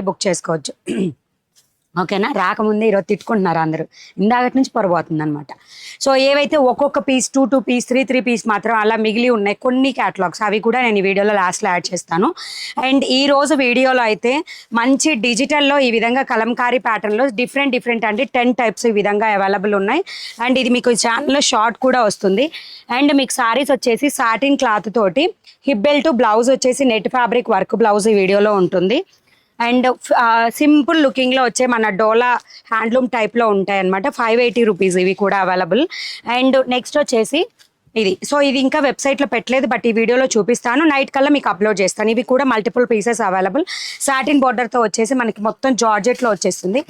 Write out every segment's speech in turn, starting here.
Book చేసుకోవచ్చు. ఓకేనా, రాకముందే ఈరోజు తిట్టుకుంటున్నారు అందరూ, ఇందాకటి నుంచి పొరబోతుంది అనమాట. సో ఏవైతే ఒక్కొక్క పీస్ 2 పీస్ 3 పీస్ మాత్రం అలా మిగిలి ఉన్నాయి కొన్ని క్యాటలాగ్స్, అవి కూడా నేను ఈ వీడియోలో లాస్ట్లో యాడ్ చేస్తాను. అండ్ ఈ రోజు వీడియోలో అయితే మంచి డిజిటల్లో ఈ విధంగా కలంకారీ ప్యాటర్న్లో డిఫరెంట్ అంటే 10 టైప్స్ ఈ విధంగా అవైలబుల్ ఉన్నాయి. అండ్ ఇది మీకు ఛానల్లో షార్ట్ కూడా వస్తుంది. అండ్ మీకు సారీస్ వచ్చేసి సాటిన్ క్లాత్ తోటి హిప్ బెల్ట్, బ్లౌజ్ వచ్చేసి నెట్ ఫ్యాబ్రిక్ వర్క్ బ్లౌజ్ ఈ వీడియోలో ఉంటుంది. అండ్ సింపుల్ లుకింగ్లో వచ్చే మన డోలా హ్యాండ్లూమ్ టైప్లో ఉంటాయి అనమాట. 580 రూపీస్ ఇవి కూడా అవైలబుల్. అండ్ నెక్స్ట్ వచ్చేసి ఇది. సో ఇది ఇంకా వెబ్సైట్లో పెట్టలేదు, బట్ ఈ వీడియోలో చూపిస్తాను. నైట్ కల్లా మీకు అప్లోడ్ చేస్తాను. ఇవి కూడా మల్టిపుల్ పీసెస్ అవైలబుల్. సాటిన్ బార్డర్తో వచ్చేసి మనకి మొత్తం జార్జెట్లో వచ్చేస్తుంది.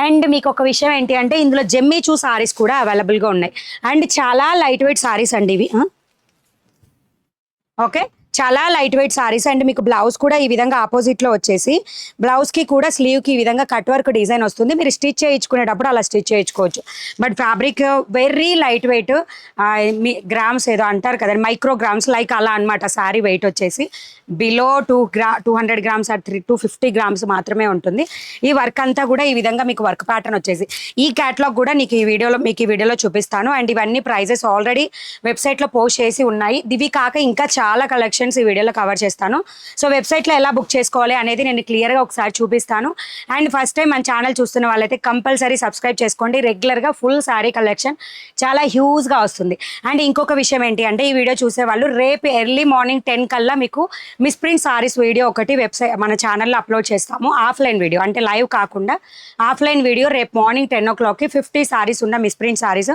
అండ్ మీకు ఒక విషయం ఏంటి అంటే ఇందులో జెమ్మీచూ సారీస్ కూడా అవైలబుల్గా ఉన్నాయి. అండ్ చాలా లైట్ వెయిట్ సారీస్ అండి ఇవి. ఓకే, చాలా లైట్ వెయిట్ సారీస్. అండ్ మీకు బ్లౌజ్ కూడా ఈ విధంగా ఆపోజిట్లో వచ్చేసి బ్లౌజ్కి కూడా స్లీవ్కి ఈ విధంగా కట్ వర్క్ డిజైన్ వస్తుంది. మీరు స్టిచ్ చేయించుకునేటప్పుడు అలా స్టిచ్ చేయించుకోవచ్చు. But fabric very light weight, grams ఏదో అంటారు కదండి, మైక్రోగ్రామ్స్ లైక్ అలా అనమాట. సారీ వెయిట్ వచ్చేసి బిలో 200 గ్రామ్స్ 250 గ్రామ్స్ మాత్రమే ఉంటుంది. ఈ వర్క్ అంతా కూడా ఈ విధంగా మీకు వర్క్ ప్యాటర్న్ వచ్చేసి ఈ క్యాటలాగ్ కూడా మీకు ఈ వీడియోలో చూపిస్తాను. అండ్ ఇవన్నీ ప్రైజెస్ ఆల్రెడీ వెబ్సైట్లో పోస్ట్ చేసి ఉన్నాయి. ఇవి కాక ఇంకా చాలా కలెక్షన్ ఈ వీడియోలో కవర్ చేస్తాను. సో వెబ్సైట్లో ఎలా బుక్ చేసుకోవాలి అనేది నేను క్లియర్గా ఒకసారి చూపిస్తాను. అండ్ ఫస్ట్ టైం మన ఛానల్ చూస్తున్న వాళ్ళైతే కంపల్సరీ సబ్స్క్రైబ్ చేసుకోండి. రెగ్యులర్గా ఫుల్ శారీ కలెక్షన్ చాలా హ్యూజ్గా వస్తుంది. అండ్ ఇంకొక విషయం ఏంటి అంటే ఈ వీడియో చూసే వాళ్ళు రేపు ఎర్లీ మార్నింగ్ 10 కల్లా మీకు మిస్ ప్రింట్ సారీస్ వీడియో ఒకటి మన ఛానల్లో అప్లోడ్ చేస్తాము. ఆఫ్లైన్ వీడియో అంటే లైవ్ కాకుండా ఆఫ్లైన్ వీడియో రేపు మార్నింగ్ 10 o'clockకి 50 సారీస్ ఉన్న మిస్ ప్రింట్ సారీస్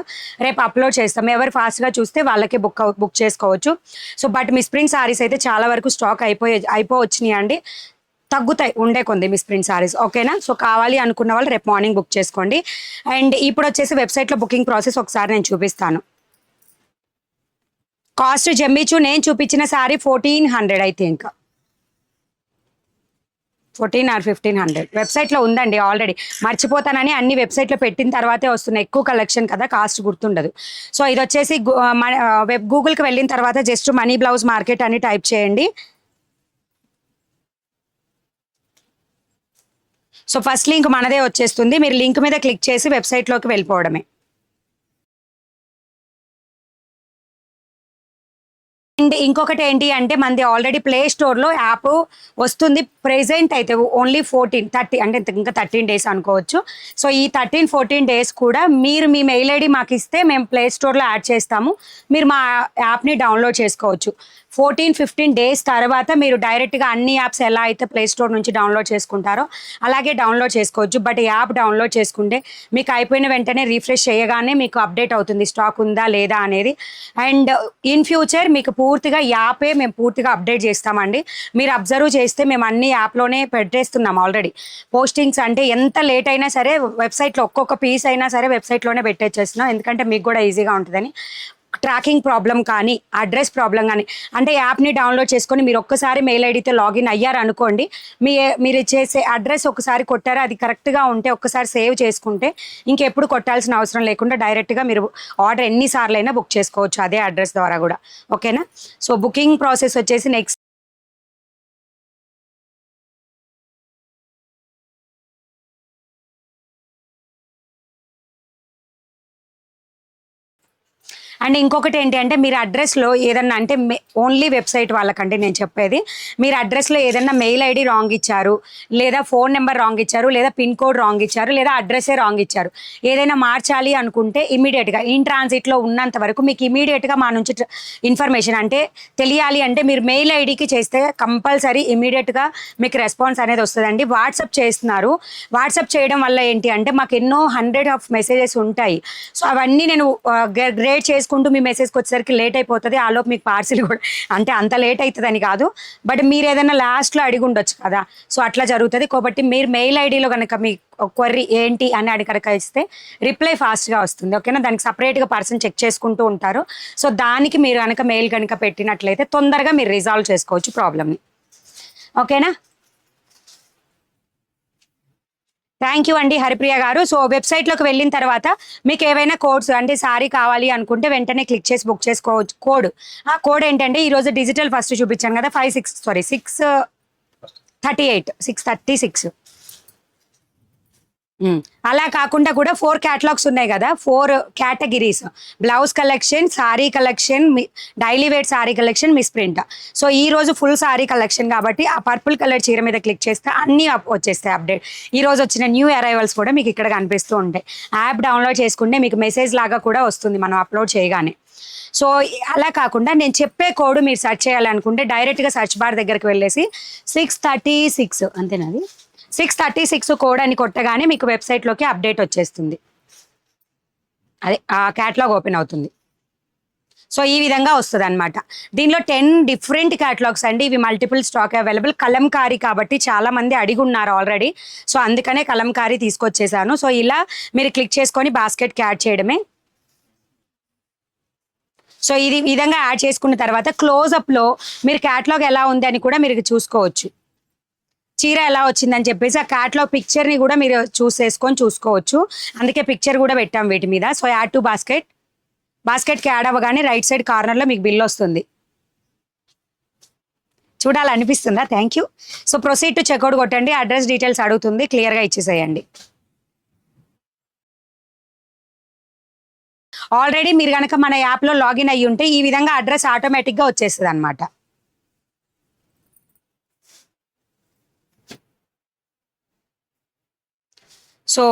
రేపు అప్లోడ్ చేస్తాము. ఎవరు ఫాస్ట్గా చూస్తే వాళ్ళకి బుక్ చేసుకోవచ్చు. So but miss print saris అయితే చాలా వరకు స్టాక్ అయిపోవచ్చినాయి అండి. తగ్గుతాయి ఉండే కొంది మిస్ ప్రింట్ సారీస్. ఓకేనా, సో కావాలి అనుకున్న వాళ్ళు రేపు మార్నింగ్ బుక్ చేసుకోండి. అండ్ ఇప్పుడు వచ్చేసి వెబ్సైట్లో బుకింగ్ ప్రాసెస్ ఒకసారి నేను చూపిస్తాను. కాస్ట్ జమ్మిచూ నేను చూపించిన సారీ 1400 అయితే ఇంకా 14 or 1500 వెబ్సైట్లో ఉందండి ఆల్రెడీ. మర్చిపోతానని అన్ని వెబ్సైట్లో పెట్టిన తర్వాతే వస్తున్నాయి. ఎక్కువ కలెక్షన్ కదా, కాస్ట్ గుర్తుండదు. సో ఇది వచ్చేసి గూగుల్కి వెళ్ళిన తర్వాత జస్ట్ మనీ బ్లౌజ్ మార్కెట్ అని టైప్ చేయండి. సో ఫస్ట్ లింక్ మనదే వచ్చేస్తుంది. మీరు లింక్ మీద క్లిక్ చేసి వెబ్సైట్లోకి వెళ్ళిపోవడమే. అండ్ ఇంకొకటి ఏంటి అంటే మనది ఆల్రెడీ ప్లే స్టోర్లో యాప్ వస్తుంది. ప్రెజెంట్ అయితే ఓన్లీ 30 అంటే ఇంకా 13 days అనుకోవచ్చు. సో ఈ 13-14 days కూడా మీరు మీ మెయిల్ ఐడి మాకు ఇస్తే మేము ప్లే స్టోర్లో యాడ్ చేస్తాము. మీరు మా యాప్ని డౌన్లోడ్ చేసుకోవచ్చు. 14-15 days తర్వాత మీరు డైరెక్ట్గా అన్ని యాప్స్ ఎలా అయితే ప్లే స్టోర్ నుంచి డౌన్లోడ్ చేసుకుంటారో అలాగే డౌన్లోడ్ చేసుకోవచ్చు. బట్ యాప్ డౌన్లోడ్ చేసుకుంటే మీకు అయిపోయిన వెంటనే రీఫ్రెష్ చేయగానే మీకు అప్డేట్ అవుతుంది స్టాక్ ఉందా లేదా అనేది. అండ్ ఇన్ ఫ్యూచర్ మీకు పూర్తిగా యాపే మేము పూర్తిగా అప్డేట్ చేస్తామండి. మీరు అబ్జర్వ్ చేస్తే మేము అన్ని యాప్లోనే పెట్టేస్తున్నాం ఆల్రెడీ. పోస్టింగ్స్ అంటే ఎంత లేట్ అయినా సరే వెబ్సైట్లో ఒక్కొక్క పీస్ అయినా సరే వెబ్సైట్లోనే పెట్టేసేస్తున్నాం. ఎందుకంటే మీకు కూడా ఈజీగా ఉంటుందని. ట్రాకింగ్ ప్రాబ్లం కానీ అడ్రస్ ప్రాబ్లం కానీ అంటే యాప్ని డౌన్లోడ్ చేసుకొని మీరు ఒక్కసారి మెయిల్ ఐడితో లాగిన్ అయ్యారనుకోండి, మీరు చేసే అడ్రస్ ఒకసారి కొట్టారో అది కరెక్ట్గా ఉంటే ఒక్కసారి సేవ్ చేసుకుంటే ఇంకెప్పుడు కొట్టాల్సిన అవసరం లేకుండా డైరెక్ట్గా మీరు ఆర్డర్ ఎన్నిసార్లు అయినా బుక్ చేసుకోవచ్చు అదే అడ్రస్ ద్వారా కూడా. ఓకేనా, సో బుకింగ్ ప్రాసెస్ వచ్చేసి నెక్స్ట్ అండ్ ఇంకొకటి ఏంటి అంటే మీరు అడ్రస్లో ఏదన్నా అంటే ఓన్లీ వెబ్సైట్ వాళ్ళకంటే నేను చెప్పేది, మీరు అడ్రస్లో ఏదన్నా మెయిల్ ఐడి రాంగ్ ఇచ్చారు, లేదా ఫోన్ నెంబర్ రాంగ్ ఇచ్చారు, లేదా పిన్ కోడ్ రాంగ్ ఇచ్చారు, లేదా అడ్రస్సే రాంగ్ ఇచ్చారు, ఏదైనా మార్చాలి అనుకుంటే ఇమీడియట్గా ఇన్ ట్రాన్సిట్లో ఉన్నంత వరకు మీకు ఇమీడియట్గా మా నుంచి ఇన్ఫర్మేషన్ అంటే తెలియాలి అంటే మీరు మెయిల్ ఐడికి చేస్తే కంపల్సరీ ఇమీడియట్గా మీకు రెస్పాన్స్ అనేది వస్తుందండి. వాట్సాప్ చేస్తున్నారు, వాట్సాప్ చేయడం వల్ల ఏంటి అంటే మాకు ఎన్నో 100 of మెసేజెస్ ఉంటాయి. సో అవన్నీ నేను గ్రేడ్ చేసుకుంటూ మీ మెసేజ్కి వచ్చేసరికి లేట్ అయిపోతుంది. ఆలోపు మీకు పార్సిల్ కూడా అంటే అంత లేట్ అవుతుందని కాదు, బట్ మీరు ఏదైనా లాస్ట్లో అడిగి ఉండొచ్చు కదా, సో అట్లా జరుగుతుంది. కాబట్టి మీరు మెయిల్ ఐడిలో కనుక మీ క్వరీ ఏంటి అని అడిగి కనుక ఇస్తే రిప్లై ఫాస్ట్గా వస్తుంది. ఓకేనా, దానికి సపరేట్గా పర్సన్ చెక్ చేసుకుంటూ ఉంటారు. సో దానికి మీరు కనుక మెయిల్ కనుక పెట్టినట్లయితే తొందరగా మీరు రిజాల్వ్ చేసుకోవచ్చు ప్రాబ్లమ్ని. ఓకేనా, థ్యాంక్ యూ అండి హరిప్రియ గారు. సో వెబ్సైట్లోకి వెళ్ళిన తర్వాత మీకు ఏవైనా కోడ్స్ అంటే సారీ కావాలి అనుకుంటే వెంటనే క్లిక్ చేసి బుక్ చేసుకోవచ్చు. ఆ కోడ్ ఏంటంటే ఈరోజు డిజిటల్ ఫస్ట్ చూపించాను కదా 638 636 అలా కాకుండా కూడా 4 క్యాటలాగ్స్ ఉన్నాయి కదా, 4 categories: blouse collection, sari collection, daily wear sari collection, misprint. So ఈ రోజు ఫుల్ సారీ కలెక్షన్ కాబట్టి ఆ పర్పుల్ కలర్ చీర మీద క్లిక్ చేస్తే అన్నీ వచ్చేస్తాయి అప్డేట్. ఈ రోజు వచ్చిన న్యూ అరైవల్స్ కూడా మీకు ఇక్కడ కనిపిస్తూ ఉంటాయి. యాప్ డౌన్లోడ్ చేసుకుంటే మీకు మెసేజ్ లాగా కూడా వస్తుంది మనం అప్లోడ్ చేయగానే. సో అలా కాకుండా నేను చెప్పే కోడ్ మీరు సెర్చ్ చేయాలనుకుంటే డైరెక్ట్గా సెర్చ్ బార్ దగ్గరికి వెళ్ళేసి 636 అంతేనాది 636 కోడ్ అని కొట్టగానే మీకు వెబ్సైట్లోకి అప్డేట్ వచ్చేస్తుంది. అదే ఆ క్యాటలాగ్ ఓపెన్ అవుతుంది. సో ఈ విధంగా వస్తుంది అనమాట. దీనిలో 10 డిఫరెంట్ క్యాటలాగ్స్ అండి. ఇవి మల్టిపుల్ స్టాక్ అవైలబుల్. కలంకారీ కాబట్టి చాలా మంది అడిగి ఉన్నారు ఆల్రెడీ. సో అందుకనే కలంకారీ తీసుకొచ్చేసాను. సో ఇలా మీరు క్లిక్ చేసుకొని బాస్కెట్కి యాడ్ చేయడమే. సో ఇది విధంగా యాడ్ చేసుకున్న తర్వాత క్లోజప్లో మీరు క్యాటలాగ్ ఎలా ఉంది అని కూడా మీరు చూసుకోవచ్చు. చీర ఎలా వచ్చిందని చెప్పేసి ఆ క్యాటలాగ్ పిక్చర్ని కూడా మీరు చూసుకోవచ్చు. అందుకే పిక్చర్ కూడా పెట్టాం వీటి మీద. సో యాడ్ టు బాస్కెట్కి యాడ్ అవ్వగానే రైట్ సైడ్ కార్నర్లో మీకు బిల్ వస్తుంది. చూడాలనిపిస్తుందా? Thank you. So proceed to checkout కొట్టండి. అడ్రస్ డీటెయిల్స్ అడుగుతుంది, క్లియర్గా ఇచ్చేసేయండి. ఆల్రెడీ మీరు కనుక మన యాప్లో లాగిన్ అయ్యి ఉంటే ఈ విధంగా అడ్రస్ ఆటోమేటిక్గా వచ్చేస్తుంది అనమాట. సో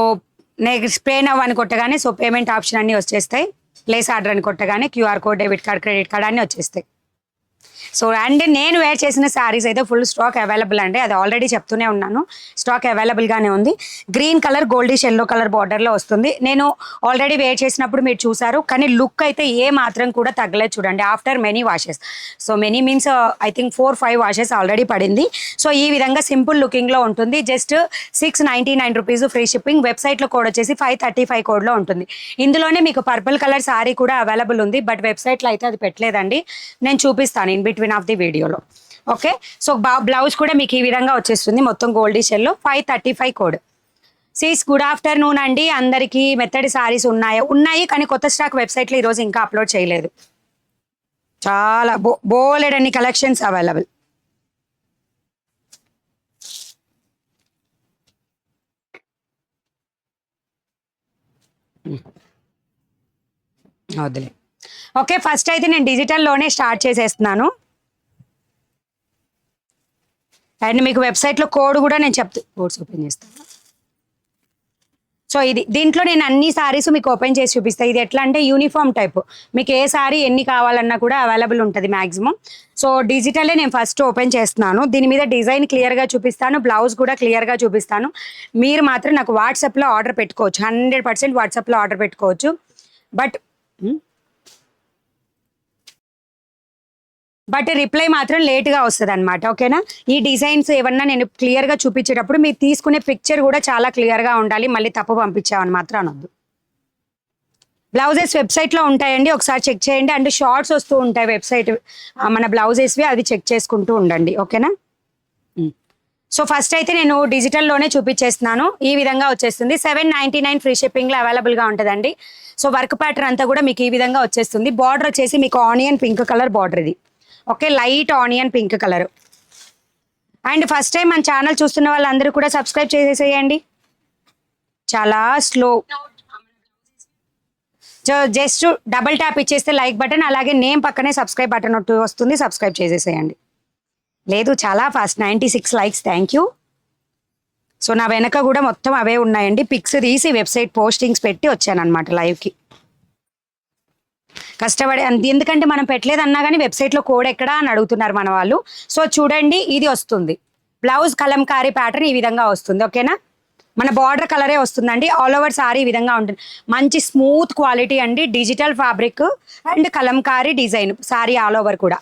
నెక్స్ట్ పే నవ్ అని కొట్టగానే సో పేమెంట్ ఆప్షన్ అన్నీ వచ్చేస్తాయి. ప్లేస్ ఆర్డర్ అని కొట్టగానే QR code, debit card, credit card అన్నీ వచ్చేస్తాయి. సో అండ్ నేను వేర్ చేసిన శారీస్ అయితే ఫుల్ స్టాక్ అవైలబుల్ అండి. అది ఆల్రెడీ చెప్తూనే ఉన్నాను, స్టాక్ అవైలబుల్గానే ఉంది. Green colour goldish yellow colour బార్డర్లో వస్తుంది. నేను ఆల్రెడీ వేర్ చేసినప్పుడు మీరు చూసారు, కానీ లుక్ అయితే ఏ మాత్రం కూడా తగ్గలేదు చూడండి after many washes. So many means I think 4-5 washes already పడింది. సో ఈ విధంగా సింపుల్ లుకింగ్లో ఉంటుంది. Just 699 rupees free shipping. వెబ్సైట్లో కోడ్ వచ్చేసి 535 కోడ్లో ఉంటుంది. ఇందులోనే మీకు పర్పుల్ కలర్ శారీ కూడా అవైలబుల్ ఉంది, బట్ వెబ్సైట్లో అయితే అది పెట్టలేదండి. నేను చూపిస్తాను ఇన్ బిట్వీన్ ఆఫ్ ది వీడియోలో. ఓకే, సో బ్లౌజ్ కూడా మీకు ఈ విధంగా వచ్చేస్తుంది, మొత్తం గోల్డీ షెల్లో. 535 కోడ్. సీస్ గుడ్ ఆఫ్టర్నూన్ అండి అందరికీ. మెత్తడి సారీస్ ఉన్నాయి, కానీ కొత్త స్టాక్ వెబ్సైట్లో ఈరోజు ఇంకా అప్లోడ్ చేయలేదు. చాలా బోలెడన్ని కలెక్షన్స్ అవైలబుల్. వద్దులే. ఓకే, ఫస్ట్ అయితే నేను డిజిటల్లోనే స్టార్ట్ చేసేస్తున్నాను. అండ్ మీకు వెబ్సైట్లో కోడ్ కూడా నేను కోడ్స్ ఓపెన్ చేస్తాను. సో దీంట్లో నేను అన్ని సారీస్ మీకు ఓపెన్ చేసి చూపిస్తాను. ఇది ఎట్లా అంటే యూనిఫామ్ టైప్, మీకు ఏ సారీ ఎన్ని కావాలన్నా కూడా అవైలబుల్ ఉంటుంది మ్యాక్సిమం. సో డిజిటలే నేను ఫస్ట్ ఓపెన్ చేస్తున్నాను. దీని మీద డిజైన్ క్లియర్గా చూపిస్తాను, బ్లౌజ్ కూడా క్లియర్గా చూపిస్తాను. మీరు మాత్రం నాకు వాట్సాప్లో ఆర్డర్ పెట్టుకోవచ్చు, 100% వాట్సాప్లో ఆర్డర్ పెట్టుకోవచ్చు. బట్ రిప్లై మాత్రం లేట్గా వస్తుంది అనమాట. ఓకేనా? ఈ డిజైన్స్ ఏమన్నా నేను క్లియర్గా చూపించేటప్పుడు మీరు తీసుకునే పిక్చర్ కూడా చాలా క్లియర్గా ఉండాలి. మళ్ళీ తప్పు పంపించామని మాత్రం అనొద్దు. బ్లౌజెస్ వెబ్సైట్లో ఉంటాయండి, ఒకసారి చెక్ చేయండి. అండ్ షార్ట్స్ వస్తూ ఉంటాయి వెబ్సైట్ మన బ్లౌజెస్వి, అది చెక్ చేసుకుంటూ ఉండండి. ఓకేనా? సో ఫస్ట్ అయితే నేను డిజిటల్లోనే చూపించేస్తున్నాను. ఈ విధంగా వచ్చేస్తుంది. 799 ఫ్రీ షిప్పింగ్లో అవైలబుల్గా ఉంటుందండి. సో వర్క్ ప్యాటర్న్ అంతా కూడా మీకు ఈ విధంగా వచ్చేస్తుంది. బార్డర్ వచ్చేసి మీకు ఆనియన్ పింక్ కలర్ బార్డర్ ఇది. Okay, light onion pink colour. And first time మన ఛానల్ చూస్తున్న వాళ్ళందరూ కూడా సబ్స్క్రైబ్ చేసేసేయండి. చాలా స్లో. జస్ట్ డబుల్ ట్యాప్ ఇచ్చేస్తే లైక్ బటన్, అలాగే నేమ్ పక్కనే సబ్స్క్రైబ్ బటన్ వస్తుంది, సబ్స్క్రైబ్ చేసేసేయండి. లేదు, చాలా fast, 96 likes. Thank you. So నా వెనక కూడా మొత్తం అవే ఉన్నాయండి. పిక్స్ తీసి వెబ్సైట్ పోస్టింగ్స్ పెట్టి వచ్చాను అనమాట లైవ్కి. కష్టపడి ఎందుకంటే మనం పెట్టలేదన్నా కానీ వెబ్సైట్లో కోడ్ ఎక్కడా అని అడుగుతున్నారు మన వాళ్ళు. సో చూడండి, ఇది వస్తుంది బ్లౌజ్ కలంకారీ ప్యాటర్న్ ఈ విధంగా వస్తుంది. ఓకేనా? మన బార్డర్ కలరే వస్తుందండి. ఆల్ ఓవర్ సారీ ఈ విధంగా ఉంటుంది. మంచి స్మూత్ క్వాలిటీ అండి, digital fabric and Kalamkari design sorry all over కూడా.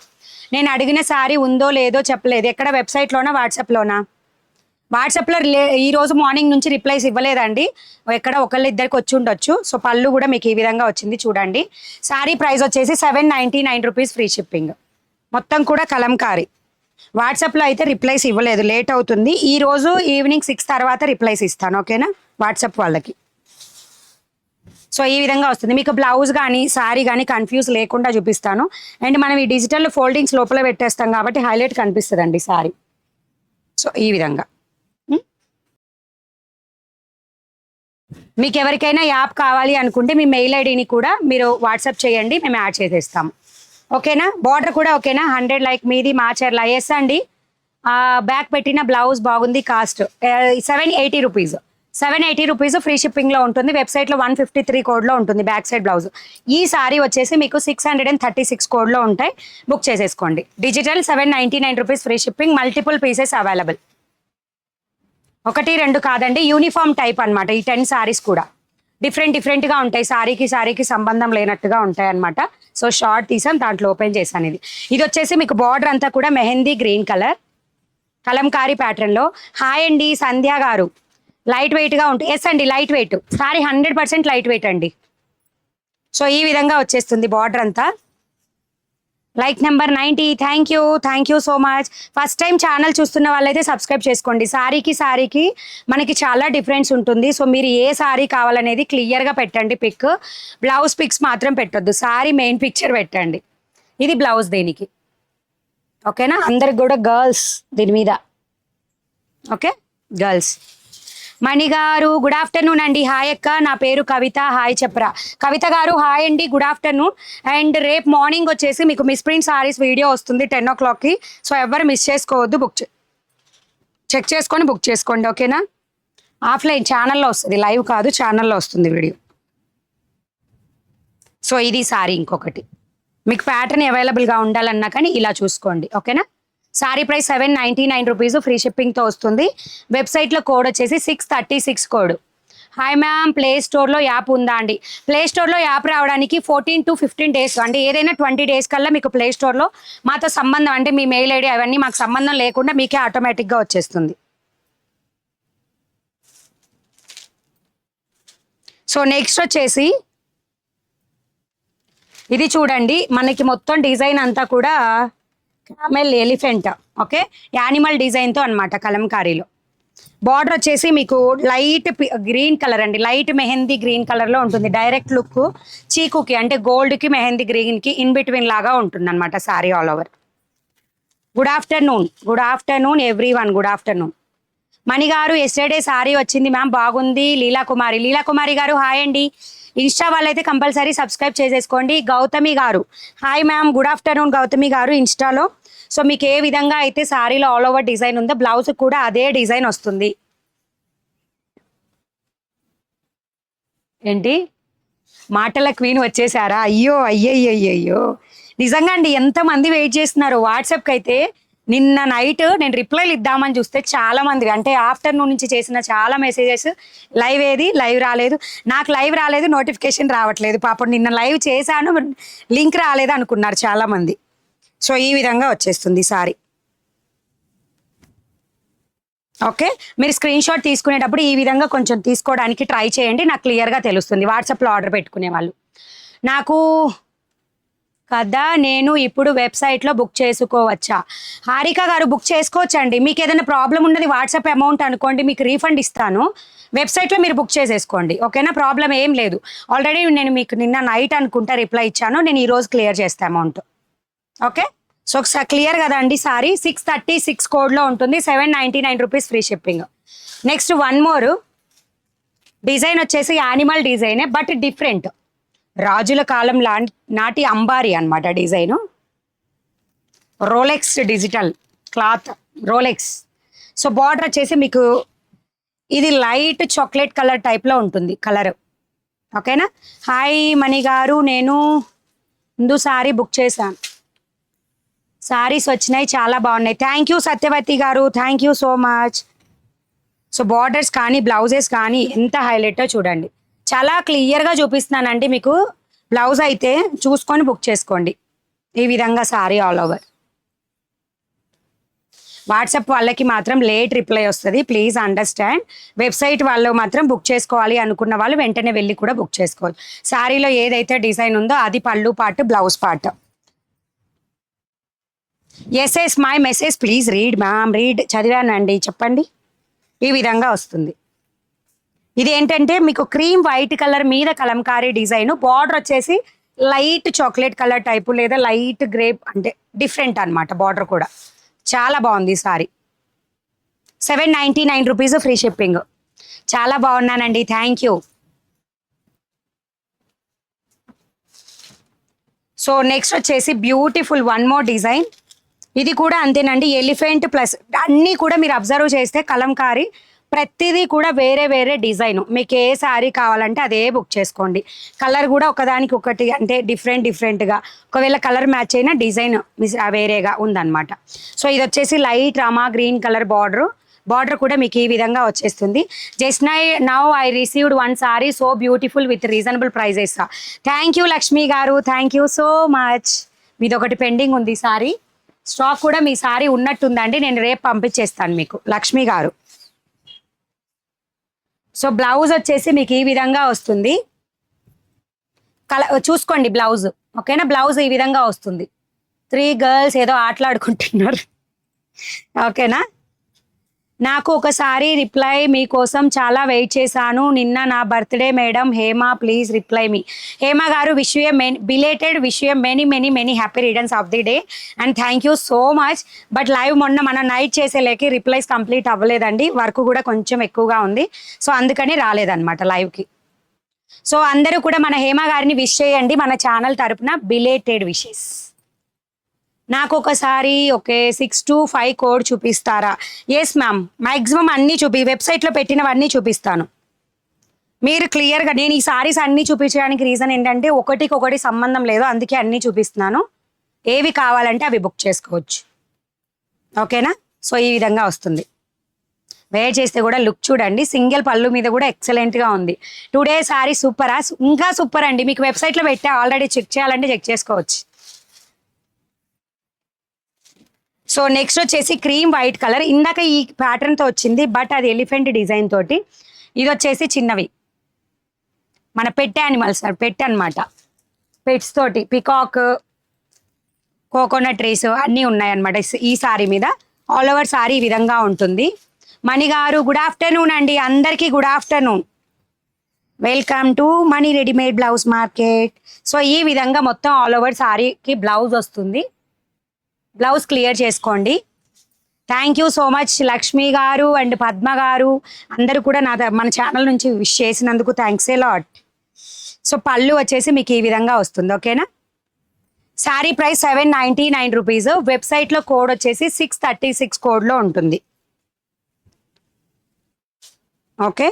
నేను అడిగిన సారీ ఉందో లేదో చెప్పలేదు. ఎక్కడ వెబ్సైట్లోనా వాట్సాప్లోనా? వాట్సాప్లో ఈరోజు మార్నింగ్ నుంచి రిప్లైస్ ఇవ్వలేదండి, ఎక్కడ ఒకళ్ళిద్దరికి వచ్చి ఉండొచ్చు. సో పళ్ళు కూడా మీకు ఈ విధంగా వచ్చింది చూడండి. శారీ ప్రైస్ వచ్చేసి 799 రూపీస్ ఫ్రీ షిప్పింగ్. మొత్తం కూడా కలంకారీ. వాట్సాప్లో అయితే రిప్లైస్ ఇవ్వలేదు, లేట్ అవుతుంది. ఈరోజు ఈవినింగ్ 6 తర్వాత రిప్లైస్ ఇస్తాను. ఓకేనా? వాట్సాప్ వాళ్ళకి. సో ఈ విధంగా వస్తుంది. మీకు బ్లౌజ్ కానీ శారీ కానీ కన్ఫ్యూజ్ లేకుండా చూపిస్తాను. అండ్ మనం ఈ డిజిటల్ ఫోల్డింగ్స్ లోపల పెట్టేస్తాం కాబట్టి హైలైట్ కనిపిస్తుందండి శారీ. సో ఈ విధంగా మీకు ఎవరికైనా యాప్ కావాలి అనుకుంటే మీ మెయిల్ ఐడిని కూడా మీరు వాట్సాప్ చేయండి, మేము యాడ్ చేసేస్తాము. ఓకేనా? బార్డర్ కూడా ఓకేనా? 100 లైక్ మీది మాచర్ల. ఎస్ అండి. బ్యాక్ పెట్టిన బ్లౌజ్ బాగుంది. Cost 780 rupees. 780 రూపీస్ ఫ్రీ షిప్పింగ్లో ఉంటుంది. వెబ్సైట్లో 153 కోడ్లో ఉంటుంది బ్యాక్ సైడ్ బ్లౌజ్. ఈ సారీ వచ్చేసి మీకు 636 కోడ్లో ఉంటాయి. బుక్ చేసేసుకోండి. Digital 799 rupees free shipping. Multiple pieces available. 1 2 కాదండి, యూనిఫామ్ టైప్ అనమాట. ఈ 10 సారీస్ కూడా డిఫరెంట్గా ఉంటాయి. సారీకి సంబంధం లేనట్టుగా ఉంటాయి అనమాట. సో షార్ట్ తీసాం, దాంట్లో ఓపెన్ చేశాను. ఇది వచ్చేసి మీకు బార్డర్ అంతా కూడా మెహందీ గ్రీన్ కలర్ కలంకారీ ప్యాటర్న్లో. హాయ్ అండి సంధ్య గారు. లైట్ వెయిట్గా ఉంటుంది. ఎస్ అండి, light weight sorry, 100% light weight అండి. సో ఈ విధంగా వచ్చేస్తుంది బార్డర్ అంతా. Like number 90. Thank you so much. First time channel చూస్తున్న వాళ్ళైతే సబ్స్క్రైబ్ చేసుకోండి. సారీకి మనకి చాలా డిఫరెన్స్ ఉంటుంది. సో మీరు ఏ సారీ కావాలనేది క్లియర్గా పెట్టండి. పిక్, బ్లౌజ్ పిక్స్ మాత్రం పెట్టొద్దు. సారీ మెయిన్ పిక్చర్ పెట్టండి. ఇది బ్లౌజ్ దీనికి. ఓకేనా? అందరికి కూడా గర్ల్స్ దీని మీద. Okay, girls. మణిగారు గుడ్ ఆఫ్టర్నూన్ అండి. హాయ్ అక్క, నా పేరు కవిత. హాయ్ చెప్పరా. కవిత గారు హాయ్ అండి, గుడ్ ఆఫ్టర్నూన్. అండ్ రేపు మార్నింగ్ వచ్చేసి మీకు మిస్ ప్రింట్ సారీస్ వీడియో వస్తుంది 10 o'clockకి. సో ఎవరు మిస్ చేసుకోవద్దు. చెక్ చేసుకొని బుక్ చేసుకోండి. ఓకేనా? ఆఫ్లైన్ ఛానల్లో వస్తుంది, లైవ్ కాదు, ఛానల్లో వస్తుంది వీడియో. సో ఇది సారీ. ఇంకొకటి మీకు ప్యాటర్న్ అవైలబుల్గా ఉండాలన్నా కానీ ఇలా చూసుకోండి. ఓకేనా? సారీ ప్రైస్ 799 రూపీస్ ఫ్రీ షిప్పింగ్తో వస్తుంది. వెబ్సైట్లో కోడ్ వచ్చేసి 636 కోడ్. హాయ్ మ్యామ్, ప్లే స్టోర్లో యాప్ ఉందా అండి? ప్లే స్టోర్లో యాప్ రావడానికి 14 to 15 డేస్, అంటే ఏదైనా 20 డేస్ కల్లా మీకు ప్లే స్టోర్లో మాతో సంబంధం, అంటే మీ మెయిల్ ఐడి అవన్నీ మాకు సంబంధం లేకుండా మీకే ఆటోమేటిక్గా వచ్చేస్తుంది. సో నెక్స్ట్ వచ్చేసి ఇది చూడండి, మనకి మొత్తం డిజైన్ అంతా కూడా క్యామెల్ ఎలిఫెంట్, ఓకే, యానిమల్ డిజైన్తో అనమాట కలంకారీలో. బార్డర్ వచ్చేసి మీకు లైట్ గ్రీన్ కలర్ అండి, లైట్ మెహందీ గ్రీన్ కలర్లో ఉంటుంది. డైరెక్ట్ లుక్ చీకుకి అంటే గోల్డ్కి మెహందీ గ్రీన్కి ఇన్ బిట్వీన్ లాగా ఉంటుంది అనమాట sari all over. Good afternoon everyone. Good afternoon. మణిగారు ఎస్టర్డే సారీ వచ్చింది మ్యామ్, బాగుంది. లీలాకుమారి గారు హాయ్ అండి. ఇన్స్టా వాళ్ళైతే కంపల్సరీ సబ్స్క్రైబ్ చేసేసుకోండి. గౌతమి గారు hi ma'am, good afternoon Gautami గారు ఇన్స్టాలో. సో మీకు ఏ విధంగా అయితే సారీలో ఆల్ ఓవర్ డిజైన్ ఉందో బ్లౌజ్ కూడా అదే డిజైన్ వస్తుంది. ఏంటి మాటల క్వీన్ వచ్చేసారా? అయ్యో నిజంగా అండి, ఎంతమంది వెయిట్ చేస్తున్నారు. వాట్సాప్కి అయితే నిన్న నైట్ నేను రిప్లైలు ఇద్దామని చూస్తే చాలా మంది, అంటే ఆఫ్టర్నూన్ నుంచి చేసిన చాలా మెసేజెస్, లైవ్ రాలేదు, నాకు లైవ్ రాలేదు, నోటిఫికేషన్ రావట్లేదు. పాపం నిన్న లైవ్ చేశాను, లింక్ రాలేదు అనుకున్నారు చాలా మంది. సో ఈ విధంగా వచ్చేస్తుంది సారీ. ఓకే, మీరు స్క్రీన్ షాట్ తీసుకునేటప్పుడు ఈ విధంగా కొంచెం తీసుకోవడానికి ట్రై చేయండి, నాకు క్లియర్గా తెలుస్తుంది. వాట్సాప్లో ఆర్డర్ పెట్టుకునే వాళ్ళు నాకు కదా, నేను ఇప్పుడు వెబ్సైట్లో బుక్ చేసుకోవచ్చా? హారిక గారు బుక్ చేసుకోవచ్చండి. మీకు ఏదైనా ప్రాబ్లం ఉన్నది వాట్సాప్ అమౌంట్ అనుకోండి, మీకు రీఫండ్ ఇస్తాను. వెబ్సైట్లో మీరు బుక్ చేసేసుకోండి. ఓకేనా? ప్రాబ్లం ఏం లేదు. ఆల్రెడీ నేను మీకు నిన్న నైట్ అనుకుంటా రిప్లై ఇచ్చాను, నేను ఈరోజు క్లియర్ చేస్తాను అమౌంట్. ఓకే, సో క్లియర్ కదా అండి. సారీ 636 కోడ్లో ఉంటుంది. 799 rupees free shipping. Next one more design వచ్చేసి యానిమల్ డిజైనే, బట్ డిఫరెంట్. రాజుల కాలం నాటి అంబారీ అనమాట design. Rolex digital cloth, Rolex. So border వచ్చేసి మీకు ఇది లైట్ చాక్లెట్ కలర్ టైప్లో ఉంటుంది కలర్. ఓకేనా? హాయ్ మణి గారు, నేను ముందు సారీ బుక్ చేశాను, సారీస్ వచ్చినాయి, చాలా బాగున్నాయి. థ్యాంక్ యూ సత్యవతి గారు, thank you so much. So borders కానీ బ్లౌజెస్ కానీ ఎంత హైలైటో చూడండి, చాలా క్లియర్గా చూపిస్తున్నానండి మీకు. బ్లౌజ్ అయితే చూసుకొని బుక్ చేసుకోండి. ఈ విధంగా సారీ ఆల్ ఓవర్. వాట్సాప్ వాళ్ళకి మాత్రం లేట్ రిప్లై వస్తుంది, ప్లీజ్ అండర్స్టాండ్. వెబ్సైట్ వాళ్ళు మాత్రం బుక్ చేసుకోవాలి అనుకున్న వాళ్ళు వెంటనే వెళ్ళి కూడా బుక్ చేసుకోవచ్చు. సారీలో ఏదైతే డిజైన్ ఉందో అది పళ్ళు part, blouse part. Yes my message please read ma'am. Read చదివానండి, చెప్పండి. ఈ విధంగా వస్తుంది. ఇది ఏంటంటే మీకు క్రీమ్ వైట్ కలర్ మీద కలంకారీ డిజైన్. బార్డర్ వచ్చేసి లైట్ చాక్లెట్ కలర్ టైపు లేదా లైట్ గ్రేప్, అంటే డిఫరెంట్ అనమాట. బార్డర్ కూడా చాలా బాగుంది సారీ. 799 rupees free shipping. చాలా బాగున్నానండి, థ్యాంక్ యూ. సో నెక్స్ట్ వచ్చేసి బ్యూటిఫుల్ వన్ మోర్ డిజైన్. ఇది కూడా అంతేనండి, ఎలిఫెంట్ ప్లస్ అన్నీ కూడా మీరు అబ్జర్వ్ చేస్తే కలంకారీ, ప్రతిదీ కూడా వేరే వేరే డిజైన్. మీకు ఏ శారీ కావాలంటే అదే బుక్ చేసుకోండి. కలర్ కూడా ఒకదానికి ఒకటి అంటే డిఫరెంట్గా, ఒకవేళ కలర్ మ్యాచ్ అయినా డిజైన్ వేరేగా ఉందన్నమాట. సో ఇది వచ్చేసి లైట్ రామా గ్రీన్ కలర్ బార్డర్ కూడా మీకు ఈ విధంగా వచ్చేస్తుంది. Just now I received one sari so beautiful with reasonable prices. Thank you Lakshmi garu, thank you so much. మీది ఒకటి పెండింగ్ ఉంది సారీ, స్టాక్ కూడా మీ సారీ ఉన్నట్టుందండి, నేను రేపు పంపించేస్తాను మీకు లక్ష్మి గారు. సో బ్లౌజ్ వచ్చేసి మీకు ఈ విధంగా వస్తుంది. చూసుకోండి బ్లౌజ్, ఓకేనా? బ్లౌజ్ ఈ విధంగా వస్తుంది. 3 గర్ల్స్ ఏదో ఆటలాడుకుంటున్నారు, ఓకేనా? నాకు ఒకసారి రిప్లై మీకోసం చాలా వెయిట్ చేశాను. నిన్న నా birthday madam Hema, please reply me. Hema గారు wish you belated wish you many happy returns of the day and thank you so much. But live మొన్న మనం నైట్ చేసేలేకి రిప్లైస్ కంప్లీట్ అవ్వలేదండి, వర్క్ కూడా కొంచెం ఎక్కువగా ఉంది, సో అందుకని రాలేదన్నమాట లైవ్కి. సో అందరూ కూడా మన హేమ గారిని విష్ చేయండి మన ఛానల్ తరపున, బిలేటెడ్ విషెస్. నాకు ఒకసారి 6 to 5 కోడ్ చూపిస్తారా? ఎస్ మ్యామ్, మ్యాక్సిమం అన్నీ వెబ్సైట్లో పెట్టినవన్నీ చూపిస్తాను. మీరు క్లియర్గా, నేను ఈ సారీస్ అన్నీ చూపించడానికి రీజన్ ఏంటంటే ఒకటికొకటి సంబంధం లేదు, అందుకే అన్నీ చూపిస్తున్నాను. ఏవి కావాలంటే అవి బుక్ చేసుకోవచ్చు, ఓకేనా? సో ఈ విధంగా వస్తుంది. వేర్ చేస్తే కూడా లుక్ చూడండి, సింగిల్ పళ్ళు మీద కూడా ఎక్సలెంట్గా ఉంది. టుడే సారీ సూపరా? ఇంకా సూపర్ అండి, మీకు వెబ్సైట్లో పెట్టా ఆల్రెడీ, చెక్ చేయాలంటే చెక్ చేసుకోవచ్చు. సో నెక్స్ట్ వచ్చేసి క్రీమ్ వైట్ కలర్, ఇందాక ఈ ప్యాటర్న్తో వచ్చింది బట్ అది ఎలిఫెంట్ డిజైన్ తోటి. ఇది వచ్చేసి చిన్నవి మన పెట్ యానిమల్స్, పెట్ అనమాట, పెట్స్ తోటి పికాక్, కోకోనట్ ట్రీస్ అన్నీ ఉన్నాయన్నమాట ఈ సారీ మీద. ఆల్ ఓవర్ సారీ ఈ విధంగా ఉంటుంది. మణి గారు గుడ్ ఆఫ్టర్నూన్ అండి, అందరికీ good afternoon, welcome to money readymade blouse market. So ఈ విధంగా మొత్తం ఆల్ ఓవర్ సారీకి బ్లౌజ్ వస్తుంది. బ్లౌజ్ క్లియర్ చేసుకోండి. Thank you so much Lakshmi గారు అండ్ పద్మ గారు, అందరూ కూడా మన ఛానల్ నుంచి విష్ చేసినందుకు థ్యాంక్స్ ఏ లాట్. సో పళ్ళు వచ్చేసి మీకు ఈ విధంగా వస్తుంది, ఓకేనా? Sari price 799 rupees. వెబ్సైట్లో కోడ్ వచ్చేసి 636 కోడ్లో ఉంటుంది, ఓకే?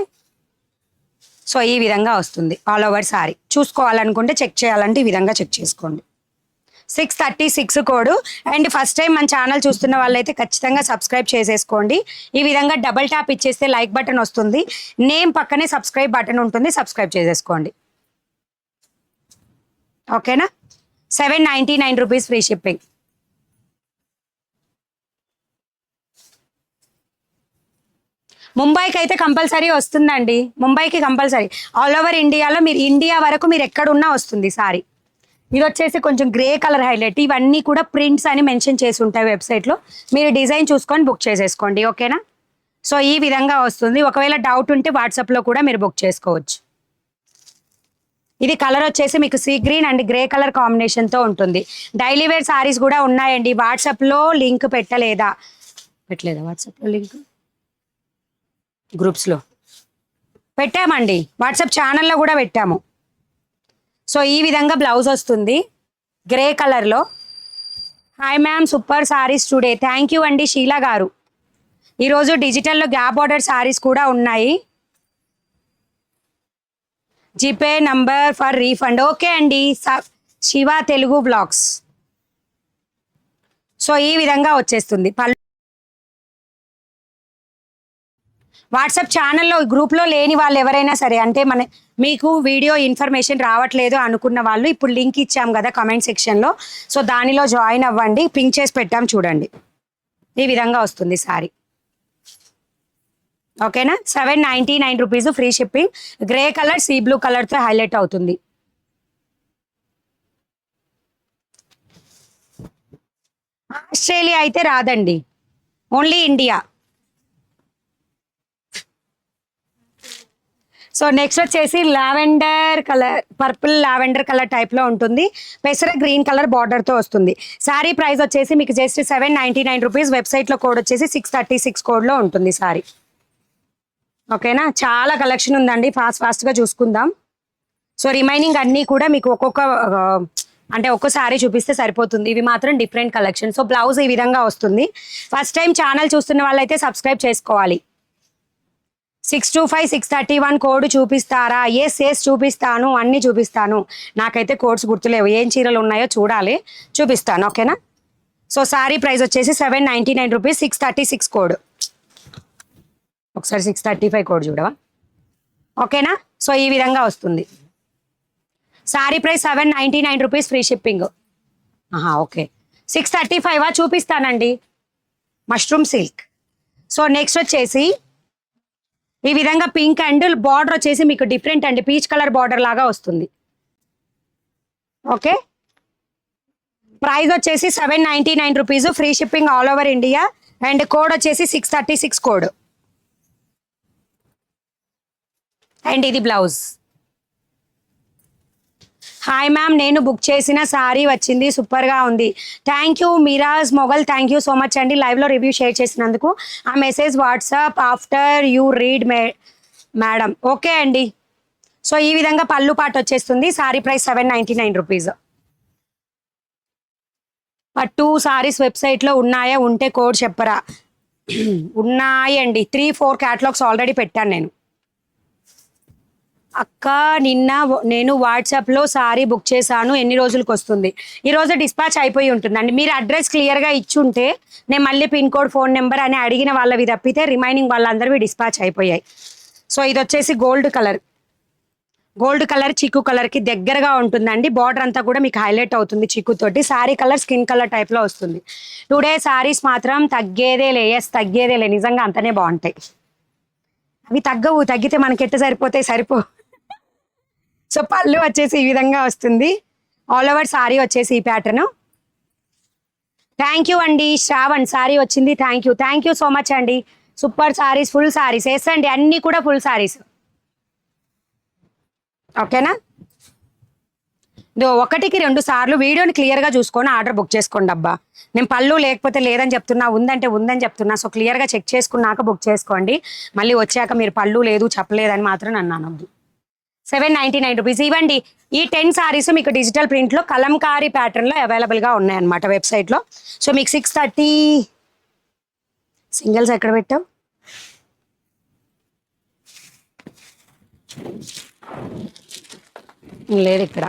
సో ఈ విధంగా వస్తుంది ఆల్ ఓవర్ సారీ. చూసుకోవాలనుకుంటే చెక్ చేయాలంటే ఈ విధంగా చెక్ చేసుకోండి. 636 కోడ్. అండ్ ఫస్ట్ టైం మన ఛానల్ చూస్తున్న వాళ్ళైతే ఖచ్చితంగా సబ్స్క్రైబ్ చేసేసుకోండి. ఈ విధంగా డబల్ ట్యాప్ ఇచ్చేస్తే లైక్ బటన్ వస్తుంది, నేమ్ పక్కనే సబ్స్క్రైబ్ బటన్ ఉంటుంది, సబ్స్క్రైబ్ చేసేసుకోండి, ఓకేనా? 799 రూపీస్ ఫ్రీ షిప్పింగ్. ముంబైకి అయితే కంపల్సరీ వస్తుందండి, ముంబైకి కంపల్సరీ. ఆల్ ఓవర్ ఇండియాలో మీరు ఇండియా వరకు మీరు ఎక్కడున్నా వస్తుంది సారీ. ఇది వచ్చేసి కొంచెం గ్రే కలర్ హైలైట్, ఇవన్నీ కూడా ప్రింట్స్ అని మెన్షన్ చేసి ఉంటాయి వెబ్సైట్లో, మీరు డిజైన్ చూసుకొని బుక్ చేసేసుకోండి, ఓకేనా? సో ఈ విధంగా వస్తుంది. ఒకవేళ డౌట్ ఉంటే వాట్సాప్లో కూడా మీరు బుక్ చేసుకోవచ్చు. ఇది కలర్ వచ్చేసి మీకు see green and grey colour కాంబినేషన్తో ఉంటుంది. డైలీ వేర్ సారీస్ కూడా ఉన్నాయండి, వాట్సాప్లో లింక్ పెట్టలేదా వాట్సాప్లో లింక్ గ్రూప్స్లో పెట్టామండి, వాట్సాప్ ఛానల్లో కూడా పెట్టాము. సో ఈ విధంగా బ్లౌజ్ వస్తుంది గ్రే కలర్లో. Hi ma'am, super saris today. Thank you అండి షీలా గారు. ఈరోజు డిజిటల్లో గ్యాప్ బార్డర్ సారీస్ కూడా ఉన్నాయి. GPay number for refund. Okay అండి, శివ తెలుగు బ్లాగ్స్. సో ఈ విధంగా వచ్చేస్తుంది. వాట్సాప్ ఛానల్లో గ్రూప్లో లేని వాళ్ళు ఎవరైనా సరే, అంటే మీకు వీడియో ఇన్ఫర్మేషన్ రావట్లేదు అనుకున్న వాళ్ళు ఇప్పుడు లింక్ ఇచ్చాం కదా కమెంట్ సెక్షన్లో, సో దానిలో జాయిన్ అవ్వండి. పింక్ చేసి పెట్టాం చూడండి, ఈ విధంగా వస్తుంది సారీ, ఓకేనా? 799 rupees free shipping. Grey colour sea blue కలర్తో హైలైట్ అవుతుంది. ఆస్ట్రేలియా అయితే రాదండి, ఓన్లీ ఇండియా. సో నెక్స్ట్ వచ్చేసి lavender colour, purple lavender colour టైప్లో ఉంటుంది, పెసర గ్రీన్ కలర్ బార్డర్తో వస్తుంది. శారీ ప్రైస్ వచ్చేసి మీకు జస్ట్ 799 రూపీస్. వెబ్సైట్లో కోడ్ వచ్చేసి 636 కోడ్లో ఉంటుంది సారీ, ఓకేనా? చాలా కలెక్షన్ ఉందండి, ఫాస్ట్గా చూసుకుందాం. సో రిమైనింగ్ అన్నీ కూడా మీకు ఒక్కొక్క అంటే ఒక్కసారి చూపిస్తే సరిపోతుంది. ఇవి మాత్రం డిఫరెంట్ కలెక్షన్. సో బ్లౌజ్ ఈ విధంగా వస్తుంది. ఫస్ట్ టైం ఛానల్ చూస్తున్న వాళ్ళైతే సబ్స్క్రైబ్ చేసుకోవాలి. 625 631 కోడ్ చూపిస్తారా? ఎస్ చూపిస్తాను, అన్నీ చూపిస్తాను. నాకైతే కోడ్స్ గుర్తులేవు, ఏం చీరలు ఉన్నాయో చూడాలి, చూపిస్తాను. ఓకేనా? సో సారీ ప్రైస్ వచ్చేసి 799 రూపీస్. 636 కోడ్. ఒకసారి 635 కోడ్ చూడవా? ఓకేనా? సో ఈ విధంగా వస్తుంది. Sorry price 799 rupees, free shipping. Okay. 635 చూపిస్తానండి, మష్రూమ్ సిల్క్. సో నెక్స్ట్ వచ్చేసి ఈ విధంగా పింక్ అండ్ బార్డర్ వచ్చేసి మీకు డిఫరెంట్ అండి, పీచ్ కలర్ బార్డర్ లాగా వస్తుంది. ఓకే. ప్రైస్ వచ్చేసి 799 rupees, free shipping all over India. And code వచ్చేసి 636 కోడ్. అండ్ ఇది బ్లౌజ్. హాయ్ మ్యామ్, నేను బుక్ చేసిన సారీ వచ్చింది, సూపర్గా ఉంది. Thank you Miraj Mogal, thank you so much అండి లైవ్లో రివ్యూ షేర్ చేసినందుకు. ఆ message WhatsApp after you read madam. Okay అండి. సో ఈ విధంగా పళ్ళు పాటు వచ్చేస్తుంది. Sorry price 799 rupees. 2 సారీస్ వెబ్సైట్లో ఉన్నాయా? ఉంటే కోడ్ చెప్పరా? ఉన్నాయండి, 3-4 క్యాటలాగ్స్ ఆల్రెడీ పెట్టాను నేను. అక్క నిన్న నేను వాట్సాప్లో సారీ బుక్ చేశాను, ఎన్ని రోజులకు వస్తుంది? ఈరోజు డిస్పాచ్ అయిపోయి ఉంటుందండి. మీరు అడ్రస్ క్లియర్గా ఇచ్చుంటే నేను మళ్ళీ పిన్ కోడ్ ఫోన్ నెంబర్ అని అడిగిన వాళ్ళవి తప్పితే రిమైనింగ్ వాళ్ళందరివి డిస్పాచ్ అయిపోయాయి. సో ఇది వచ్చేసి గోల్డ్ కలర్ చిక్కు కలర్కి దగ్గరగా ఉంటుందండి. బార్డర్ అంతా కూడా మీకు హైలైట్ అవుతుంది చిక్కుతోటి. సారీ కలర్ స్కిన్ కలర్ టైప్లో వస్తుంది. టుడే సారీస్ మాత్రం తగ్గేదేలే, నిజంగా అంతనే బాగుంటాయి. అవి తగ్గితే మనకెట్ట సరిపో. సో పళ్ళు వచ్చేసి ఈ విధంగా వస్తుంది. ఆల్ ఓవర్ సారీ వచ్చేసి ఈ ప్యాటర్న్. థ్యాంక్ యూ అండి శ్రావణ్, సారీ వచ్చింది. థ్యాంక్ యూ సో మచ్ అండి. సూపర్ సారీస్, ఫుల్ సారీస్ వేసండి, అన్నీ కూడా ఫుల్ సారీస్. ఓకేనా? 1కి 2 సార్లు వీడియోని క్లియర్గా చూసుకొని ఆర్డర్ బుక్ చేసుకోండి అబ్బా. నేను పళ్ళు లేకపోతే లేదని చెప్తున్నా, ఉందంటే ఉందని చెప్తున్నా. సో క్లియర్గా చెక్ చేసుకున్నాక బుక్ చేసుకోండి. మళ్ళీ వచ్చాక మీరు పళ్ళు లేదు చెప్పలేదని మాత్రం నన్ను అనొద్దు. 799 రూపీస్. ఇవ్వండి, ఈ 10 సారీస్ మీకు డిజిటల్ ప్రింట్లో కలంకారీ ప్యాటర్న్లో అవైలబుల్గా ఉన్నాయన్నమాట వెబ్సైట్లో. సో మీకు 630 సింగిల్స్ ఎక్కడ పెట్టావు? లేదు ఇక్కడ.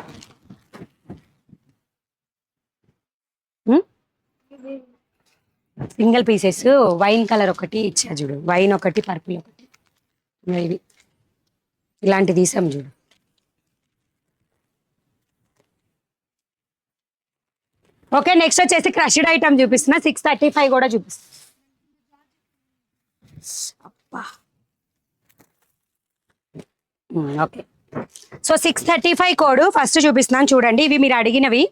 సింగిల్ పీసెస్ వైన్ కలర్ ఒకటి ఇచ్చా చూడు, వైన్ ఒకటి, పర్పుల్ ఒకటి, ఇవి ఇలాంటి తీసాం చూడు. ఓకే. నెక్స్ట్ వచ్చేసి క్రష్డ్ ఐటమ్ చూపిస్తున్నా. 635 కూడా చూపిస్తున్నా. అబ్బా. ఓకే. సో 635 కోడ్ ఫస్ట్ చూపిస్తున్నాను చూడండి. ఇవి మీరు అడిగినవి.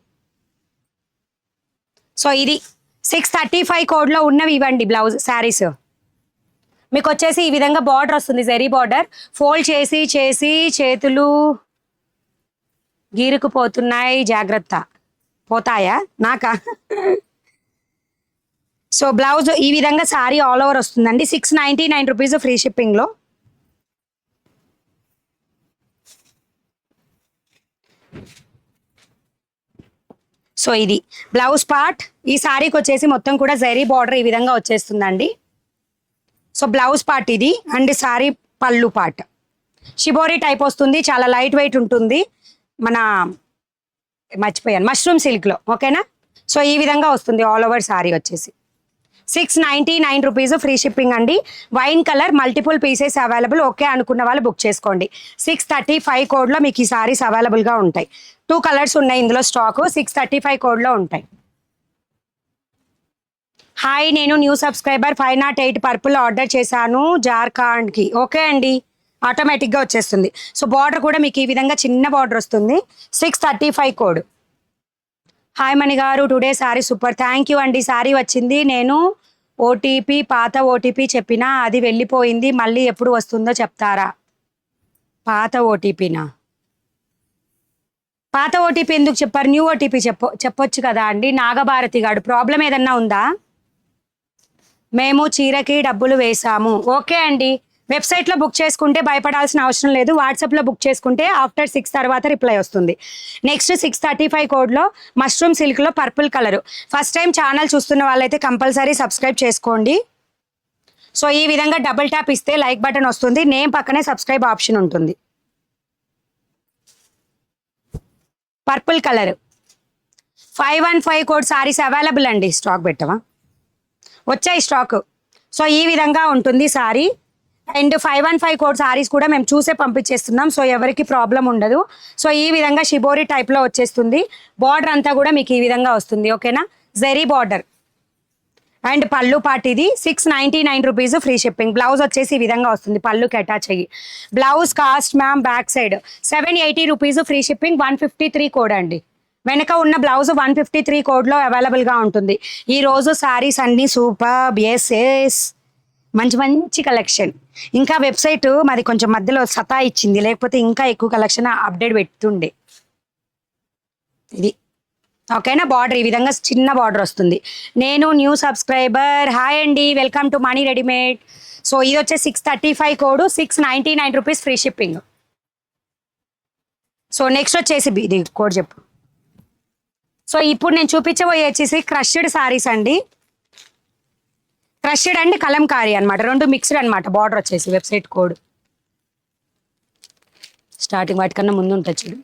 సో ఇది 635 కోడ్లో ఉన్నవి ఇవ్వండి బ్లౌజ్ శారీస్. మీకు వచ్చేసి ఈ విధంగా బార్డర్ వస్తుంది, జరీ బార్డర్. ఫోల్డ్ చేసి చేతులు గీరుకుపోతున్నాయి, జాగ్రత్త. పోతాయా నాకా? సో బ్లౌజ్ ఈ విధంగా సారీ ఆల్ ఓవర్ వస్తుందండి. 699 రూపీస్, ఫ్రీ షిప్పింగ్లో. సో ఇది బ్లౌజ్ పార్ట్. ఈ సారీకి వచ్చేసి మొత్తం కూడా జరీ బార్డర్ ఈ విధంగా వచ్చేస్తుందండి. సో బ్లౌజ్ పార్ట్ ఇది. అండ్ సారీ పళ్ళు పార్ట్ షిబోరి టైప్ వస్తుంది, చాలా లైట్ వెయిట్ ఉంటుంది. మర్చిపోయాను, మష్రూమ్ సిల్క్లో. ఓకేనా? సో ఈ విధంగా వస్తుంది ఆల్ ఓవర్ సారీ వచ్చేసి. 699 రూపీస్, ఫ్రీ షిప్పింగ్ అండి. Wine colour multiple pieces available. Okay అనుకున్న వాళ్ళు బుక్ చేసుకోండి. 635 కోడ్లో మీకు ఈ సారీస్ అవైలబుల్గా ఉంటాయి. 2 కలర్స్ ఉన్నాయి ఇందులో స్టాక్. 635 కోడ్లో ఉంటాయి. హాయ్, నేను న్యూ సబ్స్క్రైబర్ 508 పర్పుల్ ఆర్డర్ చేశాను జార్ఖండ్కి. ఓకే అండి, ఆటోమేటిక్గా వచ్చేస్తుంది. సో బార్డర్ కూడా మీకు ఈ విధంగా చిన్న బార్డర్ వస్తుంది. 635 కోడ్. హాయ్ మణి గారు, today sorry super. Thank you అండి. సారీ వచ్చింది. నేను పాత ఓటీపీ చెప్పినా అది వెళ్ళిపోయింది, మళ్ళీ ఎప్పుడు వస్తుందో చెప్తారా? పాత ఓటీపీనా? పాత ఓటీపీ ఎందుకు చెప్పారు? న్యూ ఓటీపీ చెప్పొచ్చు కదా అండి. నాగభారతి గారు, ప్రాబ్లం ఏదన్నా ఉందా? మేము చీరకి డబ్బులు వేసాము. ఓకే అండి, వెబ్సైట్లో బుక్ చేసుకుంటే భయపడాల్సిన అవసరం లేదు. వాట్సాప్లో బుక్ చేసుకుంటే ఆఫ్టర్ 6 తర్వాత రిప్లై వస్తుంది. నెక్స్ట్ 635 కోడ్లో మష్రూమ్ సిల్క్లో purple colour. First time channel చూస్తున్న వాళ్ళైతే కంపల్సరీ సబ్స్క్రైబ్ చేసుకోండి. సో ఈ విధంగా డబుల్ ట్యాప్ ఇస్తే లైక్ బటన్ వస్తుంది. నేమ్ పక్కనే సబ్స్క్రైబ్ ఆప్షన్ ఉంటుంది. Purple colour 515 code saris available అండి. స్టాక్ పెట్టవా? వచ్చాయి స్టాక్. సో ఈ విధంగా ఉంటుంది సారీ. అండ్ 515 కోడ్ సారీస్ కూడా మేము చూసే పంపించేస్తున్నాం. సో ఎవరికి ప్రాబ్లం ఉండదు. సో ఈ విధంగా షిబోరి టైప్లో వచ్చేస్తుంది. బార్డర్ అంతా కూడా మీకు ఈ విధంగా వస్తుంది. ఓకేనా? జెరీ బార్డర్. అండ్ పళ్ళు పాటు ఇది 699 రూపీస్ ఫ్రీ షిప్పింగ్. బ్లౌజ్ వచ్చేసి ఈ విధంగా వస్తుంది. పళ్ళుకి అటాచ్ అయ్యి blouse cost ma'am back side 780 rupees free shipping. 153 code అండి. వెనక ఉన్న బ్లౌజ్ 153 కోడ్లో అవైలబుల్గా ఉంటుంది. ఈరోజు శారీస్ అన్నీ సూపర్. ఎస్ మంచి మంచి కలెక్షన్. ఇంకా వెబ్సైట్ మాది కొంచెం మధ్యలో సతా ఇచ్చింది, లేకపోతే ఇంకా ఎక్కువ కలెక్షన్ అప్డేట్ పెడుతుండే. ఇది ఓకేనా? బార్డర్ ఈ విధంగా చిన్న బార్డర్ వస్తుంది. నేను న్యూ సబ్స్క్రైబర్. హాయ్ అండి, welcome to money readymade. So ఇది వచ్చే 635 code 699 rupees free shipping. So next వచ్చేసి ఇది కోడ్ చెప్పు. సో ఇప్పుడు నేను చూపించబోయే వచ్చేసి క్రష్డ్ సారీస్ అండి. క్రష్డ్ అండ్ కలంకారీ అనమాట, రెండు మిక్స్డ్ అనమాట. బార్డర్ వచ్చేసి వెబ్సైట్ కోడ్ స్టార్టింగ్ వాటికన్నా ముందు ఉంటుంది చూడు.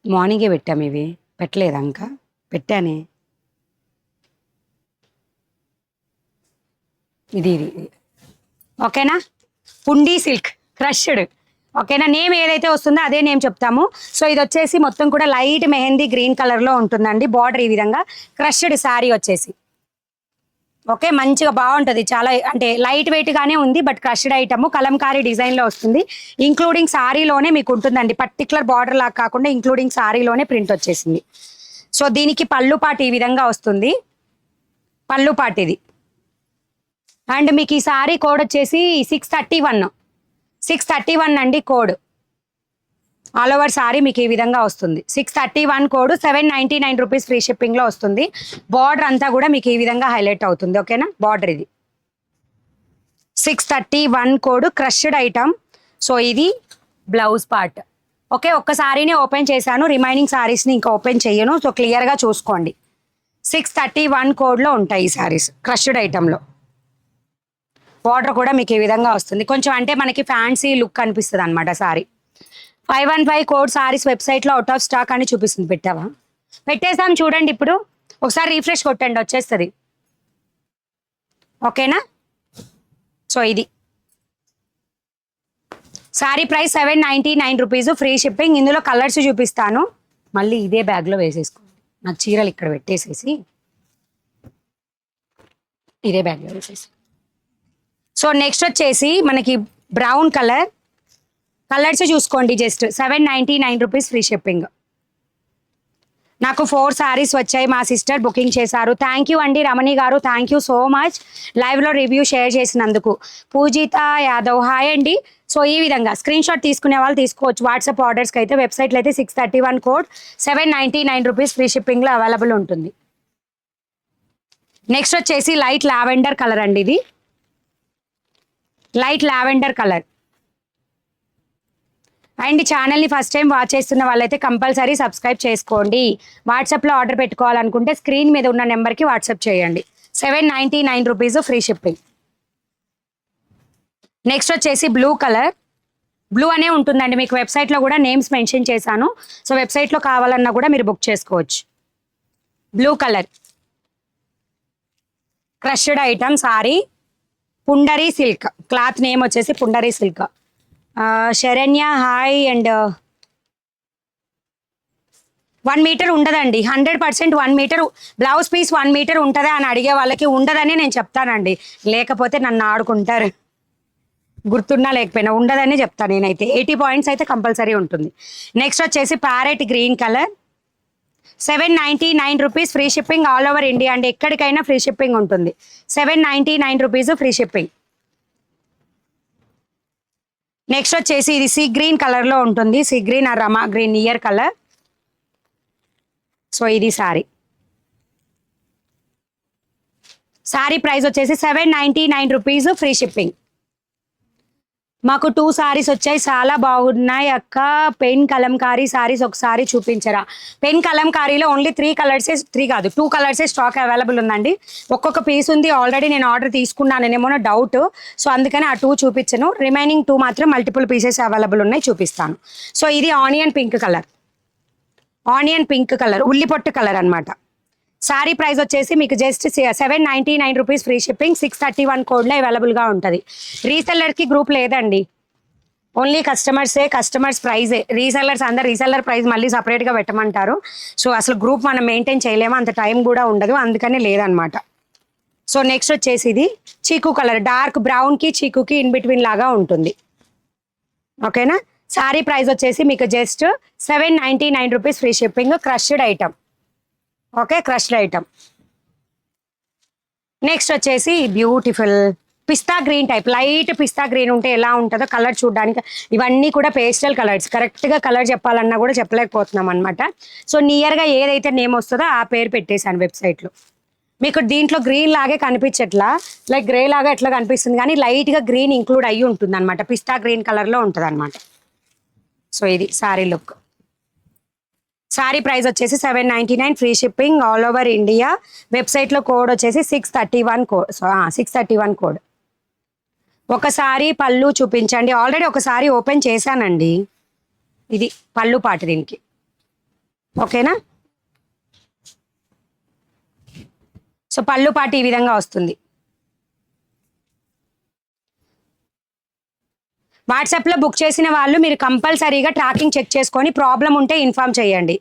మార్నింగే పెట్టాము ఇవి, పెట్టలేదా? ఇంకా పెట్టానే. ఇది ఓకేనా? పుండీ సిల్క్ క్రష్డ్. ఓకేనా? నేమ్ ఏదైతే వస్తుందో అదే నేమ్ చెప్తాము. సో ఇది వచ్చేసి మొత్తం కూడా లైట్ మెహందీ గ్రీన్ కలర్లో ఉంటుందండి. బార్డర్ ఈ విధంగా క్రష్డ్ శారీ వచ్చేసి. ఓకే, మంచిగా బాగుంటుంది. చాలా అంటే లైట్ వెయిట్గానే ఉంది, బట్ క్రష్డ్ ఐటమ్ కలంకారీ డిజైన్లో వస్తుంది. ఇంక్లూడింగ్ శారీలోనే మీకు ఉంటుందండి. పర్టికులర్ బార్డర్ లాగా కాకుండా ఇంక్లూడింగ్ శారీలోనే ప్రింట్ వచ్చేసింది. సో దీనికి పళ్ళు పాటు ఈ విధంగా వస్తుంది. పళ్ళు పాటు ఇది. అండ్ మీకు ఈ శారీ కోడ్ వచ్చేసి 631 అండి కోడ్. ఆల్ ఓవర్ సారీ మీకు ఈ విధంగా వస్తుంది. 631 కోడ్ 799 రూపీస్ ఫ్రీ షిప్పింగ్లో వస్తుంది. బార్డర్ అంతా కూడా మీకు ఈ విధంగా హైలైట్ అవుతుంది. ఓకేనా? బార్డర్ ఇది 631 కోడ్ క్రష్డ్ ఐటమ్. సో ఇది బ్లౌజ్ పార్ట్. ఓకే, ఒక్క సారీనే ఓపెన్ చేశాను, రిమైనింగ్ సారీస్ని ఇంకా ఓపెన్ చేయను. సో క్లియర్గా చూసుకోండి. 631 కోడ్లో ఉంటాయి ఈ సారీస్ క్రష్డ్ ఐటంలో. బార్డర్ కూడా మీకు ఈ విధంగా వస్తుంది. కొంచెం అంటే మనకి ఫ్యాన్సీ లుక్ అనిపిస్తుంది అనమాట సారీ. 515 కోడ్ సారీస్ వెబ్సైట్లో అవుట్ ఆఫ్ స్టాక్ అని చూపిస్తుంది. పెట్టావా? పెట్టేసాం చూడండి. ఇప్పుడు ఒకసారి రీఫ్రెష్ కొట్టండి, వచ్చేస్తుంది. ఓకేనా? సో ఇది sorry price 799 rupees free shipping. ఇందులో కలర్స్ చూపిస్తాను. మళ్ళీ ఇదే బ్యాగ్లో వేసేసుకోండి. నాకు చీరలు ఇక్కడ పెట్టేసేసి ఇదే బ్యాగ్లో వేసేసి. సో నెక్స్ట్ వచ్చేసి మనకి బ్రౌన్ కలర్స్ చూసుకోండి. Just 799 rupees free shipping. నాకు 4 సారీస్ వచ్చాయి. మా సిస్టర్ బుకింగ్ చేశారు. థ్యాంక్ యూ అండి రమణి గారు, థ్యాంక్ యూ సో మచ్ లైవ్లో రివ్యూ షేర్ చేసినందుకు. పూజిత యాదవ్ హాయ్ అండి. సో ఈ విధంగా స్క్రీన్ షాట్ తీసుకునే వాళ్ళు తీసుకోవచ్చు. వాట్సాప్ ఆర్డర్స్కి అయితే వెబ్సైట్లో అయితే 631 కోడ్ 799 రూపీస్ ఫ్రీ షిప్పింగ్లో అవైలబుల్ ఉంటుంది. నెక్స్ట్ వచ్చేసి లైట్ లావెండర్ కలర్ అండి. ఇది లైట్ లావెండర్ కలర్. అండ్ ఛానల్ని ఫస్ట్ టైం వాచ్ చేస్తున్న వాళ్ళైతే కంపల్సరీ సబ్స్క్రైబ్ చేసుకోండి. వాట్సాప్లో ఆర్డర్ పెట్టుకోవాలనుకుంటే స్క్రీన్ మీద ఉన్న నెంబర్కి వాట్సాప్ చేయండి. 799 రూపీస్ ఫ్రీ షిప్పింగ్. నెక్స్ట్ వచ్చేసి బ్లూ కలర్. బ్లూ అనే ఉంటుందండి. మీకు వెబ్సైట్లో కూడా నేమ్స్ మెన్షన్ చేశాను. సో వెబ్సైట్లో కావాలన్నా కూడా మీరు బుక్ చేసుకోవచ్చు. Blue colour crushed item sari. పుండరీ సిల్క్. క్లాత్ నేమ్ వచ్చేసి పుండరీ silk. Saranya hi. And 1 metre ఉండదండి. 100% 1 మీటర్ బ్లౌజ్ పీస్ 1 మీటర్ ఉంటుందా అని అడిగే వాళ్ళకి ఉండదని నేను చెప్తానండి. లేకపోతే నన్ను ఆడుకుంటారు. గుర్తున్నా లేకపోయినా ఉండదని చెప్తాను నేనైతే. 80 పాయింట్స్ అయితే కంపల్సరీ ఉంటుంది. నెక్స్ట్ వచ్చేసి parrot green colour. 799 rupees free shipping all over India అండి. ఎక్కడికైనా ఫ్రీ షిప్పింగ్ ఉంటుంది. 799 రూపీస్ ఫ్రీ షిప్పింగ్. నెక్స్ట్ వచ్చేసి ఇది సీ గ్రీన్ కలర్లో ఉంటుంది. Sea green are Rama green year colour. So ఇది సారీ శారీ ప్రైస్ వచ్చేసి 799 రూపీస్, ఫ్రీ షిప్పింగ్. మాకు 2 సారీస్ వచ్చాయి, చాలా బాగున్నాయి అక్క. పెన్ కలంకారీ సారీస్ ఒకసారి చూపించరా? పెన్ కలంకారీలో ఓన్లీ 3 కలర్సే, 3 కాదు 2 కలర్సే స్టాక్ అవైలబుల్ ఉందండి. ఒక్కొక్క పీస్ ఉంది, ఆల్రెడీ నేను ఆర్డర్ తీసుకున్నానేమో డౌట్, సో అందుకని ఆ 2 చూపించను. రిమైనింగ్ 2 మాత్రం మల్టిపుల్ పీసెస్ అవైలబుల్ ఉన్నాయి, చూపిస్తాను. సో ఇది ఆనియన్ పింక్ కలర్, ఉల్లిపొట్టు కలర్ అనమాట. శారీ ప్రైస్ వచ్చేసి మీకు జస్ట్ 799 రూపీస్, ఫ్రీ షిప్పింగ్. 631 కోడ్లో అవైలబుల్గా ఉంటుంది. రీసెల్లర్కి గ్రూప్ లేదండి, ఓన్లీ కస్టమర్స్ ప్రైజే. రీసెల్లర్స్ అందరు రీసెల్లర్ ప్రైస్ మళ్ళీ సపరేట్గా పెట్టమంటారు. సో అసలు గ్రూప్ మనం మెయింటైన్ చేయలేము, అంత టైం కూడా ఉండదు, అందుకని లేదనమాట. సో నెక్స్ట్ వచ్చేసి ఇది చీకు కలర్, డార్క్ బ్రౌన్కి చీకుకి ఇన్ బిట్వీన్ లాగా ఉంటుంది. ఓకేనా? శారీ ప్రైస్ వచ్చేసి మీకు just 799 rupees, free shipping. Crushed item. Okay, crushed item. Next వచ్చేసి బ్యూటిఫుల్ పిస్తా గ్రీన్ టైప్, లైట్ పిస్తా గ్రీన్ ఉంటే ఎలా ఉంటుందో కలర్ చూడడానికి. ఇవన్నీ కూడా పేస్టల్ కలర్స్, కరెక్ట్గా కలర్ చెప్పాలన్నా కూడా చెప్పలేకపోతున్నాం అనమాట. సో నియర్గా ఏదైతే నేమ్ వస్తుందో ఆ పేరు పెట్టేశాను వెబ్సైట్లో. మీకు దీంట్లో గ్రీన్ లాగే కనిపించట్లా, లైక్ గ్రే లాగా ఎట్లా కనిపిస్తుంది, కానీ లైట్గా గ్రీన్ ఇంక్లూడ్ అయ్యి ఉంటుంది అనమాట. పిస్తా గ్రీన్ కలర్లో ఉంటుంది అనమాట. సో ఇది శారీ లుక్. శారీ ప్రైస్ వచ్చేసి 799, free shipping all over India. వెబ్సైట్లో కోడ్ వచ్చేసి 631 కోడ్. ఒకసారి పళ్ళు చూపించండి. ఆల్రెడీ ఒకసారి ఓపెన్ చేశానండి. ఇది పళ్ళు పాటు దీనికి. ఓకేనా? సో పళ్ళు పాటు ఈ విధంగా వస్తుంది. వాట్సాప్లో బుక్ చేసిన వాళ్ళు మీరు కంపల్సరీగా ట్రాకింగ్ చెక్ చేసుకొని ప్రాబ్లం ఉంటే ఇన్ఫామ్ చేయండి.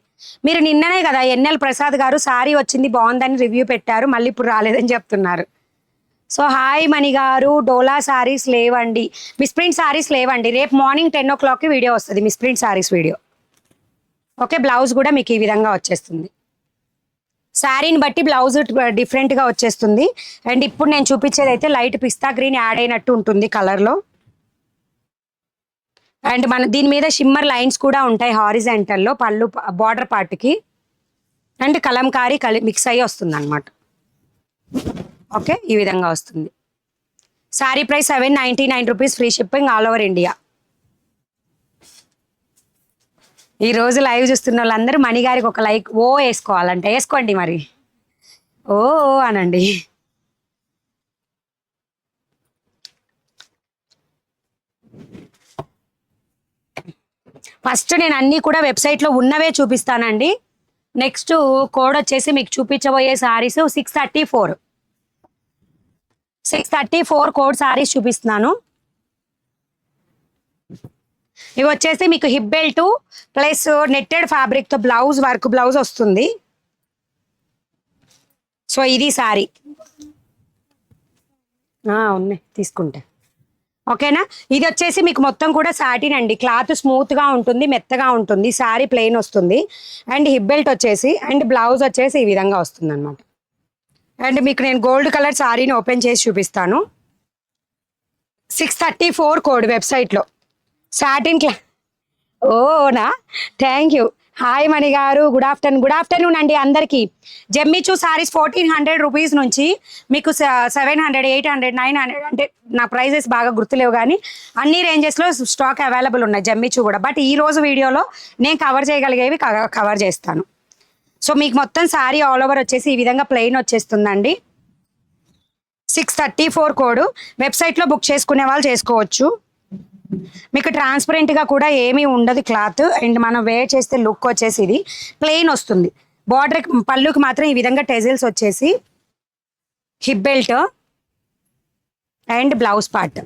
మీరు నిన్ననే కదా ఎన్ఎల్ ప్రసాద్ గారు సారీ వచ్చింది బాగుందని రివ్యూ పెట్టారు, మళ్ళీ ఇప్పుడు రాలేదని చెప్తున్నారు. సో హాయ్ మణి గారు, డోలా సారీస్ లేవండి, మిస్ప్రింట్ సారీస్ లేవండి. రేపు మార్నింగ్ 10 o'clockకి వీడియో వస్తుంది, misprint saris video. Okay, blouse కూడా మీకు ఈ విధంగా వచ్చేస్తుంది. శారీని బట్టి బ్లౌజ్ డిఫరెంట్గా వచ్చేస్తుంది. అండ్ ఇప్పుడు నేను చూపించేది అయితే లైట్ పిస్తా గ్రీన్ యాడ్ అయినట్టు ఉంటుంది కలర్లో. అండ్ మన దీని మీద షిమ్మర్ లైన్స్ కూడా ఉంటాయి హారిజెంటల్లో పళ్ళు బార్డర్ పార్ట్కి. అండ్ కలంకారీ మిక్స్ అయ్యి వస్తుంది అనమాట. ఓకే, ఈ విధంగా వస్తుంది. Sari price 799 rupees, free shipping all over India. ఈ రోజు లైవ్ చూస్తున్న వాళ్ళందరూ మణిగారికి ఒక లైక్ ఓ వేసుకోవాలంటే వేసుకోండి మరి, ఓ అనండి. ఫస్ట్ నేను అన్నీ కూడా వెబ్సైట్లో ఉన్నవే చూపిస్తానండి. నెక్స్ట్ కోడ్ వచ్చేసి మీకు చూపించబోయే సారీస్ 634 కోడ్ సారీస్ చూపిస్తున్నాను. ఇవి వచ్చేసి మీకు హిప్ బెల్ట్ ప్లస్ నెట్టెడ్ ఫ్యాబ్రిక్తో బ్లౌజ్, వర్క్ బ్లౌజ్ వస్తుంది. సో ఇది సారీ ఉన్నాయి తీసుకుంటే. ఓకేనా? ఇది వచ్చేసి మీకు మొత్తం కూడా సాటిన్ అండి, క్లాత్ స్మూత్గా ఉంటుంది, మెత్తగా ఉంటుంది. శారీ ప్లెయిన్ వస్తుంది. అండ్ హిప్ బెల్ట్ వచ్చేసి అండ్ బ్లౌజ్ వచ్చేసి ఈ విధంగా వస్తుంది అనమాట. అండ్ మీకు నేను గోల్డ్ కలర్ శారీని ఓపెన్ చేసి చూపిస్తాను. 634 కోడ్ వెబ్సైట్లో సాటిన్ ఓనా, థ్యాంక్ యూ. హాయ్ మణి గారు, గుడ్ ఆఫ్టర్నూన్ అండి అందరికీ. జమ్మిచూ సారీస్ 1400 రూపీస్ నుంచి మీకు 700, 800, 900 అంటే నా ప్రైజెస్ బాగా గుర్తులేవు, కానీ అన్ని రేంజెస్లో స్టాక్ అవైలబుల్ ఉన్నాయి జమ్మిచూ కూడా. బట్ ఈ రోజు వీడియోలో నేను కవర్ చేయగలిగేవి కవర్ చేస్తాను. సో మీకు మొత్తం సారీ ఆల్ ఓవర్ వచ్చేసి ఈ విధంగా ప్లెయిన్ వచ్చేస్తుందండి. 634 కోడ్. వెబ్సైట్లో బుక్ చేసుకునే వాళ్ళు చేసుకోవచ్చు. మీకు ట్రాన్స్పరెంట్గా కూడా ఏమీ ఉండదు క్లాత్. అండ్ మనం వేర్ చేస్తే లుక్ వచ్చేసి ఇది ప్లెయిన్ వస్తుంది. బార్డర్ పళ్ళుకి మాత్రం ఈ విధంగా టెజిల్స్ వచ్చేసి hip belt and blouse part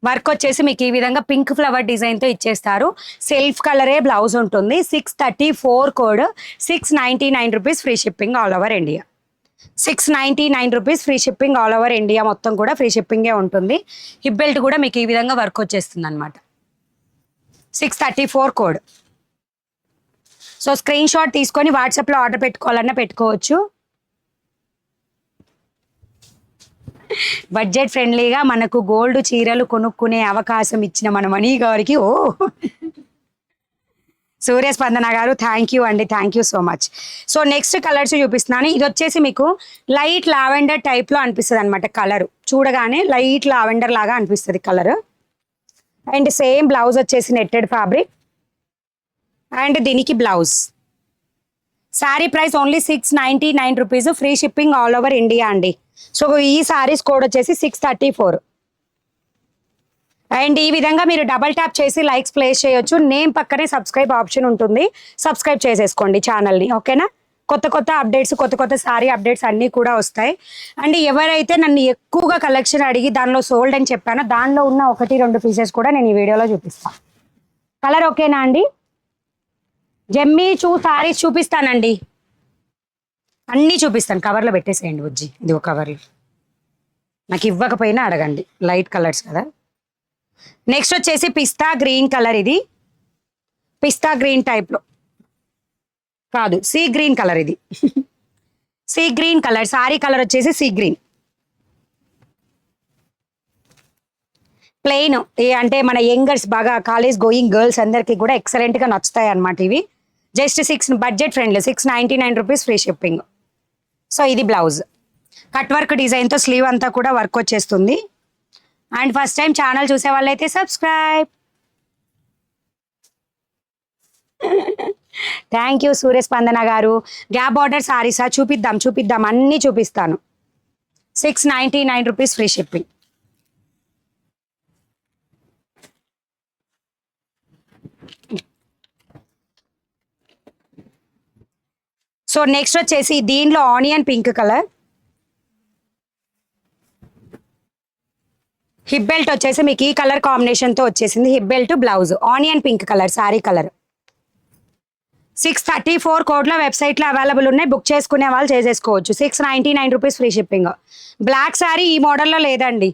work వచ్చేసి మీకు ఈ విధంగా పింక్ ఫ్లవర్ డిజైన్తో ఇచ్చేస్తారు. సెల్ఫ్ కలరే బ్లౌజ్ ఉంటుంది. 634 code, 699 rupees, free shipping all over India. 699 rupees, free shipping all over India. మొత్తం కూడా ఫ్రీ షిప్పింగే ఉంటుంది. హిప్ బెల్ట్ కూడా మీకు ఈ విధంగా వర్క్ వచ్చేస్తుంది అనమాట. 634 కోడ్. సో స్క్రీన్ షాట్ తీసుకొని వాట్సాప్లో ఆర్డర్ పెట్టుకోవాలన్నా పెట్టుకోవచ్చు. బడ్జెట్ ఫ్రెండ్లీగా మనకు గోల్డ్ చీరలు కొనుక్కునే అవకాశం ఇచ్చిన మన మణి గారికి సూర్య స్పందన గారు థ్యాంక్ యూ అండి, thank you so much. So next colours చూపిస్తున్నాను. ఇది వచ్చేసి మీకు లైట్ లావెండర్ టైప్లో అనిపిస్తుంది అనమాట. కలర్ చూడగానే లైట్ లావెండర్ లాగా అనిపిస్తుంది కలర్. అండ్ సేమ్ బ్లౌజ్ వచ్చేసి నెట్టెడ్ ఫ్యాబ్రిక్ అండ్ దీనికి blouse. Sari price only 699 rupees, free shipping all over India అండి. సో ఈ శారీస్ కోడ్ వచ్చేసి 634. అండ్ ఈ విధంగా మీరు డబల్ ట్యాప్ చేసి లైక్స్ ప్లేస్ చేయొచ్చు. నేమ్ పక్కనే సబ్స్క్రైబ్ ఆప్షన్ ఉంటుంది, సబ్స్క్రైబ్ చేసేసుకోండి ఛానల్ని. ఓకేనా? కొత్త కొత్త అప్డేట్స్, కొత్త కొత్త సారీ అప్డేట్స్ అన్నీ కూడా వస్తాయి. అండ్ ఎవరైతే నన్ను ఎక్కువగా కలెక్షన్ అడిగి దానిలో సోల్డ్ అని చెప్పానో దానిలో ఉన్న 1-2 పీసెస్ కూడా నేను ఈ వీడియోలో చూపిస్తాను. కలర్ ఓకేనా అండి? జెమ్మీ సారీస్ చూపిస్తానండి, అన్నీ చూపిస్తాను. కవర్లో పెట్టేసేయండి బుజ్జి. ఇది ఒక కవర్లో నాకు ఇవ్వకపోయినా అడగండి, లైట్ కలర్స్ కదా. నెక్స్ట్ వచ్చేసి పిస్తా గ్రీన్ కలర్. ఇది పిస్తా గ్రీన్ టైప్లో కాదు, సీ గ్రీన్ కలర్. ఇది sea green colour. Sari colour వచ్చేసి సీ గ్రీన్. ప్లెయిన్ అంటే మన యంగర్స్, బాగా కాలేజ్ గోయింగ్ గర్ల్స్ అందరికీ కూడా ఎక్సలెంట్గా నచ్చుతాయి అన్నమాట ఇవి. Just 6 budget friendly, 699 rupees, free shipping. So ఇది బ్లౌజ్ కట్ వర్క్ డిజైన్తో, స్లీవ్ అంతా కూడా వర్క్ వచ్చేస్తుంది. అండ్ ఫస్ట్ టైం ఛానల్ చూసే వాళ్ళైతే subscribe. Thank you Surya Spandana గారు. గ్యాప్ బార్డర్ సారీసా? చూపిద్దాం అన్నీ చూపిస్తాను. 699 rupees, free shipping. So next వచ్చేసి దీనిలో onion pink colour. Hip belt వచ్చేసి మీకు ఈ కలర్ కాంబినేషన్తో వచ్చేసింది. Hip belt, blouse onion pink colour, sari colour. 634 కోడ్లో వెబ్సైట్లో అవైలబుల్ ఉన్నాయి. బుక్ చేసుకునే వాళ్ళు చేసేసుకోవచ్చు. 699 rupees, free shipping. Black sari ఈ మోడల్లో లేదండి.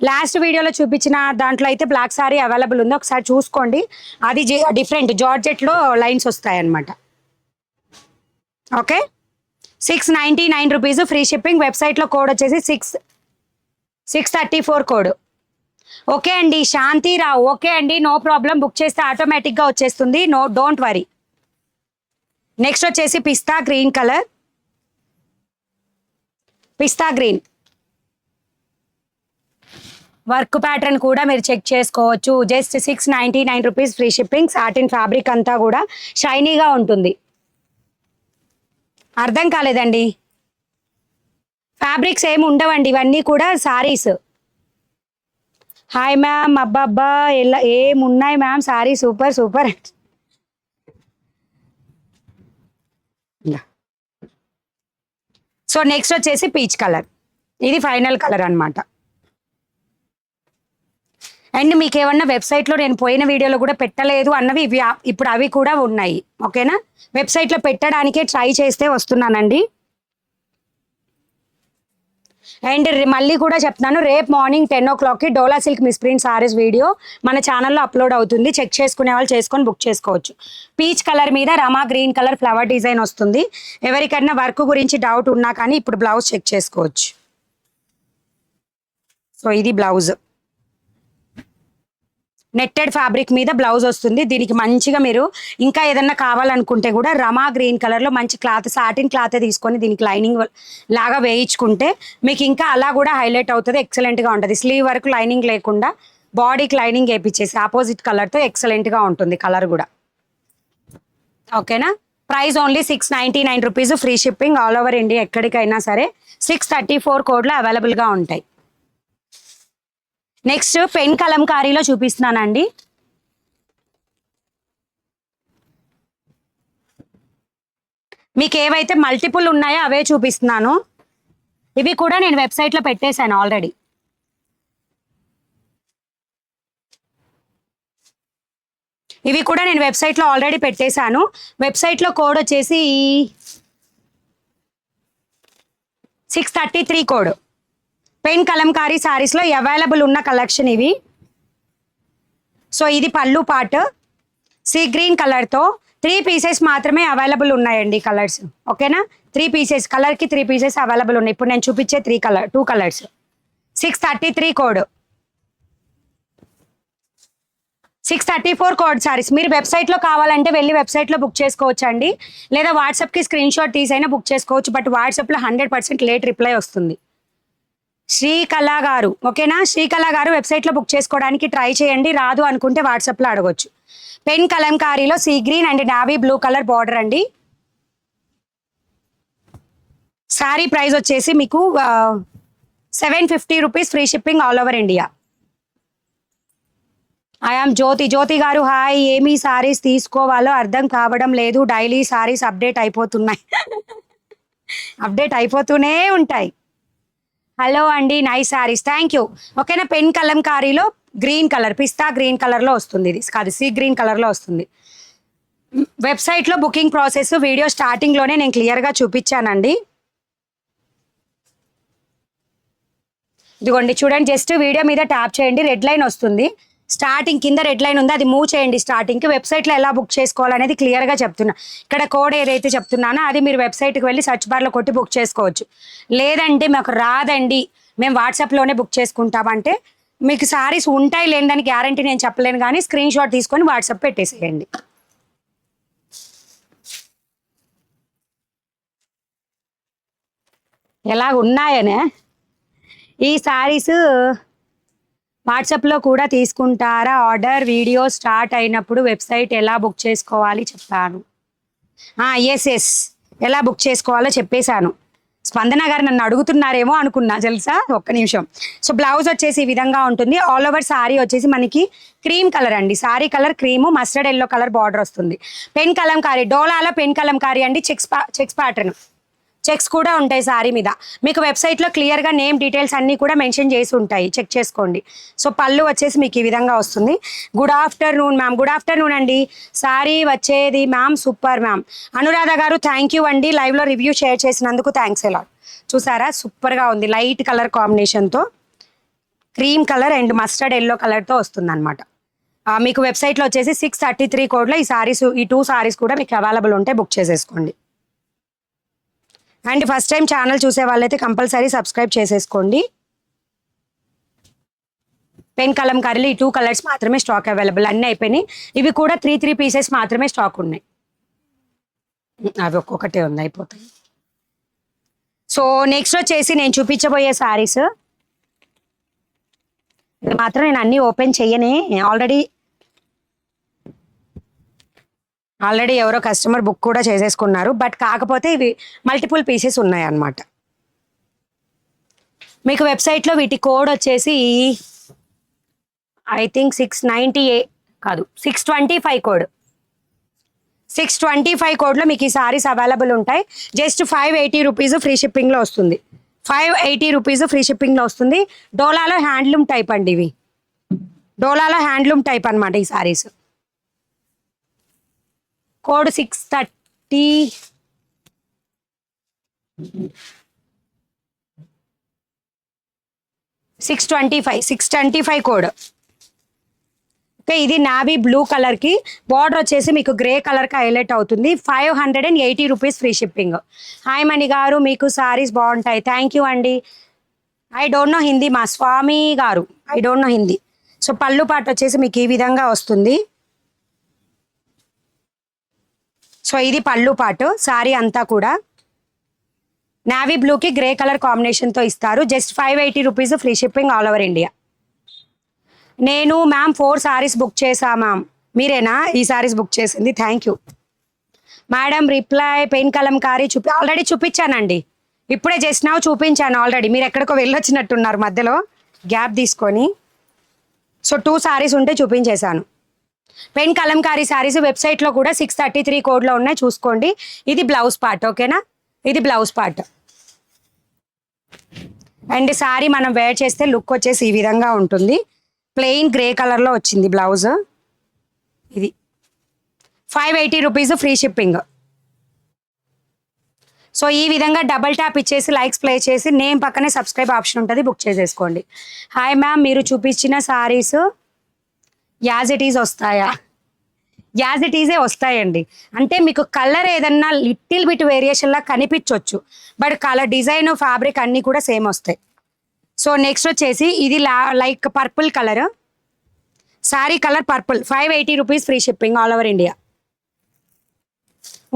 లాస్ట్ వీడియోలో చూపించిన దాంట్లో అయితే బ్లాక్ శారీ అవైలబుల్ ఉంది, ఒకసారి చూసుకోండి. అది డిఫరెంట్ జార్జెట్లో లైన్స్ వస్తాయన్నమాట. Okay, 699 rupees, free shipping. వెబ్సైట్లో కోడ్ వచ్చేసి 634 కోడ్. ఓకే అండి, శాంతిరావు. ఓకే అండి, నో ప్రాబ్లం. బుక్ చేస్తే ఆటోమేటిక్గా వచ్చేస్తుంది, డోంట్ వరీ. నెక్స్ట్ వచ్చేసి పిస్తా గ్రీన్ కలర్. పిస్తా గ్రీన్ వర్క్ ప్యాటర్న్ కూడా మీరు చెక్ చేసుకోవచ్చు. Just 699 rupees, free shipping. Satin fabric అంతా కూడా షైనీగా ఉంటుంది. అర్థం కాలేదండి? ఫ్యాబ్రిక్స్ ఏమి ఉండవండి, ఇవన్నీ కూడా సారీస్. Hi ma'am. అబ్బాబ్బా ఎలా ఏమున్నాయి ma'am sorry, super super. So next వచ్చేసి పీచ్ కలర్. ఇది ఫైనల్ కలర్ అన్నమాట. అండ్ మీకు ఏమన్నా వెబ్సైట్లో నేను పోయిన వీడియోలో కూడా పెట్టలేదు అన్నవి ఇవి ఇప్పుడు అవి కూడా ఉన్నాయి. ఓకేనా? వెబ్సైట్లో పెట్టడానికే ట్రై చేస్తే వస్తున్నానండి. అండ్ మళ్ళీ కూడా చెప్తున్నాను, రేపు మార్నింగ్ 10 o'clockకి డోలా సిల్క్ మిస్ప్రింట్ సారీస్ వీడియో మన ఛానల్లో అప్లోడ్ అవుతుంది. చెక్ చేసుకునే వాళ్ళు చేసుకొని బుక్ చేసుకోవచ్చు. పీచ్ కలర్ మీద రమా గ్రీన్ కలర్ ఫ్లవర్ డిజైన్ వస్తుంది. ఎవరికైనా వర్క్ గురించి డౌట్ ఉన్నా కానీ ఇప్పుడు బ్లౌజ్ చెక్ చేసుకోవచ్చు. సో ఇది బ్లౌజ్, నెట్టెడ్ ఫ్యాబ్రిక్ మీద బ్లౌజ్ వస్తుంది. దీనికి మంచిగా మీరు ఇంకా ఏదన్నా కావాలనుకుంటే కూడా రమా గ్రీన్ కలర్లో మంచి క్లాత్, సాటిన్ క్లాత్ తీసుకొని దీనికి లైనింగ్ లాగా వేయించుకుంటే మీకు ఇంకా అలా కూడా హైలైట్ అవుతుంది, ఎక్సలెంట్గా ఉంటుంది. స్లీవ్ వరకు లైనింగ్ లేకుండా బాడీకి లైనింగ్ వేయించేసి ఆపోజిట్ కలర్తో ఎక్సలెంట్గా ఉంటుంది కలర్ కూడా. ఓకేనా? Price only 699 rupees, free shipping all over India. ఎక్కడికైనా సరే 634 కోడ్లో అవైలబుల్గా ఉంటాయి. నెక్స్ట్ పెన్ కలంకారీలో చూపిస్తున్నానండి. మీకు ఏవైతే మల్టిపుల్ ఉన్నాయో అవే చూపిస్తున్నాను. ఇవి కూడా నేను వెబ్సైట్లో పెట్టేశాను ఆల్రెడీ. ఇవి కూడా నేను వెబ్సైట్లో ఆల్రెడీ పెట్టేశాను. వెబ్సైట్లో కోడ్ వచ్చేసి 633 కోడ్. పెన్ కలంకారీ సారీస్లో అవైలబుల్ ఉన్న కలెక్షన్ ఇవి. సో ఇది పళ్ళు పార్ట్, సీ గ్రీన్ కలర్తో 3 పీసెస్ మాత్రమే అవైలబుల్ ఉన్నాయండి కలర్స్. ఓకేనా? 3 పీసెస్, కలర్కి 3 పీసెస్ అవైలబుల్ ఉన్నాయి. ఇప్పుడు నేను చూపించే 2 కలర్స్. 633 code, 634 code saris. మీరు వెబ్సైట్లో కావాలంటే వెళ్ళి వెబ్సైట్లో బుక్ చేసుకోవచ్చు అండి, లేదా వాట్సాప్కి స్క్రీన్ షాట్ తీసైనా బుక్ చేసుకోవచ్చు. బట్ వాట్సాప్లో 100% లేట్ రిప్లై వస్తుంది. శ్రీకళ గారు, ఓకేనా? శ్రీకళ గారు వెబ్సైట్లో బుక్ చేసుకోవడానికి ట్రై చేయండి, రాదు అనుకుంటే వాట్సాప్లో అడగొచ్చు. పెన్ కలంకారీలో sea green and navy blue colour border అండి. శారీ ప్రైస్ వచ్చేసి మీకు 750 rupees, free shipping all over India. I am Jyothi. Jyothi గారు హాయ్. ఏమి సారీస్ తీసుకోవాలో అర్థం కావడం లేదు, డైలీ సారీస్ అప్డేట్ అయిపోతున్నాయి. అప్డేట్ అయిపోతూనే ఉంటాయి. హలో అండి, నైస్ సారీస్, థ్యాంక్ యూ. ఓకేనా? పెన్ కలంకారీలో గ్రీన్ కలర్, పిస్తా గ్రీన్ కలర్లో వస్తుంది. ఇది కాదు, సీ గ్రీన్ కలర్లో వస్తుంది. వెబ్సైట్లో బుకింగ్ ప్రాసెస్ వీడియో స్టార్టింగ్లోనే నేను క్లియర్గా చూపించానండి. ఇదిగోండి చూడండి, జస్ట్ వీడియో మీద ట్యాప్ చేయండి, రెడ్ లైన్ వస్తుంది. స్టార్టింగ్ కింద రెడ్ లైన్ ఉంది, అది మూవ్ చేయండి స్టార్టింగ్కి. వెబ్సైట్లో ఎలా బుక్ చేసుకోవాలనేది క్లియర్గా చెప్తున్నా. ఇక్కడ కోడ్ ఏదైతే చెప్తున్నానో అది మీరు వెబ్సైట్కి వెళ్ళి సర్చ్ బార్లో కొట్టి బుక్ చేసుకోవచ్చు. లేదంటే మాకు రాదండి, మేము వాట్సాప్లోనే బుక్ చేసుకుంటామంటే మీకు సారీస్ ఉంటాయి లేదని గ్యారంటీ నేను చెప్పలేను, కానీ స్క్రీన్ షాట్ తీసుకొని వాట్సాప్ పెట్టేసేయండి. ఎలా ఉన్నాయనే ఈ సారీస్ వాట్సాప్లో కూడా తీసుకుంటారా? ఆర్డర్ వీడియో స్టార్ట్ అయినప్పుడు వెబ్సైట్ ఎలా బుక్ చేసుకోవాలి చెప్పాను. ఎస్, ఎలా బుక్ చేసుకోవాలో చెప్పేశాను. స్పందన గారు నన్ను అడుగుతున్నారేమో అనుకున్నా, తెలుసా? ఒక్క నిమిషం. సో బ్లౌజ్ వచ్చేసి ఈ విధంగా ఉంటుంది. ఆల్ ఓవర్ సారీ వచ్చేసి మనకి క్రీమ్ కలర్ అండి. Sorry colour cream, mustard yellow colour border వస్తుంది. పెన్ కలంకారీ, డోలాలో పెన్ కలంకారీ అండి. చెక్స్ ప్యాటర్న్, చెక్స్ కూడా ఉంటాయి సారీ మీద. మీకు వెబ్సైట్లో క్లియర్గా నేమ్ డీటెయిల్స్ అన్నీ కూడా మెన్షన్ చేసి ఉంటాయి, చెక్ చేసుకోండి. సో పళ్ళు వచ్చేసి మీకు ఈ విధంగా వస్తుంది. Good afternoon ma'am. Good afternoon అండి. సారీ వచ్చేది మ్యామ్, సూపర్ మ్యామ్. అనురాధ గారు థ్యాంక్ యూ అండి, లైవ్లో రివ్యూ షేర్ చేసినందుకు థ్యాంక్స్ ఎలా. చూసారా, సూపర్గా ఉంది. లైట్ కలర్ కాంబినేషన్తో cream colour and mustard yellow కలర్తో వస్తుంది అనమాట. మీకు వెబ్సైట్లో వచ్చేసి 633 కోడ్లో ఈ సారీస్, ఈ 2 సారీస్ కూడా మీకు అవైలబుల్ ఉంటే బుక్ చేసేసుకోండి. అండ్ ఫస్ట్ టైం ఛానల్ చూసే వాళ్ళైతే కంపల్సరీ సబ్స్క్రైబ్ చేసేసుకోండి. పెన్ కలంకారీలో ఈ 2 కలర్స్ మాత్రమే స్టాక్ అవైలబుల్, అన్నీ అయిపోయినాయి. ఇవి కూడా 3 పీసెస్ మాత్రమే స్టాక్ ఉన్నాయి, అవి ఒక్కొక్కటే ఉంది, అయిపోతాయి. సో నెక్స్ట్ వచ్చేసి నేను చూపించబోయే సారీస్ ఇది మాత్రం నేను అన్నీ ఓపెన్ చెయ్యనే. ఆల్రెడీ ఎవరో కస్టమర్ బుక్ కూడా చేసేసుకున్నారు. బట్ కాకపోతే ఇవి మల్టిపుల్ పీసెస్ ఉన్నాయి అన్నమాట. మీకు వెబ్సైట్లో వీటి కోడ్ వచ్చేసి ఐ థింక్ 698 కాదు 625 కోడ్. 625 కోడ్లో మీకు ఈ సారీస్ అవైలబుల్ ఉంటాయి. జస్ట్ 580 రూపీస్ ఫ్రీ షిప్పింగ్లో వస్తుంది. 580 రూపీస్ ఫ్రీ షిప్పింగ్లో వస్తుంది. డోలాలో హ్యాండ్లూమ్ టైప్ అండి, ఇవి డోలాలో హ్యాండ్లూమ్ టైప్ అనమాట ఈ సారీస్. Code 630 625 code. ఓకే, ఇది నావీ బ్లూ కలర్కి బార్డర్ వచ్చేసి మీకు గ్రే కలర్కి హైలైట్ అవుతుంది. 580 rupees free shipping. Hi Mani గారు, మీకు సారీస్ బాగుంటాయి, థ్యాంక్ యూ అండి. ఐ డోంట్ నో హిందీ మా స్వామి గారు, I don't know Hindi. So పళ్ళు పాటు వచ్చేసి మీకు ఈ విధంగా వస్తుంది. సో ఇది పళ్ళు పాటు. సారీ అంతా కూడా నావీ బ్లూకి గ్రే కలర్ కాంబినేషన్తో ఇస్తారు. Just 580 rupees free shipping all over India. నేను మ్యామ్ 4 సారీస్ బుక్ చేసా మ్యామ్. మీరేనా ఈ సారీస్ బుక్ చేసింది? Thank you madam. Reply pen Kalamkari already చూపించానండి, ఇప్పుడే జస్ట్ నౌ చూపించాను ఆల్రెడీ. మీరు ఎక్కడికో వెళ్ళొచ్చినట్టున్నారు మధ్యలో గ్యాప్ తీసుకొని. సో 2 సారీస్ ఉంటే చూపించేశాను. పెన్ కలంకారీ సారీస్ వెబ్సైట్లో కూడా 633 కోడ్లో ఉన్నాయి, చూసుకోండి. ఇది బ్లౌజ్ పార్ట్, ఓకేనా? ఇది బ్లౌజ్ పార్ట్. అండ్ సారీ మనం వేర్ చేస్తే లుక్ వచ్చేసి ఈ విధంగా ఉంటుంది. ప్లెయిన్ గ్రే కలర్లో వచ్చింది బ్లౌజ్. ఇది 580 రూపీస్ ఫ్రీ షిప్పింగ్. సో ఈ విధంగా డబల్ ట్యాప్ ఇచ్చేసి లైక్స్ ప్లే చేసి నేమ్ పక్కనే సబ్స్క్రైబ్ ఆప్షన్ ఉంటుంది, బుక్ చేసేసుకోండి. హాయ్ మ్యామ్, మీరు చూపించిన సారీస్ యాజ్ ఇట్ ఈజ్ వస్తాయా? యాజ్ ఇట్ ఈజే వస్తాయండి. అంటే మీకు కలర్ ఏదన్నా లిటిల్ బిట్ వేరియేషన్లా కనిపించవచ్చు, బట్ కలర్ డిజైన్ ఫ్యాబ్రిక్ అన్నీ కూడా సేమ్ వస్తాయి. సో నెక్స్ట్ వచ్చేసి ఇది like purple colour. Sari colour purple, 580 rupees free shipping all over India.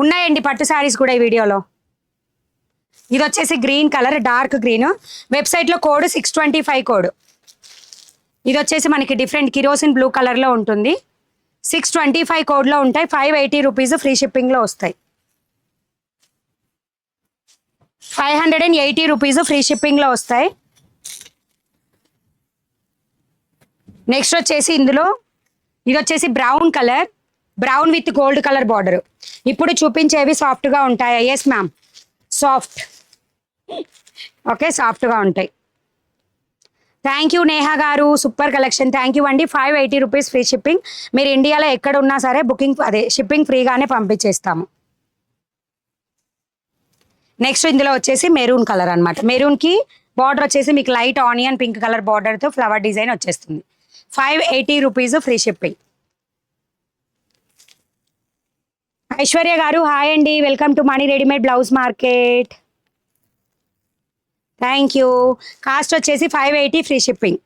ఉన్నాయండి పట్టు శారీస్ కూడా ఈ వీడియోలో. ఇది వచ్చేసి గ్రీన్ కలర్, డార్క్ గ్రీన్. వెబ్సైట్లో కోడ్ 625 కోడ్. ఇది వచ్చేసి మనకి డిఫరెంట్ కిరోసిన్ బ్లూ కలర్లో ఉంటుంది. 625 కోడ్లో ఉంటాయి. 580 రూపీస్ ఫ్రీ షిప్పింగ్లో వస్తాయి. 580 రూపీస్ ఫ్రీ షిప్పింగ్లో వస్తాయి. నెక్స్ట్ వచ్చేసి ఇందులో ఇది వచ్చేసి brown colour, brown with gold colour border. ఇప్పుడు చూపించేవి సాఫ్ట్గా ఉంటాయా? Yes ma'am, soft. ఓకే, సాఫ్ట్గా ఉంటాయి. థ్యాంక్ యూ నేహా గారు, సూపర్ కలెక్షన్. థ్యాంక్ యూ అండి. 580 రూపీస్ ఫ్రీ షిప్పింగ్. మీరు ఇండియాలో ఎక్కడ ఉన్నా సరే బుకింగ్ షిప్పింగ్ ఫ్రీగానే పంపించేస్తాము. నెక్స్ట్ ఇందులో వచ్చేసి మెరూన్ కలర్ అనమాట. మెరూన్కి బార్డర్ వచ్చేసి మీకు లైట్ ఆనియన్ పింక్ కలర్ బార్డర్తో ఫ్లవర్ డిజైన్ వచ్చేస్తుంది. 580 రూపీస్ ఫ్రీ షిప్పింగ్. ఐశ్వర్య గారు హాయ్ అండి, welcome to money readymade blouse market. Thank you. Cost వచ్చేసి 580 ఫ్రీ షిప్పింగ్.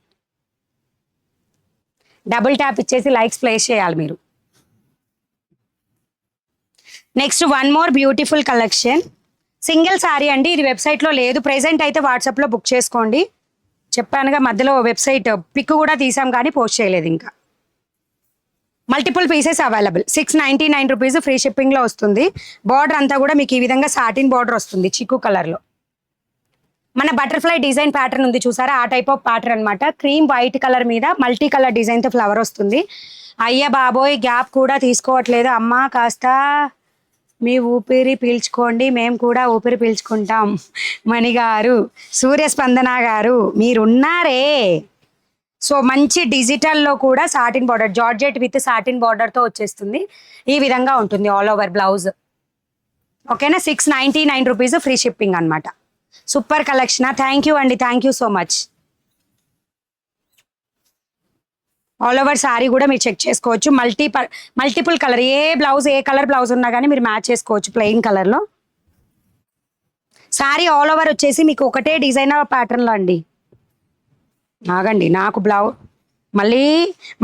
డబుల్ ట్యాప్ ఇచ్చేసి లైక్స్ ప్లేస్ చేయాలి మీరు. Next one more beautiful collection, single sari అండి. ఇది వెబ్సైట్లో లేదు, ప్రెజెంట్ అయితే వాట్సాప్లో బుక్ చేసుకోండి. చెప్పానుగా మధ్యలో వెబ్సైట్ పిక్ కూడా తీసాం కానీ పోస్ట్ చేయలేదు ఇంకా. Multiple pieces available. 699 rupees free షిప్పింగ్లో వస్తుంది. బార్డర్ అంతా కూడా మీకు ఈ విధంగా సాటిన్ బార్డర్ వస్తుంది చిక్కు కలర్లో. మన బటర్ఫ్లై డిజైన్ ప్యాటర్న్ ఉంది చూసారా, ఆ టైప్ ఆఫ్ ప్యాటర్న్ అనమాట. క్రీమ్ వైట్ కలర్ మీద మల్టీ కలర్ డిజైన్తో ఫ్లవర్ వస్తుంది. అయ్య బాబోయ్, గ్యాప్ కూడా తీసుకోవట్లేదు అమ్మా, కాస్త మీ ఊపిరి పీల్చుకోండి, మేము కూడా ఊపిరి పీల్చుకుంటాం. మణిగారు, సూర్యస్పందన గారు మీరున్నారే. సో మంచి డిజిటల్లో కూడా satin border, georgette with satin బార్డర్తో వచ్చేస్తుంది. ఈ విధంగా ఉంటుంది ఆల్ ఓవర్ బ్లౌజ్. ఓకేనా, 699 రూపీస్ ఫ్రీ షిప్పింగ్ అనమాట. Super collection. థ్యాంక్ యూ అండి, thank you so much. All over sari కూడా మీరు చెక్ చేసుకోవచ్చు. మల్టిపుల్ కలర్, ఏ కలర్ బ్లౌజ్ ఉన్నా కానీ మీరు మ్యాచ్ చేసుకోవచ్చు ప్లెయిన్ కలర్లో. శారీ ఆల్ ఓవర్ వచ్చేసి మీకు ఒకటే డిజైనర్ ప్యాటర్న్లో అండి. ఆగండి, నాకు మళ్ళీ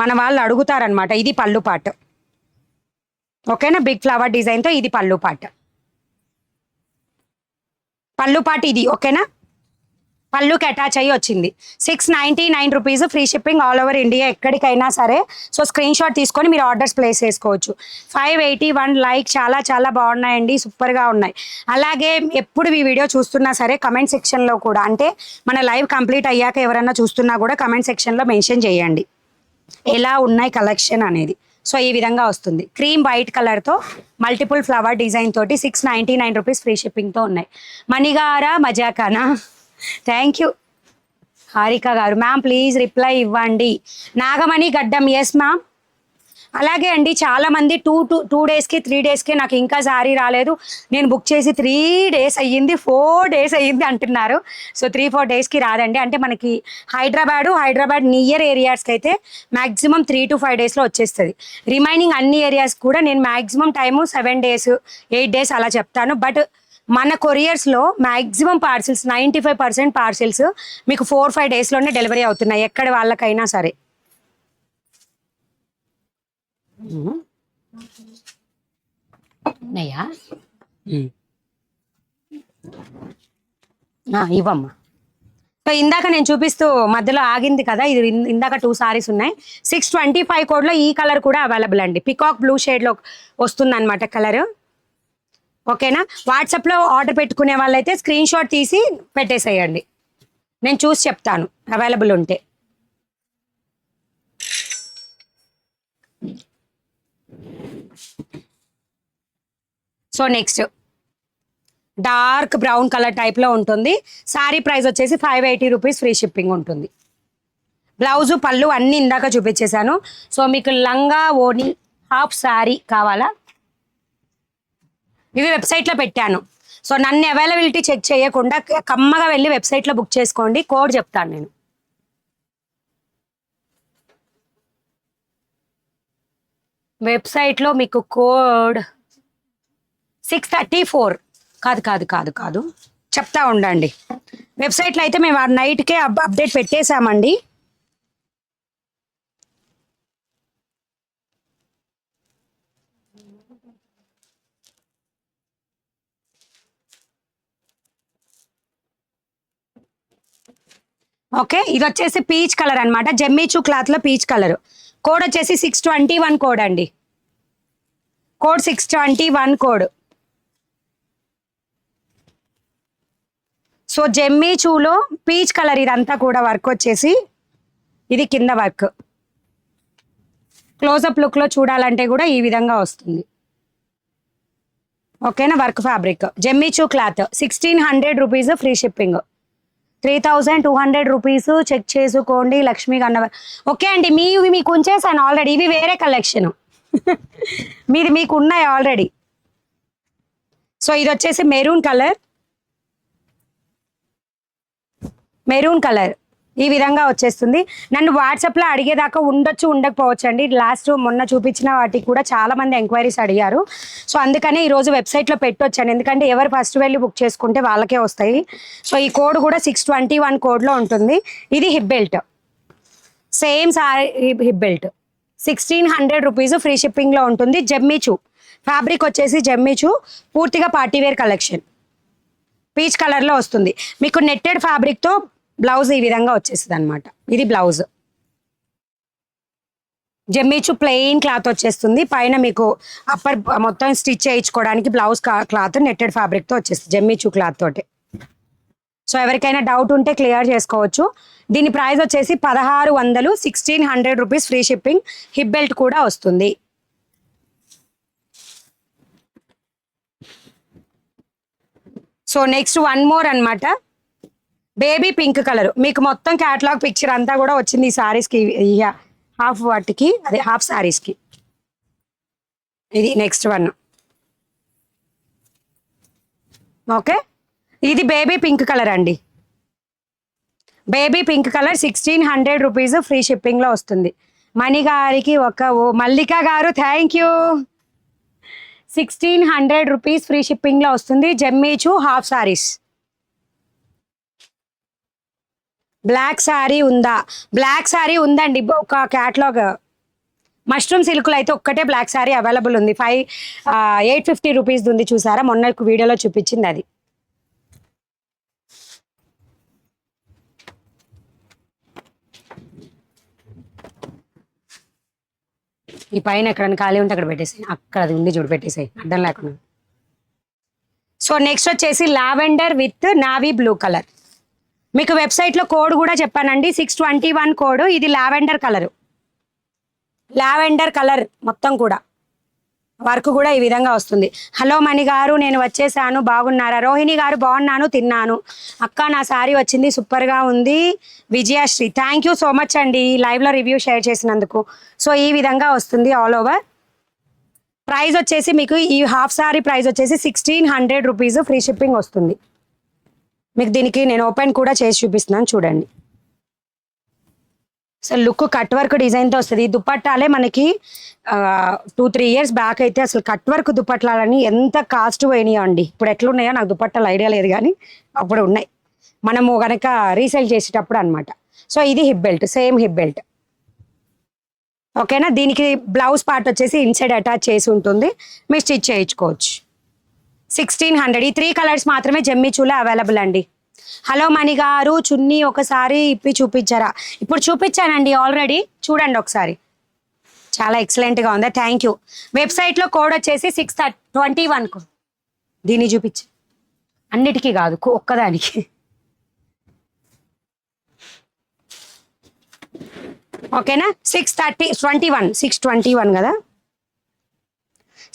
మన వాళ్ళు అడుగుతారనమాట. ఇది పళ్ళు పార్ట్, ఓకేనా, బిగ్ ఫ్లవర్ డిజైన్తో ఇది పళ్ళు పార్ట్. పళ్ళు పార్ట్ ఇది, ఓకేనా. పళ్ళుకి అటాచ్ అయ్యి వచ్చింది. 699 rupees free shipping all over India, ఎక్కడికైనా సరే. సో స్క్రీన్ షాట్ తీసుకొని మీరు ఆర్డర్స్ ప్లేస్ చేసుకోవచ్చు. 581 లైక్, చాలా చాలా బాగున్నాయండి, సూపర్గా ఉన్నాయి. అలాగే ఎప్పుడు ఈ వీడియో చూస్తున్నా సరే కమెంట్ సెక్షన్లో కూడా, అంటే మన లైవ్ కంప్లీట్ అయ్యాక ఎవరన్నా చూస్తున్నా కూడా కమెంట్ సెక్షన్లో మెన్షన్ చేయండి ఎలా ఉన్నాయి కలెక్షన్ అనేది. సో ఈ విధంగా వస్తుంది. క్రీమ్ వైట్ కలర్తో మల్టిపుల్ ఫ్లవర్ డిజైన్ తోటి 699 రూపీస్ ఫ్రీ షిప్పింగ్తో ఉన్నాయి. మణిగారా మజాకానా, థ్యాంక్ యూ. హారిక గారు, మ్యామ్ ప్లీజ్ రిప్లై ఇవ్వండి. నాగమణి గడ్డం, ఎస్ మ్యామ్. అలాగే అండి, చాలామంది 2 డేస్కి 3 డేస్కి నాకు ఇంకా శారీ రాలేదు, నేను బుక్ చేసి 3 డేస్ అయ్యింది, 4 డేస్ అయ్యింది అంటున్నారు. సో 3-4 డేస్కి రాదండి. అంటే మనకి హైదరాబాద్ నియర్ ఏరియాస్కి అయితే మ్యాక్సిమం 3 to 5 డేస్లో వచ్చేస్తుంది. రిమైనింగ్ అన్ని ఏరియాస్ కూడా నేను మ్యాక్సిమం టైము 7 days 8 days అలా చెప్తాను. బట్ మన కొరియర్స్లో మ్యాక్సిమం పార్సిల్స్ 95% పార్సిల్స్ మీకు 4-5 డేస్లోనే డెలివరీ అవుతున్నాయి, ఎక్కడ వాళ్ళకైనా సరే. ఇవ్వమ్మా. సో ఇందాక నేను చూపిస్తూ మధ్యలో ఆగింది కదా, ఇది ఇందాక 2 సారీస్ ఉన్నాయి. 625 కోడ్లో ఈ కలర్ కూడా అవైలబుల్ అండి. పికాక్ బ్లూ షేడ్లో వస్తుంది అనమాట కలర్, ఓకేనా. వాట్సాప్లో ఆర్డర్ పెట్టుకునే వాళ్ళైతే స్క్రీన్ షాట్ తీసి పెట్టేసేయండి, నేను చూసి చెప్తాను అవైలబుల్ ఉంటే. So next dark brown colour టైప్లో ఉంటుంది. శారీ ప్రైస్ వచ్చేసి 580 రూపీస్ ఫ్రీ షిప్పింగ్ ఉంటుంది. బ్లౌజు పళ్ళు అన్నీ ఇందాక చూపించేశాను. సో మీకు లంగా ఓని హాఫ్ శారీ కావాలా, ఇవి వెబ్సైట్లో పెట్టాను. సో నన్ను అవైలబిలిటీ చెక్ చేయకుండా కమ్మగా వెళ్ళి వెబ్సైట్లో బుక్ చేసుకోండి. కోడ్ చెప్తాను నేను. వెబ్సైట్లో మీకు కోడ్ 634 కాదు చెప్తా ఉండండి. వెబ్సైట్లో అయితే మేము నైట్కే అప్డేట్ పెట్టేశామండి. ఓకే, ఇది వచ్చేసి పీచ్ కలర్ అనమాట, జెమ్మిచూ క్లాత్ లో పీచ్ కలర్. కోడ్ వచ్చేసి 621 కోడ్ అండి, కోడ్ 621 కోడ్. సో జెమ్మిచూలో పీచ్ కలర్ ఇదంతా కూడా వర్క్ వచ్చేసి, ఇది కింద వర్క్. క్లోజప్ లుక్ లో చూడాలంటే కూడా ఈ విధంగా వస్తుంది. ఓకేనా, work fabric Jimmy Choo cloth 1600 rupees, free shipping. 3200 rupees. Check చేసుకోండి లక్ష్మీ గన్నవర్. ఓకే అండి, మీకు ఉంచేసాను ఆల్రెడీ, ఇవి వేరే కలెక్షన్. మీది మీకు ఉన్నాయి ఆల్రెడీ. సో ఇది వచ్చేసి మెరూన్ కలర్, మెరూన్ కలర్ ఈ విధంగా వచ్చేస్తుంది. నన్ను వాట్సాప్లో అడిగేదాకా ఉండొచ్చు ఉండకపోవచ్చు అండి. లాస్ట్ మొన్న చూపించిన వాటికి కూడా చాలా మంది ఎంక్వైరీస్ అడిగారు. సో అందుకనే ఈరోజు వెబ్సైట్లో పెట్టొచ్చాను, ఎందుకంటే ఎవరు ఫస్ట్ వెళ్ళి బుక్ చేసుకుంటే వాళ్ళకే వస్తాయి. సో ఈ కోడ్ కూడా 621 కోడ్లో ఉంటుంది. ఇది hip belt, same sari hip belt 1600 rupees, free షిప్పింగ్లో ఉంటుంది. జెమ్మిచూ ఫ్యాబ్రిక్ వచ్చేసి జెమ్మిచూ, పూర్తిగా పార్టీవేర్ కలెక్షన్. పీచ్ కలర్లో వస్తుంది మీకు. నెట్టెడ్ ఫ్యాబ్రిక్తో బ్లౌజ్ ఈ విధంగా వచ్చేస్తుంది అనమాట. ఇది బ్లౌజ్ జెమ్మిచూ ప్లెయిన్ క్లాత్ వచ్చేస్తుంది. పైన మీకు అప్పర్ మొత్తం స్టిచ్ చేయించుకోవడానికి బ్లౌజ్ క్లాత్ నెట్టెడ్ ఫ్యాబ్రిక్తో వచ్చేస్తుంది, జెమ్మిచూ క్లాత్ తోటి. సో ఎవరికైనా డౌట్ ఉంటే క్లియర్ చేసుకోవచ్చు. దీని ప్రైస్ వచ్చేసి 1600, 1600 rupees, free shipping. Hip belt కూడా వస్తుంది. సో నెక్స్ట్ వన్ మోర్ అనమాట, బేబీ పింక్ కలర్. మీకు మొత్తం క్యాటలాగ్ పిక్చర్ అంతా కూడా వచ్చింది ఈ సారీస్కి, హాఫ్ వాటికి, అదే హాఫ్ సారీస్కి. ఇది నెక్స్ట్ వన్. ఓకే, ఇది బేబీ పింక్ కలర్ అండి, baby pink colour 1600 rupees, free షిప్పింగ్లో వస్తుంది. మణి గారికి మల్లిక గారు థ్యాంక్ యూ. 1600 రూపీస్, ఫ్రీ షిప్పింగ్లో వస్తుంది. జెమ్మిచూ హాఫ్ సారీస్. బ్లాక్ శారీ ఉందా? బ్లాక్ శారీ ఉందండి, ఒక క్యాటలాగ్. మష్రూమ్ సిల్క్లో అయితే ఒక్కటే బ్లాక్ శారీ అవైలబుల్ ఉంది. 850 రూపీస్ ఉంది, చూసారా మొన్న వీడియోలో చూపించింది అది. ఈ పైన ఎక్కడైనా ఖాళీ ఉంటే అక్కడ పెట్టేసాయి, అక్కడ అది ఉంది చూడు, పెట్టేసాయి అడ్డం లేకుండా. సో నెక్స్ట్ వచ్చేసి lavender with navy blue colour. మీకు వెబ్సైట్లో కోడ్ కూడా చెప్పానండి, 621 కోడ్. ఇది లావెండర్ కలర్, లావెండర్ కలర్ మొత్తం కూడా వర్క్ కూడా ఈ విధంగా వస్తుంది. హలో మణి గారు, నేను వచ్చేసాను, బాగున్నారా? రోహిణి గారు, బాగున్నాను, తిన్నాను. అక్క నా శారీ వచ్చింది, సూపర్గా ఉంది. Vijayashri, thank you so much అండి లైవ్లో రివ్యూ షేర్ చేసినందుకు. సో ఈ విధంగా వస్తుంది ఆల్ ఓవర్. ప్రైస్ వచ్చేసి మీకు ఈ హాఫ్ శారీ ప్రైస్ వచ్చేసి 1600 రూపీస్, ఫ్రీ షిప్పింగ్ వస్తుంది. మీకు దీనికి నేను ఓపెన్ కూడా చేసి చూపిస్తున్నాను చూడండి. అసలు లుక్ కట్ వర్క్ డిజైన్తో వస్తుంది. ఈ దుపట్టాలే మనకి 2-3 ఇయర్స్ బ్యాక్ అయితే అసలు కట్ వర్క్ దుపట్టాలని ఎంత కాస్ట్ పోయినాయో అండి. ఇప్పుడు ఎట్లున్నాయో నాకు దుపట్టాలు ఐడియా లేదు, కానీ అప్పుడు ఉన్నాయి మనము కనుక రీసేల్ చేసేటప్పుడు అనమాట. సో ఇది hip belt, same hip belt. ఓకేనా, దీనికి బ్లౌజ్ పార్ట్ వచ్చేసి ఇన్సైడ్ అటాచ్ చేసి ఉంటుంది, మీరు స్టిచ్ చేయించుకోవచ్చు. 1600. ఈ 3 కలర్స్ మాత్రమే జెమ్మిచూలో అవైలబుల్ అండి. హలో మణి గారు, చున్నీ ఒకసారి ఇప్పి చూపించారా? ఇప్పుడు చూపించానండి ఆల్రెడీ, చూడండి ఒకసారి, చాలా ఎక్సలెంట్గా ఉందా. Thank you. వెబ్సైట్లో కోడ్ వచ్చేసి 621. దీన్ని చూపించు, అన్నిటికీ కాదు ఒక్కదానికి. ఓకేనా, 621 కదా,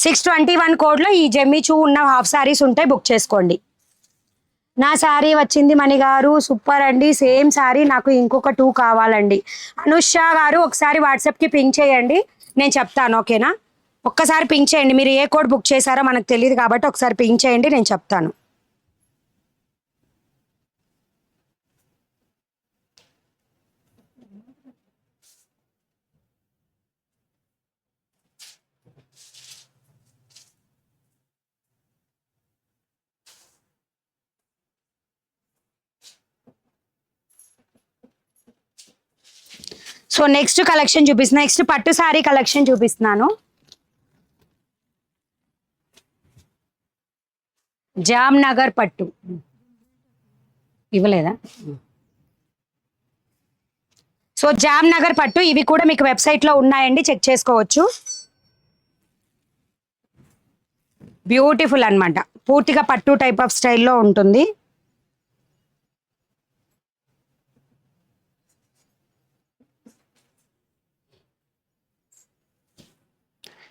621 కోడ్లో ఈ జెమ్మిచూ ఉన్న హాఫ్ సారీస్ ఉంటాయి, బుక్ చేసుకోండి. నా శారీ వచ్చింది మణి గారు, సూపర్ అండి, సేమ్ శారీ, నాకు ఇంకొక 2 కావాలండి. అనుష గారు ఒకసారి వాట్సాప్కి పింక్ చేయండి, నేను చెప్తాను. ఓకేనా, ఒక్కసారి పింక్ చేయండి. మీరు ఏ కోడ్ బుక్ చేశారో మనకు తెలియదు కాబట్టి ఒకసారి పింక్ చేయండి, నేను చెప్తాను. సో నెక్స్ట్ కలెక్షన్ చూపిస్తున్నా, నెక్స్ట్ పట్టు శారీ కలెక్షన్ చూపిస్తున్నాను. జామ్నగర్ పట్టు ఇవ్వలేదా? సో జామ్ నగర్ పట్టు ఇవి కూడా మీకు వెబ్సైట్లో ఉన్నాయండి, చెక్ చేసుకోవచ్చు. బ్యూటిఫుల్ అన్నమాట, పూర్తిగా పట్టు టైప్ ఆఫ్ స్టైల్లో ఉంటుంది.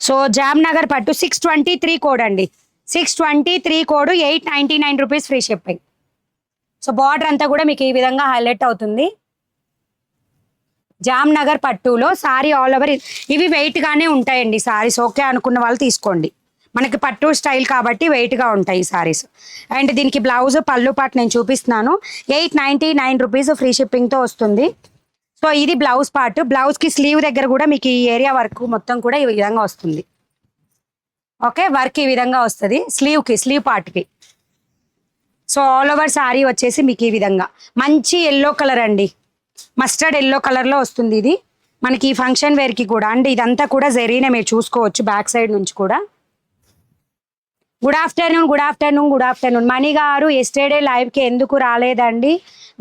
సో జామ్నగర్ పట్టు 623 కోడ్ అండి, 623 code, 899 rupees free shipping. So border అంతా కూడా మీకు ఈ విధంగా హైలైట్ అవుతుంది. జామ్నగర్ పట్టులో సారీ ఆల్ ఓవర్ ఇవి వెయిట్ గానే ఉంటాయండి సారీస్. ఓకే అనుకున్న వాళ్ళు తీసుకోండి, మనకి పట్టు స్టైల్ కాబట్టి వెయిట్ గా ఉంటాయి ఈ సారీస్. అండ్ దీనికి బ్లౌజ్ పళ్ళు పాటు నేను చూపిస్తున్నాను, 899 రూపీస్ ఫ్రీ షిప్పింగ్ తో వస్తుంది. సో ఇది బ్లౌజ్ పార్ట్, బ్లౌజ్ కి స్లీవ్ దగ్గర కూడా మీకు ఈ ఏరియా వర్క్ మొత్తం కూడా ఈ విధంగా వస్తుంది. ఓకే, వర్క్ ఈ విధంగా వస్తుంది స్లీవ్ పార్ట్ కి. సో ఆల్ ఓవర్ సారీ వచ్చేసి మీకు ఈ విధంగా మంచి ఎల్లో కలర్ అండి, మస్టర్డ్ ఎల్లో కలర్ లో వస్తుంది. ఇది మనకి ఈ ఫంక్షన్ వేర్ కి కూడా అండి, ఇదంతా కూడా జరీనే మీరు చూసుకోవచ్చు బ్యాక్ సైడ్ నుంచి కూడా. గుడ్ ఆఫ్టర్నూన్ మణి గారు, ఎస్టర్డే లైవ్కి ఎందుకు రాలేదండి?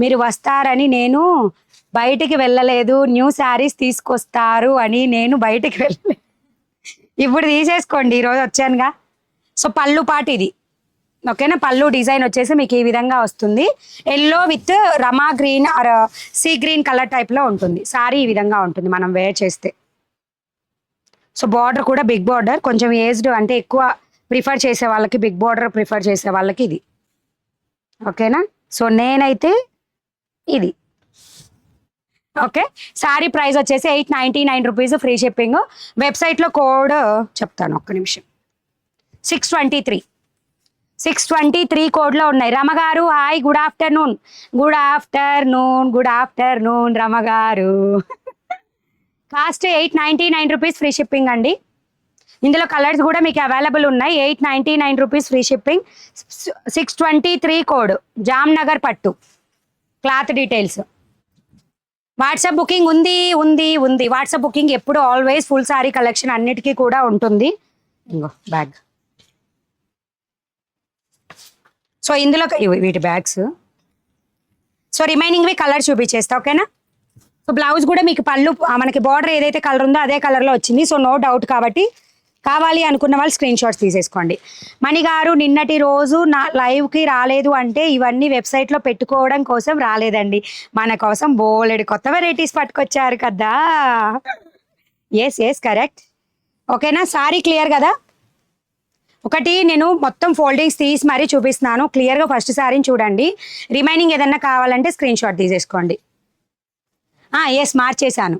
మీరు వస్తారని నేను బయటికి వెళ్ళలేదు, న్యూ శారీస్ తీసుకొస్తారు అని నేను బయటికి వెళ్ళలేదు. ఇప్పుడు తీసేసుకోండి, ఈరోజు వచ్చానుగా. సో పళ్ళు పాటు ఇది, ఓకేనా? పళ్ళు డిజైన్ వచ్చేసి మీకు ఈ విధంగా వస్తుంది, yellow with Rama green are sea green colour టైప్లో ఉంటుంది. సారీ ఈ విధంగా ఉంటుంది మనం వేర్ చేస్తే. సో బార్డర్ కూడా బిగ్ బార్డర్, కొంచెం ఏజ్డ్ అంటే ఎక్కువ ప్రిఫర్ చేసే వాళ్ళకి బిగ్ బార్డర్ ప్రిఫర్ చేసే వాళ్ళకి ఇది, ఓకేనా? సో నేనైతే ఇది. ఓకే, సారీ ప్రైస్ వచ్చేసి 899 రూపీస్ ఫ్రీ షిప్పింగ్. వెబ్సైట్లో కోడ్ చెప్తాను, ఒక్క నిమిషం. 623 కోడ్లో ఉన్నాయి. రమగారు హాయ్, గుడ్ ఆఫ్టర్నూన్ రమగారు. కాస్ట్ 899 రూపీస్ ఫ్రీ షిప్పింగ్ అండి. ఇందులో కలర్స్ కూడా మీకు అవైలబుల్ ఉన్నాయి. 899 rupees free shipping. 623 code, Jamnagar పట్టు. Cloth details. వాట్సాప్ బుకింగ్ ఉంది. వాట్సాప్ బుకింగ్ ఎప్పుడు ఆల్వేస్ ఫుల్ సారీ కలెక్షన్ అన్నిటికీ కూడా ఉంటుంది. ఇంకో బ్యాగ్. సో ఇందులో వీటి బ్యాగ్స్. సో రిమైనింగ్వి కలర్ చూపించేస్తా, ఓకేనా? సో బ్లౌజ్ కూడా మీకు పళ్ళు మనకి బార్డర్ ఏదైతే కలర్ ఉందో అదే కలర్లో వచ్చింది. సో నో డౌట్, కాబట్టి కావాలి అనుకున్న వాళ్ళు స్క్రీన్ షాట్స్ తీసేసుకోండి. మణిగారు నిన్నటి రోజు నా లైవ్కి రాలేదు అంటే ఇవన్నీ వెబ్సైట్లో పెట్టుకోవడం కోసం రాలేదండి, మన కోసం బోలెడు కొత్త వెరైటీస్ పట్టుకొచ్చారు కదా. ఎస్ కరెక్ట్, ఓకేనా? సారీ క్లియర్ కదా? ఒకటి నేను మొత్తం ఫోల్డింగ్స్ తీసి మరీ చూపిస్తున్నాను క్లియర్గా. ఫస్ట్ సారీని చూడండి, రిమైనింగ్ ఏదన్నా కావాలంటే స్క్రీన్ షాట్ తీసేసుకోండి. ఎస్ మార్చేశాను,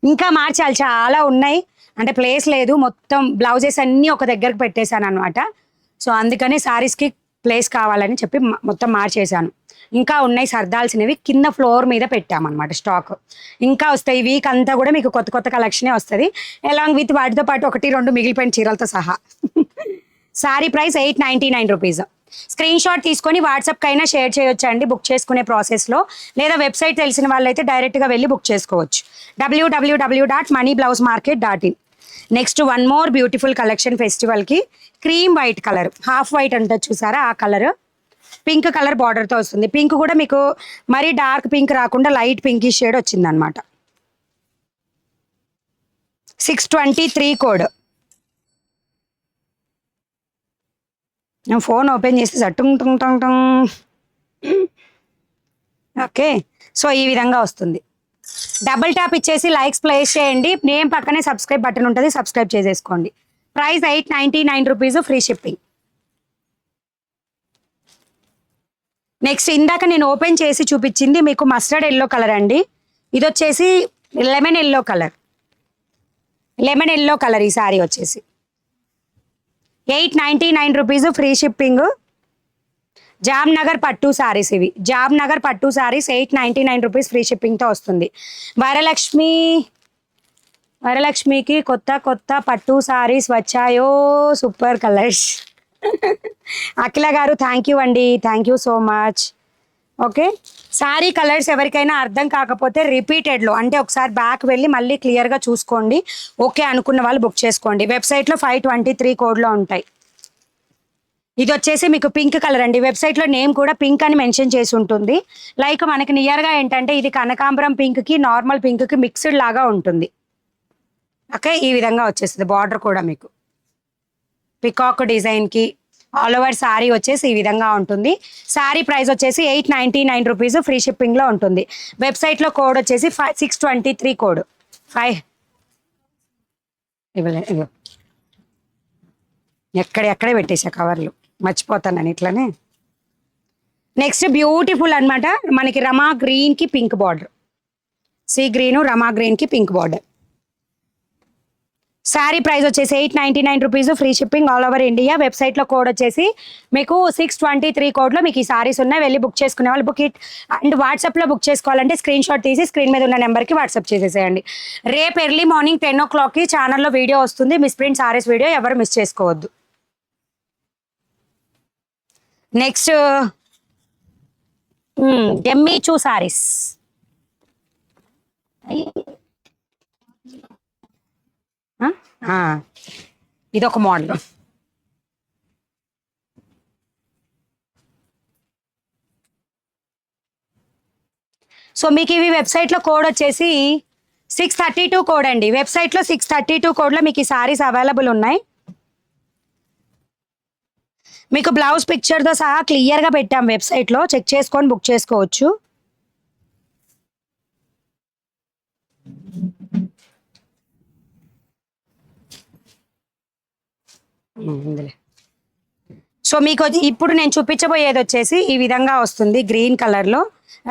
ఇంకా మార్చాలి, చాలా ఉన్నాయి అంటే ప్లేస్ లేదు, మొత్తం బ్లౌజెస్ అన్నీ ఒక దగ్గరకు పెట్టేశాను అనమాట. సో అందుకని శారీస్కి ప్లేస్ కావాలని చెప్పి మొత్తం మార్చేశాను. ఇంకా ఉన్నాయి సర్దాల్సినవి, కింద ఫ్లోర్ మీద పెట్టామన్నమాట స్టాక్. ఇంకా వస్తాయి, ఈ వీక్ అంతా కూడా మీకు కొత్త కలెక్షనే వస్తుంది, అలాంగ్ విత్ వాటితో పాటు 1-2 మిగిలిపోయిన చీరలతో సహా. Sorry price 899 rupees. Screen shot తీసుకొని వాట్సాప్కి అయినా షేర్ చేయొచ్చు అండి బుక్ చేసుకునే ప్రాసెస్లో, లేదా వెబ్సైట్ తెలిసిన వాళ్ళైతే డైరెక్ట్గా వెళ్ళి బుక్ చేసుకోవచ్చు, www.moneyblousemarket.in. Next one more beautiful collection ఫెస్టివల్కి, cream white colour, half white అంటే చూసారా ఆ కలర్, పింక్ కలర్ బార్డర్తో వస్తుంది. పింక్ కూడా మీకు మరీ డార్క్ పింక్ రాకుండా లైట్ పింకీ షేడ్ వచ్చింది అనమాట. 623 కోడ్. నేను ఫోన్ ఓపెన్ చేసి టంగ్. ఓకే, సో ఈ విధంగా వస్తుంది. డబుల్ ట్యాప్ ఇచ్చేసి లైక్స్ ప్లేస్ చేయండి, నేమ్ పక్కనే సబ్స్క్రైబ్ బటన్ ఉంటుంది, సబ్స్క్రైబ్ చేసేసుకోండి. Price 899 rupees free shipping. Next ఇందాక నేను ఓపెన్ చేసి చూపించింది మీకు మస్టర్డ్ ఎల్లో కలర్ అండి, ఇది వచ్చేసి లెమన్ ఎల్లో కలర్. ఈ సారీ వచ్చేసి 899 రూపీస్ ఫ్రీ షిప్పింగ్. జామ్నగర్ పట్టు సారీస్ ఇవి, జామ్నగర్ పట్టు సారీస్ 899 రూపీస్ ఫ్రీ షిప్పింగ్తో వస్తుంది. వరలక్ష్మికి కొత్త పట్టు సారీస్ వచ్చాయో, సూపర్ కలర్స్. అఖిల గారు థ్యాంక్ యూ అండి, thank you so much. Okay, sari colours ఎవరికైనా అర్థం కాకపోతే రిపీటెడ్లో అంటే ఒకసారి బ్యాక్ వెళ్ళి మళ్ళీ క్లియర్గా చూసుకోండి. ఓకే అనుకున్న వాళ్ళు బుక్ చేసుకోండి. వెబ్సైట్లో 523 కోడ్లో ఉంటాయి. ఇది వచ్చేసి మీకు పింక్ కలర్ అండి. వెబ్సైట్లో నేమ్ కూడా పింక్ అని మెన్షన్ చేసి ఉంటుంది. లైక్ మనకి నియర్గా ఏంటంటే ఇది కనకాంబరం పింక్కి నార్మల్ పింక్కి మిక్స్డ్ లాగా ఉంటుంది. ఓకే, ఈ విధంగా వచ్చేస్తుంది. బార్డర్ కూడా మీకు పికాక్ డిజైన్కి ఆల్ ఓవర్ శారీ వచ్చేసి ఈ విధంగా ఉంటుంది. శారీ ప్రైస్ వచ్చేసి 899 రూపీస్, ఫ్రీ షిప్పింగ్లో ఉంటుంది. వెబ్సైట్లో కోడ్ వచ్చేసి 623 కోడ్ 5 ఇవ్వలేదు. ఎక్కడే పెట్టేసా కవర్లు, మర్చిపోతానని ఇట్లనే. నెక్స్ట్ బ్యూటిఫుల్ అనమాట, మనకి రమా గ్రీన్కి పింక్ బార్డర్, సీ గ్రీను రమా గ్రీన్కి పింక్ బార్డర్. శారీ ప్రైస్ వచ్చేసి 899 rupees, free shipping all over India. వెబ్సైట్లో కోడ్ వచ్చేసి మీకు 623 కోడ్లో మీకు ఈ సారీస్ ఉన్నాయి. వెళ్ళి బుక్ చేసుకునే వాళ్ళు బుక్ ఇట్. అండ్ వాట్సాప్లో బుక్ చేసుకోవాలంటే స్క్రీన్ షాట్ తీసి స్క్రీన్ మీద ఉన్న నెంబర్కి వాట్సాప్ చేసేసేయండి. రేపు ఎర్లీ మార్నింగ్ 10 o'clockకి ఛానల్లో వీడియో వస్తుంది. మిస్ ప్రింట్ సారీస్ వీడియో ఎవరు మిస్ చేసుకోవద్దు. నెక్స్ట్ ఎమ్మీ చూ సారీస్. ఇదొక మోడల్. సో మీకు ఇవి వెబ్సైట్లో కోడ్ వచ్చేసి 632 కోడ్ అండి. వెబ్సైట్లో 632 కోడ్లో మీకు ఈ సారీస్ అవైలబుల్ ఉన్నాయి. మీకు బ్లౌజ్ పిక్చర్తో సహా క్లియర్గా పెట్టాం వెబ్సైట్లో, చెక్ చేసుకొని బుక్ చేసుకోవచ్చు. సో మీకు ఇప్పుడు నేను చూపించబోయేది వచ్చేసి ఈ విధంగా వస్తుంది గ్రీన్ కలర్లో.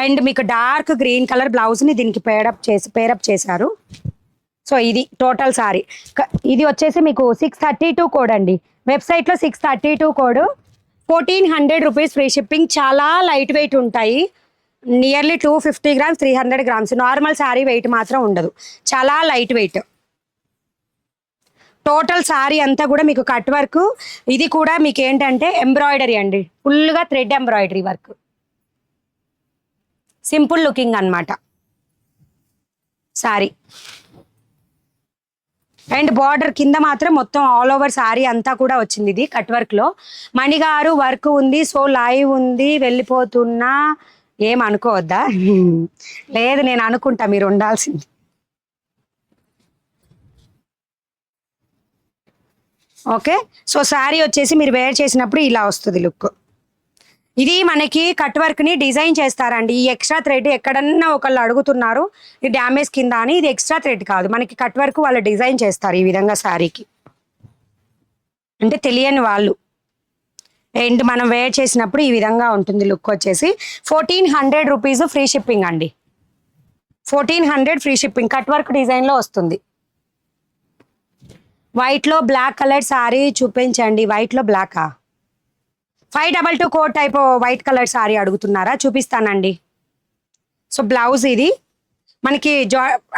అండ్ మీకు డార్క్ గ్రీన్ కలర్ బ్లౌజ్ని దీనికి పేరప్ చేశారు. సో ఇది టోటల్ సారీ. ఇది వచ్చేసి మీకు 632 కోడ్ అండి. వెబ్సైట్లో 632 కోడ్, 1400 రూపీస్, ఫ్రీ షిప్పింగ్. చాలా లైట్ వెయిట్ ఉంటాయి, nearly 250 grams 300 grams. Normal sari weight మాత్రం ఉండదు, చాలా లైట్ వెయిట్. టోటల్ శారీ అంతా కూడా మీకు కట్ వర్క్. ఇది కూడా మీకు ఏంటంటే ఎంబ్రాయిడరీ అండి, ఫుల్గా thread embroidery work, simple looking అన్నమాట శారీ. అండ్ బార్డర్ కింద మాత్రం మొత్తం ఆల్ ఓవర్ శారీ అంతా కూడా వచ్చింది. ఇది కట్ వర్క్లో. మణిగారు వర్క్ ఉంది, సో లైవ్ ఉంది, వెళ్ళిపోతున్నా ఏమనుకోవద్దా? లేదు, నేను అనుకుంటా, మీరు ఉండాల్సింది. ఓకే, సో శారీ వచ్చేసి మీరు వేర్ చేసినప్పుడు ఇలా వస్తుంది లుక్. ఇది మనకి కట్ వర్క్ని డిజైన్ చేస్తారండి. ఈ ఎక్స్ట్రా థ్రెడ్ ఎక్కడన్నా ఒకళ్ళు అడుగుతున్నారు ఇది డ్యామేజ్ కింద అని, ఇది ఎక్స్ట్రా థ్రెడ్ కాదు, మనకి కట్ వర్క్ వాళ్ళు డిజైన్ చేస్తారు ఈ విధంగా శారీకి, అంటే తెలియని వాళ్ళు. అండ్ మనం వేర్ చేసినప్పుడు ఈ విధంగా ఉంటుంది లుక్ వచ్చేసి. 1400 రూపీస్, ఫ్రీ షిప్పింగ్ అండి. 1400 ఫ్రీ షిప్పింగ్, కట్ వర్క్ డిజైన్లో వస్తుంది. వైట్లో బ్లాక్ కలర్ శారీ చూపించండి. వైట్లో బ్లాకా? 522 code type white colour sari అడుగుతున్నారా? చూపిస్తానండి. సో బ్లౌజ్ ఇది మనకి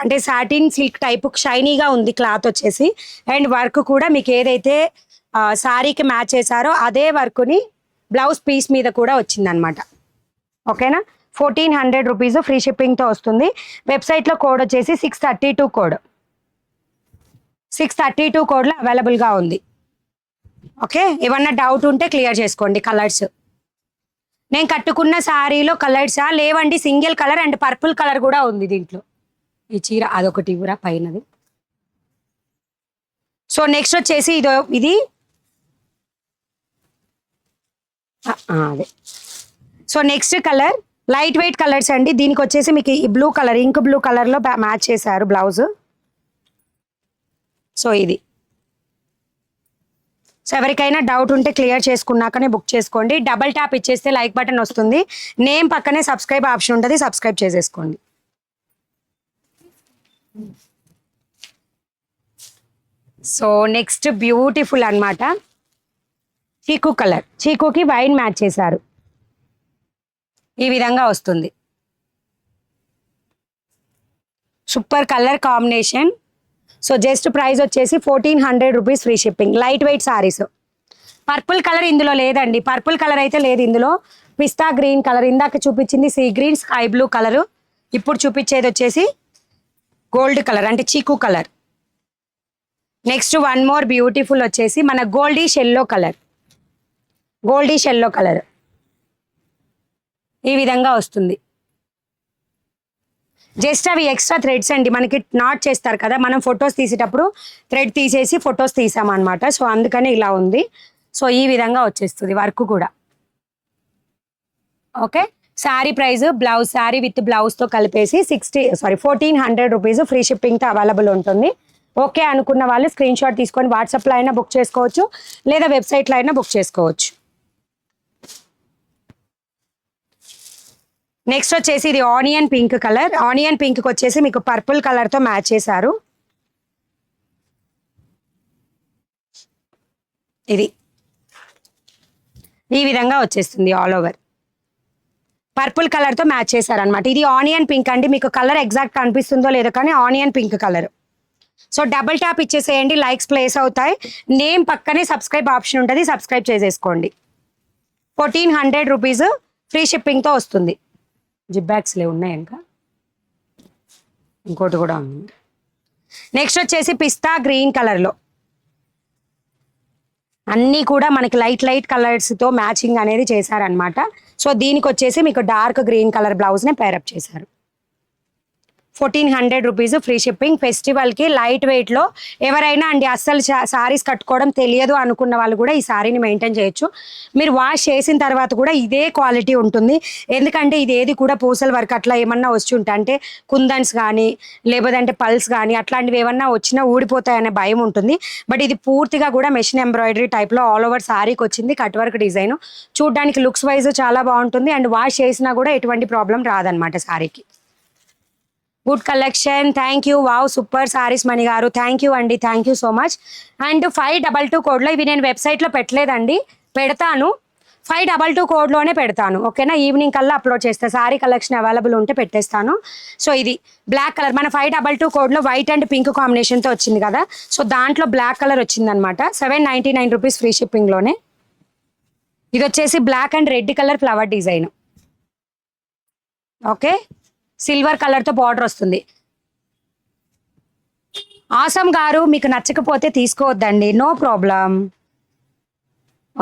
అంటే సాటిన్ సిల్క్ టైప్ షైనీగా ఉంది క్లాత్ వచ్చేసి. అండ్ వర్క్ కూడా మీకు ఏదైతే శారీకి మ్యాచ్ చేశారో అదే వర్క్ని బ్లౌజ్ పీస్ మీద కూడా వచ్చిందనమాట. ఓకేనా? 1400 రూపీస్, ఫ్రీ షిప్పింగ్తో వస్తుంది. వెబ్సైట్లో కోడ్ వచ్చేసి 632 కోడ్, 632 కోడ్లో అవైలబుల్గా ఉంది. ఓకే, ఏమన్నా డౌట్ ఉంటే క్లియర్ చేసుకోండి. కలర్స్ నేను కట్టుకున్న శారీలో కలర్సా లేవండి, single colour and purple colour కూడా ఉంది దీంట్లో. ఈ చీర అదొకటి ఇవ్వరా పైనది. సో నెక్స్ట్ వచ్చేసి ఇది అదే. So next colour light weight colours అండి. దీనికి వచ్చేసి మీకు ఈ బ్లూ కలర్, ఇంక్ బ్లూ కలర్లో మ్యాచ్ చేశారు బ్లౌజ్. సో ఇది. సో ఎవరికైనా డౌట్ ఉంటే క్లియర్ చేసుకున్నాకనే బుక్ చేసుకోండి. డబల్ ట్యాప్ ఇచ్చేస్తే లైక్ బటన్ వస్తుంది, నేమ్ పక్కనే సబ్స్క్రైబ్ ఆప్షన్ ఉంటుంది, సబ్స్క్రైబ్ చేసేసుకోండి. సో నెక్స్ట్ బ్యూటిఫుల్ అన్నమాట, చీకు కలర్, చీకుకి వైన్ మ్యాచ్ చేశారు, ఈ విధంగా వస్తుంది. Super colour combination. So just price వచ్చేసి 1400 rupees, free shipping. Light weight saris. Purple colour ఇందులో లేదండి, పర్పుల్ కలర్ అయితే లేదు ఇందులో. పిస్తా గ్రీన్ కలర్, ఇందాక చూపించింది sea green, sky blue colour. ఇప్పుడు చూపించేది వచ్చేసి గోల్డ్ కలర్, అంటే చీకు colour. Next one more beautiful వచ్చేసి మన goldish yellow colour. Goldish yellow colour ఈ విధంగా వస్తుంది. జస్ట్ అవి ఎక్స్ట్రా థ్రెడ్స్ అండి, మనకి నాట్ చేస్తారు కదా, మనం ఫొటోస్ తీసేటప్పుడు థ్రెడ్ తీసేసి ఫొటోస్ తీసామన్నమాట. సో అందుకని ఇలా ఉంది. సో ఈ విధంగా వచ్చేస్తుంది వర్క్ కూడా. Okay, sari price blouse, sari with బ్లౌజ్తో కలిపేసి 1400 రూపీస్ ఫ్రీ షిప్పింగ్తో అవైలబుల్ ఉంటుంది. ఓకే అనుకున్న వాళ్ళు స్క్రీన్ షాట్ తీసుకొని వాట్సాప్లో అయినా బుక్ చేసుకోవచ్చు, లేదా వెబ్సైట్లో అయినా బుక్ చేసుకోవచ్చు. నెక్స్ట్ వచ్చేసి ఇది onion pink colour. Onion pink వచ్చేసి మీకు పర్పుల్ కలర్తో మ్యాచ్ చేశారు. ఇది ఈ విధంగా వచ్చేస్తుంది ఆల్ ఓవర్. పర్పుల్ కలర్తో మ్యాచ్ చేశారనమాట. ఇది ఆనియన్ పింక్ అండి, మీకు కలర్ ఎగ్జాక్ట్ కనిపిస్తుందో లేదో కానీ onion pink colour. So double tap ఇచ్చేసేయండి, లైక్స్ ప్లేస్ అవుతాయి. నేమ్ పక్కనే సబ్స్క్రైబ్ ఆప్షన్ ఉంటుంది, సబ్స్క్రైబ్ చేసేసుకోండి. 1400 రూపీస్ ఫ్రీ షిప్పింగ్తో వస్తుంది. జిప్ బ్యాగ్స్లే ఉన్నాయి, ఇంకా ఇంకోటి కూడా ఉంది. నెక్స్ట్ వచ్చేసి పిస్తా గ్రీన్ కలర్లో, అన్నీ కూడా మనకి లైట్ కలర్స్తో మ్యాచింగ్ అనేది చేశారనమాట. సో దీనికి వచ్చేసి మీకు డార్క్ గ్రీన్ కలర్ బ్లౌజ్ని పేరప్ చేశారు. 1400 రూపీస్ ఫ్రీ షిప్పింగ్. ఫెస్టివల్కి లైట్ వెయిట్లో ఎవరైనా అండి అస్సలు శారీస్ కట్టుకోవడం తెలియదు అనుకున్న వాళ్ళు కూడా ఈ శారీని మెయింటైన్ చేయొచ్చు. మీరు వాష్ చేసిన తర్వాత కూడా ఇదే క్వాలిటీ ఉంటుంది. ఎందుకంటే ఇది ఏది కూడా పూసల వర్క్ అట్లా ఏమన్నా వచ్చి ఉంటాయి అంటే కుందన్స్ కానీ లేకపోతే పల్స్ కానీ అట్లాంటివి ఏమన్నా వచ్చినా ఊడిపోతాయనే భయం ఉంటుంది. బట్ ఇది పూర్తిగా కూడా మెషిన్ ఎంబ్రాయిడరీ టైప్లో ఆల్ ఓవర్ శారీకి వచ్చింది. కట్ వర్క్ డిజైన్ చూడడానికి లుక్స్ వైజ్ చాలా బాగుంటుంది. అండ్ వాష్ చేసినా కూడా ఎటువంటి ప్రాబ్లం రాదనమాట శారీకి. Good collection, thank you. Wow, super saris Mani గారు, థ్యాంక్ యూ అండి, thank you so much. And 522 కోడ్లో ఇవి నేను వెబ్సైట్లో పెట్టలేదండి, పెడతాను. 522 కోడ్లోనే పెడతాను, ఓకేనా. ఈవినింగ్ కల్లా అప్లోడ్ చేస్తాను. సారీ కలెక్షన్ అవైలబుల్ ఉంటే పెట్టేస్తాను. సో ఇది బ్లాక్ కలర్, మన 522 కోడ్లో వైట్ అండ్ పింక్ కాంబినేషన్తో వచ్చింది కదా, సో దాంట్లో బ్లాక్ కలర్ వచ్చిందనమాట. 799 రూపీస్ ఫ్రీ షిప్పింగ్లోనే. ఇది వచ్చేసి black and red colour flower design. Okay, silver కలర్తో బార్డర్ వస్తుంది. ఆసమ్ గారు, మీకు నచ్చకపోతే తీసుకోవద్దండి, నో ప్రాబ్లం,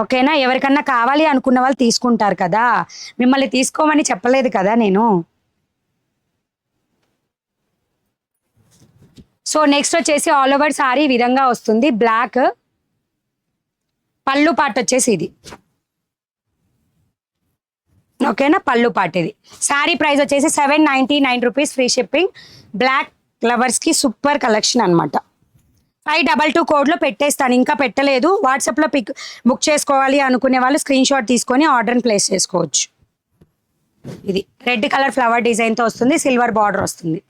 ఓకేనా. ఎవరికన్నా కావాలి అనుకున్న వాళ్ళు తీసుకుంటారు కదా, మిమ్మల్ని తీసుకోమని చెప్పలేదు కదా నేను. సో నెక్స్ట్ వచ్చేసి ఆల్ ఓవర్ సారీ ఈ విధంగా వస్తుంది. బ్లాక్ పళ్ళు పార్ట్ వచ్చేసి ఇది, ఓకేనా. పళ్ళు పార్ట్ ఇది. శారీ ప్రైస్ వచ్చేసి 799 రూపీస్ ఫ్రీ షిప్పింగ్. బ్లాక్ లవర్స్కి సూపర్ కలెక్షన్ అనమాట. 522 కోడ్లో పెట్టేస్తాను, ఇంకా పెట్టలేదు. వాట్సాప్లో బుక్ చేసుకోవాలి అనుకునే వాళ్ళు స్క్రీన్ షాట్ తీసుకొని ఆర్డర్ని ప్లేస్ చేసుకోవచ్చు. ఇది రెడ్ కలర్ ఫ్లవర్ డిజైన్తో వస్తుంది, సిల్వర్ బార్డర్ వస్తుంది.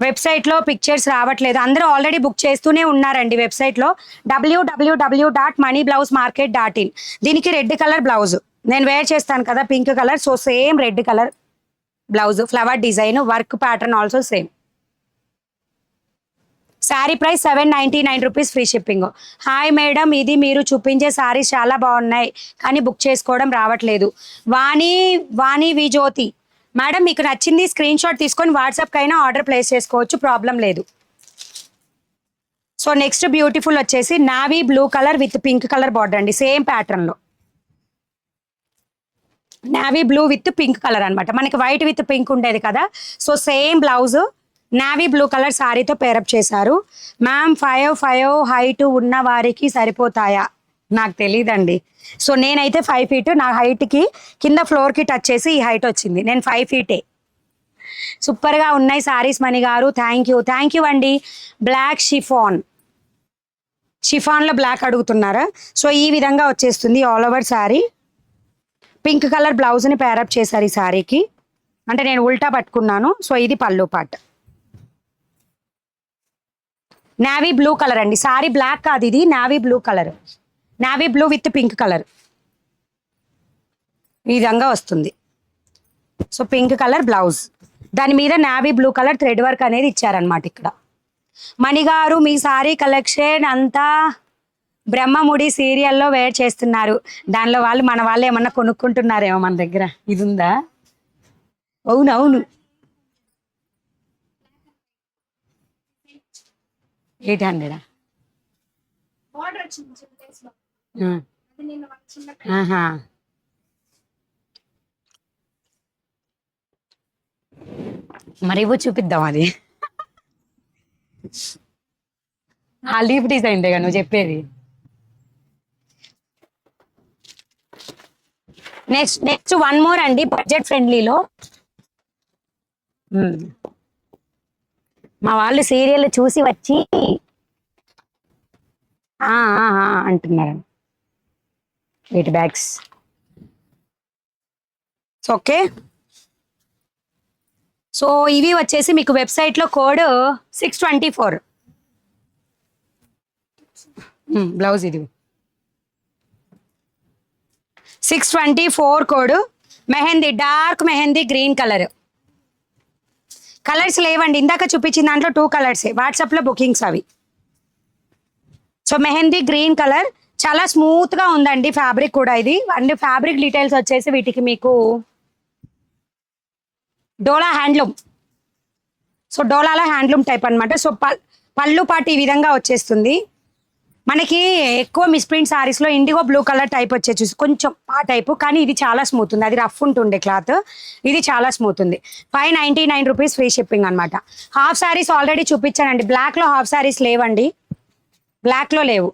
వెబ్సైట్లో పిక్చర్స్ రావట్లేదు, అందరూ ఆల్రెడీ బుక్ చేస్తూనే ఉన్నారండి వెబ్సైట్లో. www.moneyblousemarket.in. దీనికి రెడ్ కలర్ బ్లౌజ్ నేను వేర్ చేస్తాను కదా, pink colour. So same red colour blouse, flower design, work pattern also same. Sari price 799 rupees free shipping. Hi madam, ఇది మీరు చూపించే శారీస్ చాలా బాగున్నాయి కానీ బుక్ చేసుకోవడం రావట్లేదు. వాణి విజ్యోతి మేడం, మీకు నచ్చింది స్క్రీన్ షాట్ తీసుకొని వాట్సాప్కి అయినా ఆర్డర్ ప్లేస్ చేసుకోవచ్చు, ప్రాబ్లం లేదు. సో నెక్స్ట్ బ్యూటిఫుల్ వచ్చేసి navy blue colour with pink colour border అండి, సేమ్ ప్యాటర్న్లో. Navy blue with pink colour అనమాట, మనకి వైట్ విత్ పింక్ ఉండేది కదా. So same blouse navy blue colour శారీతో పేరప్ చేశారు. మ్యామ్ 5'5" హైట్ ఉన్న వారికి సరిపోతాయా? నాకు తెలియదండి. సో నేనైతే 5 feet, నా హైట్కి కింద ఫ్లోర్కి టచ్ చేసి ఈ హైట్ వచ్చింది. నేను 5 feet. సూపర్గా ఉన్నాయి శారీస్ మణి గారు, థ్యాంక్ యూ అండి. బ్లాక్ షిఫాన్లో బ్లాక్ అడుగుతున్నారా? సో ఈ విధంగా వచ్చేస్తుంది all over sari. Pink colour బ్లౌజ్ని పేరప్ చేశారు ఈ శారీకి, అంటే నేను ఉల్టా పట్టుకున్నాను. సో ఇది పళ్ళు పార్ట్. నావీ బ్లూ కలర్ అండి, శారీ బ్లాక్ కాదు, ఇది navy blue colour, navy blue with pink colour ఈ విధంగా వస్తుంది. సో పింక్ కలర్ బ్లౌజ్, దాని మీద navy blue colour thread work అనేది ఇచ్చారనమాట ఇక్కడ. మణిగారు, మీ శారీ కలెక్షన్ అంతా బ్రహ్మముడి సీరియల్లో వేర్ చేస్తున్నారు, దానిలో మన వాళ్ళు ఏమన్నా కొనుక్కుంటున్నారేమో మన దగ్గర. ఇది ఉందా? అవునవును, 800. ఆహా. మరి ఇవ్వు చూపిద్దాం అది. ఆ లీఫ్ డిజైన్ దగ్గర నువ్వు చెప్పేది. నెక్స్ట్ వన్ మోర్ అండి, బడ్జెట్ ఫ్రెండ్లీలో. మా వాళ్ళు సీరియల్ చూసి వచ్చి అంటున్నారు. వీటి బ్యాగ్స్ ఓకే. సో ఇవి వచ్చేసి మీకు వెబ్సైట్లో కోడ్ 624. బ్లౌజ్ ఇది 624 code. Mehndi, dark mehndi green colour. Colours లేవండి, ఇందాక చూపించిన దాంట్లో 2 కలర్సే. వాట్సాప్లో బుకింగ్స్ అవి. సో మెహందీ గ్రీన్ కలర్, చాలా స్మూత్గా ఉందండి ఫ్యాబ్రిక్ కూడా ఇది. అండ్ ఫ్యాబ్రిక్ డీటెయిల్స్ వచ్చేసి వీటికి మీకు డోలా హ్యాండ్లూమ్. సో డోలాలో హ్యాండ్లూమ్ టైప్ అనమాట. సో పళ్ళు పాటు ఈ విధంగా వచ్చేస్తుంది. మనకి ఎక్కువ మిస్ప్రింట్ సారీస్లో ఇండిగో బ్లూ కలర్ టైప్ వచ్చేసి కొంచెం ఆ టైపు, కానీ ఇది చాలా స్మూత్ ఉంది. అది రఫ్ ఉంటుండే క్లాత్, ఇది చాలా స్మూత్ ఉంది. 599 రూపీస్ ఫ్రీ షిప్పింగ్ అనమాట. హాఫ్ సారీస్ ఆల్రెడీ చూపించానండి. బ్లాక్లో హాఫ్ సారీస్ లేవండి, బ్లాక్లో లేవు.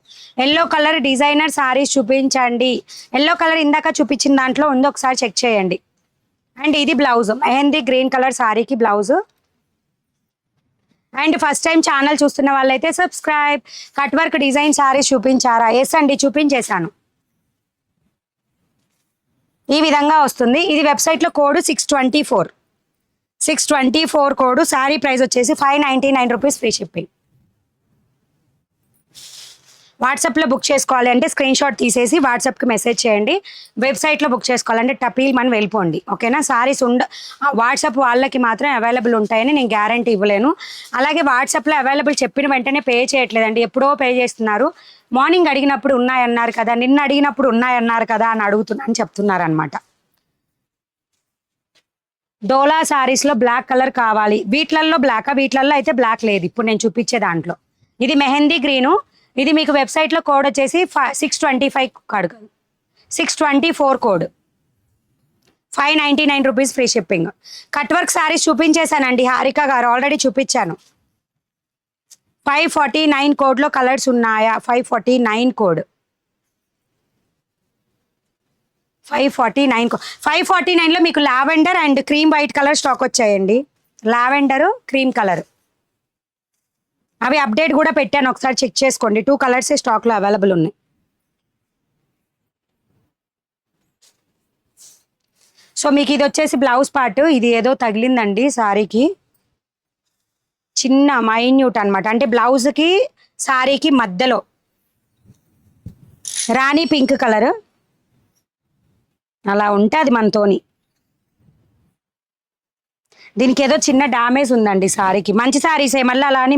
ఎల్లో కలర్ డిజైనర్ సారీస్ చూపించండి. ఎల్లో కలర్ ఇందాక చూపించిన దాంట్లో ఉంది, ఒకసారి చెక్ చేయండి. అండ్ ఇది బ్లౌజ్, మెహందీ గ్రీన్ కలర్ సారీకి blouse. And first time channel చూస్తున్న వాళ్ళైతే subscribe. Cut work design saris చూపించారా? ఎస్ అండి, చూపించేశాను. ఈ విధంగా వస్తుంది. ఇది వెబ్సైట్లో కోడ్ 624 కోడ్. శారీ ప్రైస్ వచ్చేసి 599 రూపీస్ ఫ్రీ షిప్పింగ్. వాట్సాప్లో బుక్ చేసుకోవాలి అంటే స్క్రీన్ షాట్ తీసేసి వాట్సాప్కి మెసేజ్ చేయండి. వెబ్సైట్లో బుక్ చేసుకోవాలంటే టపీల్ మనం వెళ్ళిపోండి, ఓకేనా? సారీస్ వాట్సాప్ వాళ్ళకి మాత్రం అవైలబుల్ ఉంటాయని నేను గ్యారంటీ ఇవ్వలేను. అలాగే వాట్సాప్లో అవైలబుల్ చెప్పిన వెంటనే పే చేయట్లేదండి, ఎప్పుడో పే చేస్తున్నారు. మార్నింగ్ అడిగినప్పుడు ఉన్నాయన్నారు కదా, నిన్న అడిగినప్పుడు ఉన్నాయన్నారు కదా అని చెప్తున్నారు అనమాట. డోలా సారీస్లో బ్లాక్ కలర్ కావాలి. వీటిలల్లో బ్లాకా? వీటిలల్లో అయితే బ్లాక్ లేదు ఇప్పుడు నేను చూపించే దాంట్లో. ఇది మెహందీ గ్రీను. ఇది మీకు వెబ్సైట్లో కోడ్ వచ్చేసి 625 కాదు, 624 code. 599 rupees free shipping. Cut work saris చూపించేశానండి హారిక గారు, ఆల్రెడీ చూపించాను. 549 కోడ్లో కలర్స్ ఉన్నాయా? 549 కోడ్, 549లో మీకు lavender and cream white colour stock వచ్చాయండి. లావెండర్, క్రీమ్ కలర్, అవి అప్డేట్ కూడా పెట్టాను, ఒకసారి చెక్ చేసుకోండి. 2 కలర్సే స్టాక్లో అవైలబుల్ ఉన్నాయి. సో మీకు ఇది వచ్చేసి బ్లౌజ్ పార్ట్. ఇది ఏదో తగిలిందండి సారీకి, చిన్న మైన్యూట్ అనమాట. అంటే బ్లౌజ్కి సారీకి మధ్యలో రాణి పింక్ కలర్ అలా ఉంటుంది మనతోని. దీనికి ఏదో చిన్న డ్యామేజ్ ఉందండి సారీకి. మంచి సారీసే, మళ్ళీ అలా అని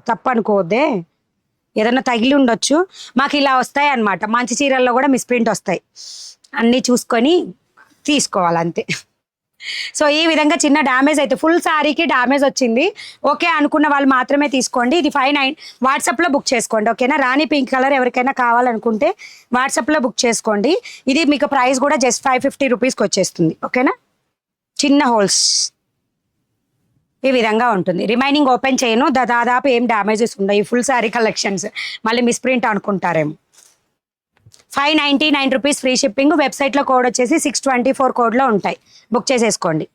తప్పు అనుకోవద్దే, ఏదన్నా తగిలి ఉండొచ్చు. మాకు ఇలా వస్తాయి అన్నమాట, మంచి చీరల్లో కూడా మిస్ప్రింట్ వస్తాయి. అన్నీ చూసుకొని తీసుకోవాలి అంతే. సో ఈ విధంగా చిన్న డ్యామేజ్ అయితే, ఫుల్ సారీకి డ్యామేజ్ వచ్చింది. ఓకే అనుకున్న వాళ్ళు మాత్రమే తీసుకోండి. ఇది 59 వాట్సాప్లో బుక్ చేసుకోండి, ఓకేనా? రాణి పింక్ కలర్ ఎవరికైనా కావాలనుకుంటే వాట్సాప్లో బుక్ చేసుకోండి. ఇది మీకు ప్రైస్ కూడా జస్ట్ 550 రూపీస్కి వచ్చేస్తుంది, ఓకేనా? చిన్న హోల్స్ ఈ విధంగా ఉంటుంది. రిమైనింగ్ ఓపెన్ చేయను, దాదాపు ఏం డ్యామేజెస్ ఉండవు. ఈ ఫుల్ శారీ కలెక్షన్స్ మళ్ళీ మిస్ప్రింట్ అనుకుంటారేమో. 599 రూపీస్ ఫ్రీ షిప్పింగ్. వెబ్సైట్లో కోడ్ వచ్చేసి 624 కోడ్లో ఉంటాయి, బుక్ చేసేసుకోండి.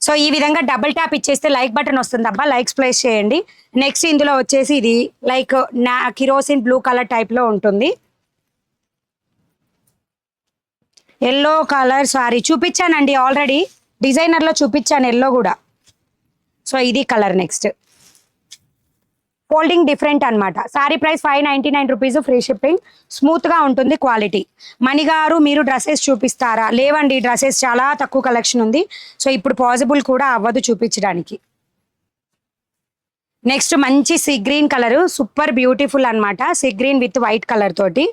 సో ఈ విధంగా డబుల్ ట్యాప్ ఇచ్చేస్తే లైక్ బటన్ వస్తుంది అబ్బా, లైక్స్ ప్లేస్ చేయండి. నెక్స్ట్ ఇందులో వచ్చేసి ఇది లైక్ కిరోసిన్ బ్లూ కలర్ టైప్లో ఉంటుంది. ఎల్లో కలర్ సారీ చూపించానండి ఆల్రెడీ, డిజైనర్లో చూపించాను ఎల్లో కూడా. సో ఇది కలర్. నెక్స్ట్ ఫోల్డింగ్ డిఫరెంట్ అనమాట. Sorry price 599 rupees free shipping. స్మూత్గా ఉంటుంది క్వాలిటీ. మణిగారు మీరు డ్రెస్సెస్ చూపిస్తారా? లేవండి, డ్రెస్సెస్ చాలా తక్కువ కలెక్షన్ ఉంది. సో ఇప్పుడు పాసిబుల్ కూడా అవ్వదు చూపించడానికి. నెక్స్ట్ మంచి sea green colour, super beautiful అనమాట. Sea green with white colour తోటి.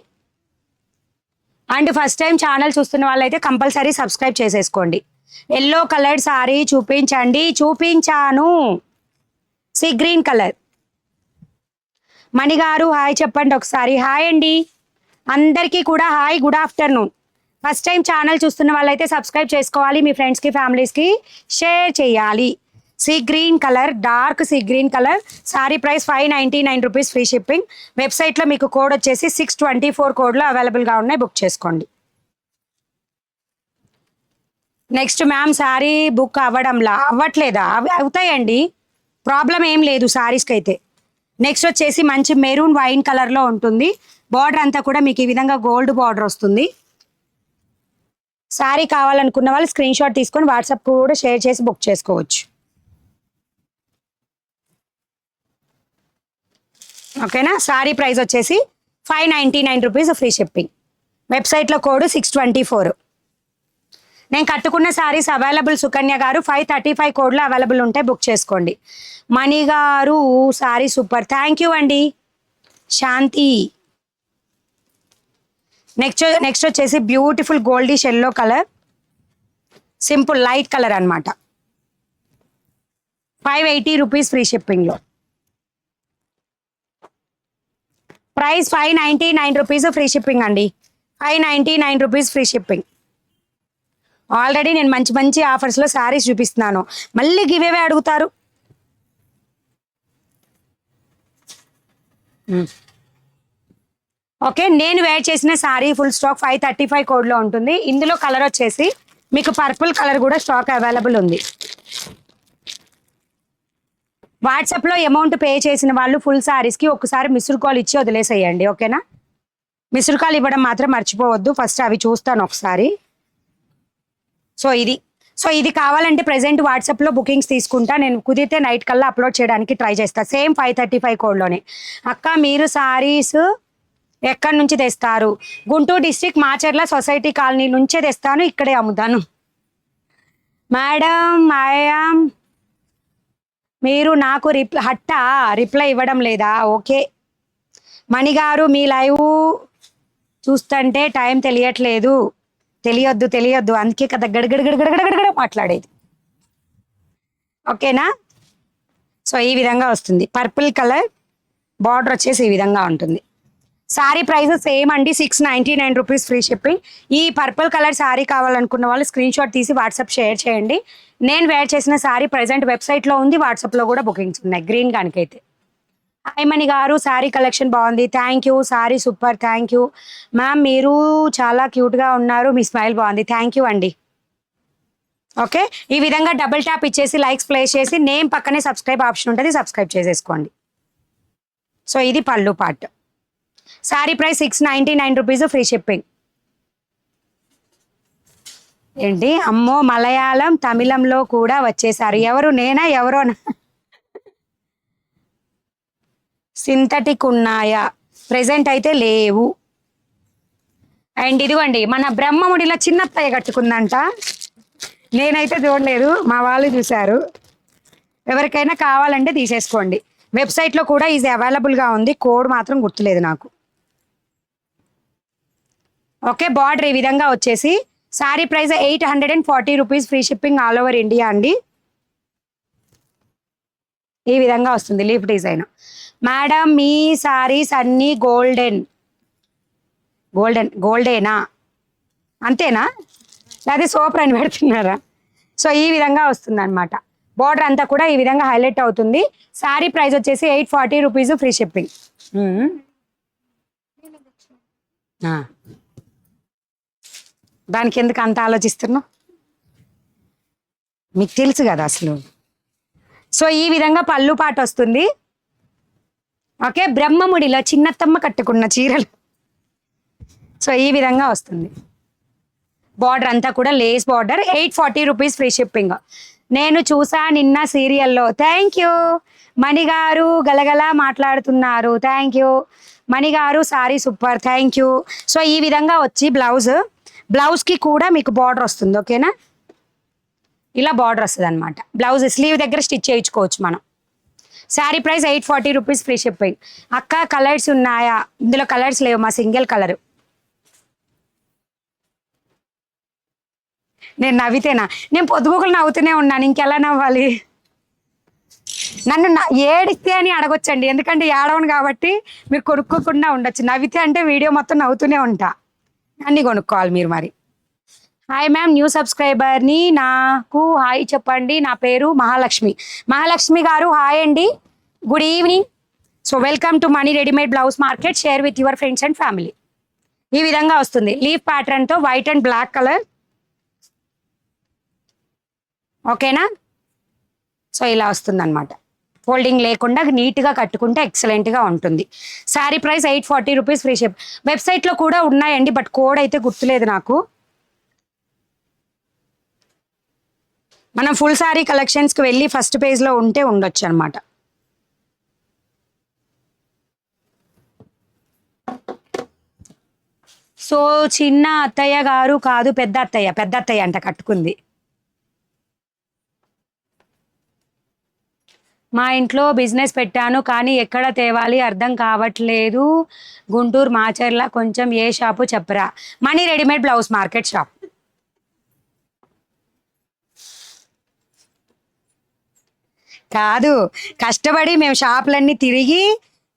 అండ్ ఫస్ట్ టైం ఛానల్ చూస్తున్న వాళ్ళైతే కంపల్సరీ సబ్స్క్రైబ్ చేసేసుకోండి. ఎల్లో కలర్ సారీ చూపించండి. చూపించాను. సీ గ్రీన్ కలర్. మణిగారు హాయ్ చెప్పండి ఒకసారి. హాయ్ అండి. అందరికీ కూడా hi, good afternoon. First time channel చూస్తున్న వాళ్ళైతే సబ్స్క్రైబ్ చేసుకోవాలి, మీ ఫ్రెండ్స్కి ఫ్యామిలీస్కి షేర్ చేయాలి. Sea green colour, dark sea green colour. Sari price 599 rupees, free shipping. వెబ్సైట్లో మీకు కోడ్ వచ్చేసి 624 కోడ్లో అవైలబుల్గా ఉన్నాయి, బుక్ చేసుకోండి. నెక్స్ట్ మ్యామ్ శారీ బుక్ అవ్వట్లేదా? అవుతాయండి, ప్రాబ్లం ఏం లేదు శారీస్కి అయితే. నెక్స్ట్ వచ్చేసి మంచి మెరూన్ వైన్ కలర్లో ఉంటుంది. బార్డర్ అంతా కూడా మీకు ఈ విధంగా గోల్డ్ బార్డర్ వస్తుంది. శారీ కావాలనుకున్న వాళ్ళు స్క్రీన్ షాట్ తీసుకొని వాట్సాప్ కూడా షేర్ చేసి బుక్ చేసుకోవచ్చు. ఓకేనా? శారీ ప్రైస్ వచ్చేసి 599 రూపీస్, ఫ్రీ షిప్పింగ్. వెబ్సైట్లో కోడ్ 624. నేను కట్టుకున్న శారీస్ అవైలబుల్. సుకన్య గారు 535 కోడ్లో అవైలబుల్ ఉంటాయి, బుక్ చేసుకోండి. మణి గారు శారీ సూపర్, థ్యాంక్ యూ అండి. శాంతి. నెక్స్ట్ వచ్చేసి beautiful goldish yellow colour, simple light colour అనమాట. 580 రూపీస్, ఫ్రీ షిప్పింగ్లో. ప్రైస్ 599 రూపీస్, ఫ్రీ షిప్పింగ్ అండి. 599 రూపీస్, ఫ్రీ షిప్పింగ్. ఆల్రెడీ నేను మంచి మంచి ఆఫర్స్లో శారీస్ చూపిస్తున్నాను, మళ్ళీ గివేవే అడుగుతారు. ఓకే, నేను వేర్ చేసిన శారీ ఫుల్ స్టాక్ 535 కోడ్లో ఉంటుంది. ఇందులో కలర్ వచ్చేసి మీకు పర్పుల్ కలర్ కూడా స్టాక్ అవైలబుల్ ఉంది. వాట్సాప్లో అమౌంట్ పే చేసిన వాళ్ళు ఫుల్ శారీస్కి ఒకసారి మిస్డ్ కాల్ ఇచ్చి వదిలేసేయండి, ఓకేనా? మిస్డ్ కాల్ ఇవ్వడం మాత్రం మర్చిపోవద్దు. ఫస్ట్ అవి చూస్తాను ఒకసారి. సో ఇది కావాలంటే ప్రెజెంట్ వాట్సాప్లో బుకింగ్స్ తీసుకుంటా. నేను కుదిరితే నైట్ కల్లా అప్లోడ్ చేయడానికి ట్రై చేస్తాను. సేమ్ 535 కోడ్లోనే. అక్క మీరు శారీస్ ఎక్కడి నుంచి తెస్తారు? Guntur district Macherla society colony నుంచే తెస్తాను, ఇక్కడే అమ్ముతాను. మేడం ఐయామ్, మీరు నాకు రిప్లై ఇవ్వడం లేదా? ఓకే మణిగారు, మీ లైవ్ చూస్తుంటే టైం తెలియొద్దు, అందుకే కదా గడగడగడగడగడగడ మాట్లాడేది. ఓకేనా? సో ఈ విధంగా వస్తుంది. పర్పుల్ కలర్ బార్డర్ వచ్చేసి ఈ విధంగా ఉంటుంది. శారీ ప్రైస్ సేమ్ అండి, 699 రూపీస్, ఫ్రీ షిప్పింగ్. ఈ పర్పుల్ కలర్ శారీ కావాలనుకున్న వాళ్ళు స్క్రీన్ షాట్ తీసి వాట్సాప్ షేర్ చేయండి. నేను వేర్ చేసిన శారీ ప్రజెంట్ వెబ్సైట్లో ఉంది, వాట్సాప్లో కూడా బుకింగ్స్ ఉన్నాయి. గ్రీన్ గానికైతే. హాయ్ మణి గారు, శారీ కలెక్షన్ బాగుంది, thank you. Sari super, thank you ma'am. మీరు చాలా క్యూట్గా ఉన్నారు, మీ స్మైల్ బాగుంది, థ్యాంక్ యూ అండి. ఓకే, ఈ విధంగా డబుల్ ట్యాప్ ఇచ్చేసి లైక్స్ ప్లేస్ చేసి నేమ్ పక్కనే సబ్స్క్రైబ్ ఆప్షన్ ఉంటుంది, సబ్స్క్రైబ్ చేసేసుకోండి. సో ఇది పళ్ళు part. Sari price 699 rupees, free shipping. ఏంటి అమ్మో, మలయాళం తమిళంలో కూడా వచ్చేసారు. ఎవరు? నేనా? ఎవరో? సింథటిక్ ఉన్నాయా? ప్రెజెంట్ అయితే లేవు. అండ్ ఇదిగోండి మన బ్రహ్మముడిలో చిన్నత్తయ్య కట్టుకుందంట, నేనైతే చూడలేదు, మా వాళ్ళు చూశారు. ఎవరికైనా కావాలంటే తీసేసుకోండి. వెబ్సైట్లో కూడా ఇది అవైలబుల్గా ఉంది, కోడ్ మాత్రం గుర్తులేదు నాకు. ఓకే, బార్డర్ ఈ విధంగా వచ్చేసి sari price 840 rupees, free shipping, all over India అండి. ఈ విధంగా వస్తుంది లీఫ్ డిజైన్. మేడం మీ శారీస్ అన్నీ గోల్డేనా? అంతేనా? అది సూపర్ అని పెడుతున్నారా? సో ఈ విధంగా వస్తుంది అనమాట. బార్డర్ అంతా కూడా ఈ విధంగా హైలైట్ అవుతుంది. శారీ ప్రైస్ వచ్చేసి 840 రూపీస్, ఫ్రీ షిప్పింగ్. దానికి ఎందుకు అంత ఆలోచిస్తున్నావు? మీకు తెలుసు కదా అసలు. సో ఈ విధంగా పళ్ళు పాట వస్తుంది. ఓకే, బ్రహ్మముడిలో చిన్నత్తమ్మ కట్టుకున్న చీరలు. సో ఈ విధంగా వస్తుంది. బార్డర్ అంతా కూడా lace border, 840 rupees, free shipping. నేను చూసా నిన్న సీరియల్లో. థ్యాంక్ యూ మణిగారు, గలగల మాట్లాడుతున్నారు, థ్యాంక్ యూ మణిగారు. Sorry super, thank you. So ఈ విధంగా వచ్చి బ్లౌజ్కి కూడా మీకు బార్డర్ వస్తుంది. ఓకేనా? ఇలా బార్డర్ వస్తుంది అనమాట. బ్లౌజ్ స్లీవ్ దగ్గర స్టిచ్ చేయించుకోవచ్చు మనం. Sari price 840 rupees, free shipping. అక్క కలర్స్ ఉన్నాయా? ఇందులో కలర్స్ లేవు, మా సింగిల్ కలర్. నేను నవ్వితేనా? నేను పొద్దుగూకులు నవ్వుతూనే ఉన్నాను, ఇంకెలా నవ్వాలి? నన్ను ఏడిస్తే అని అడగొచ్చండి, ఎందుకంటే ఏడవను కాబట్టి మీరు కొనుక్కోకుండా ఉండొచ్చు. నవ్వితే అంటే వీడియో మొత్తం నవ్వుతూనే ఉంటా, అన్నీ కొనుక్కోవాలి మీరు మరి. హాయ్ మ్యామ్, న్యూ సబ్స్క్రైబర్ని, నాకు హాయ్ చెప్పండి. నా పేరు మహాలక్ష్మి. మహాలక్ష్మి గారు హాయ్ అండి, good evening. So welcome to money readymade blouse market. Share with your friends and family. ఈ విధంగా వస్తుంది లీఫ్ ప్యాటర్న్తో వైట్ అండ్ బ్లాక్ కలర్. ఓకేనా? సో ఇలా వస్తుంది అనమాట, ఫోల్డింగ్ లేకుండా నీట్గా కట్టుకుంటే ఎక్సలెంట్గా ఉంటుంది. Sari price 840 rupees, free ship. వెబ్సైట్లో కూడా ఉన్నాయండి, బట్ కోడ్ అయితే గుర్తులేదు నాకు. మనం ఫుల్ శారీ కలెక్షన్స్కి వెళ్ళి ఫస్ట్ పేజ్లో ఉంటే ఉండొచ్చు అనమాట. సో చిన్న అత్తయ్య గారు కాదు, పెద్ద అత్తయ్య. పెద్ద అత్తయ్య అంట కట్టుకుంది. మా ఇంట్లో బిజినెస్ పెట్టాను, కానీ ఎక్కడ తేవాలి అర్థం కావట్లేదు. గుంటూరు మాచర్ల, కొంచెం ఏ షాపు చెప్పరా? Money readymade blouse market shop. కాదు, కష్టపడి మేము షాపులన్నీ తిరిగి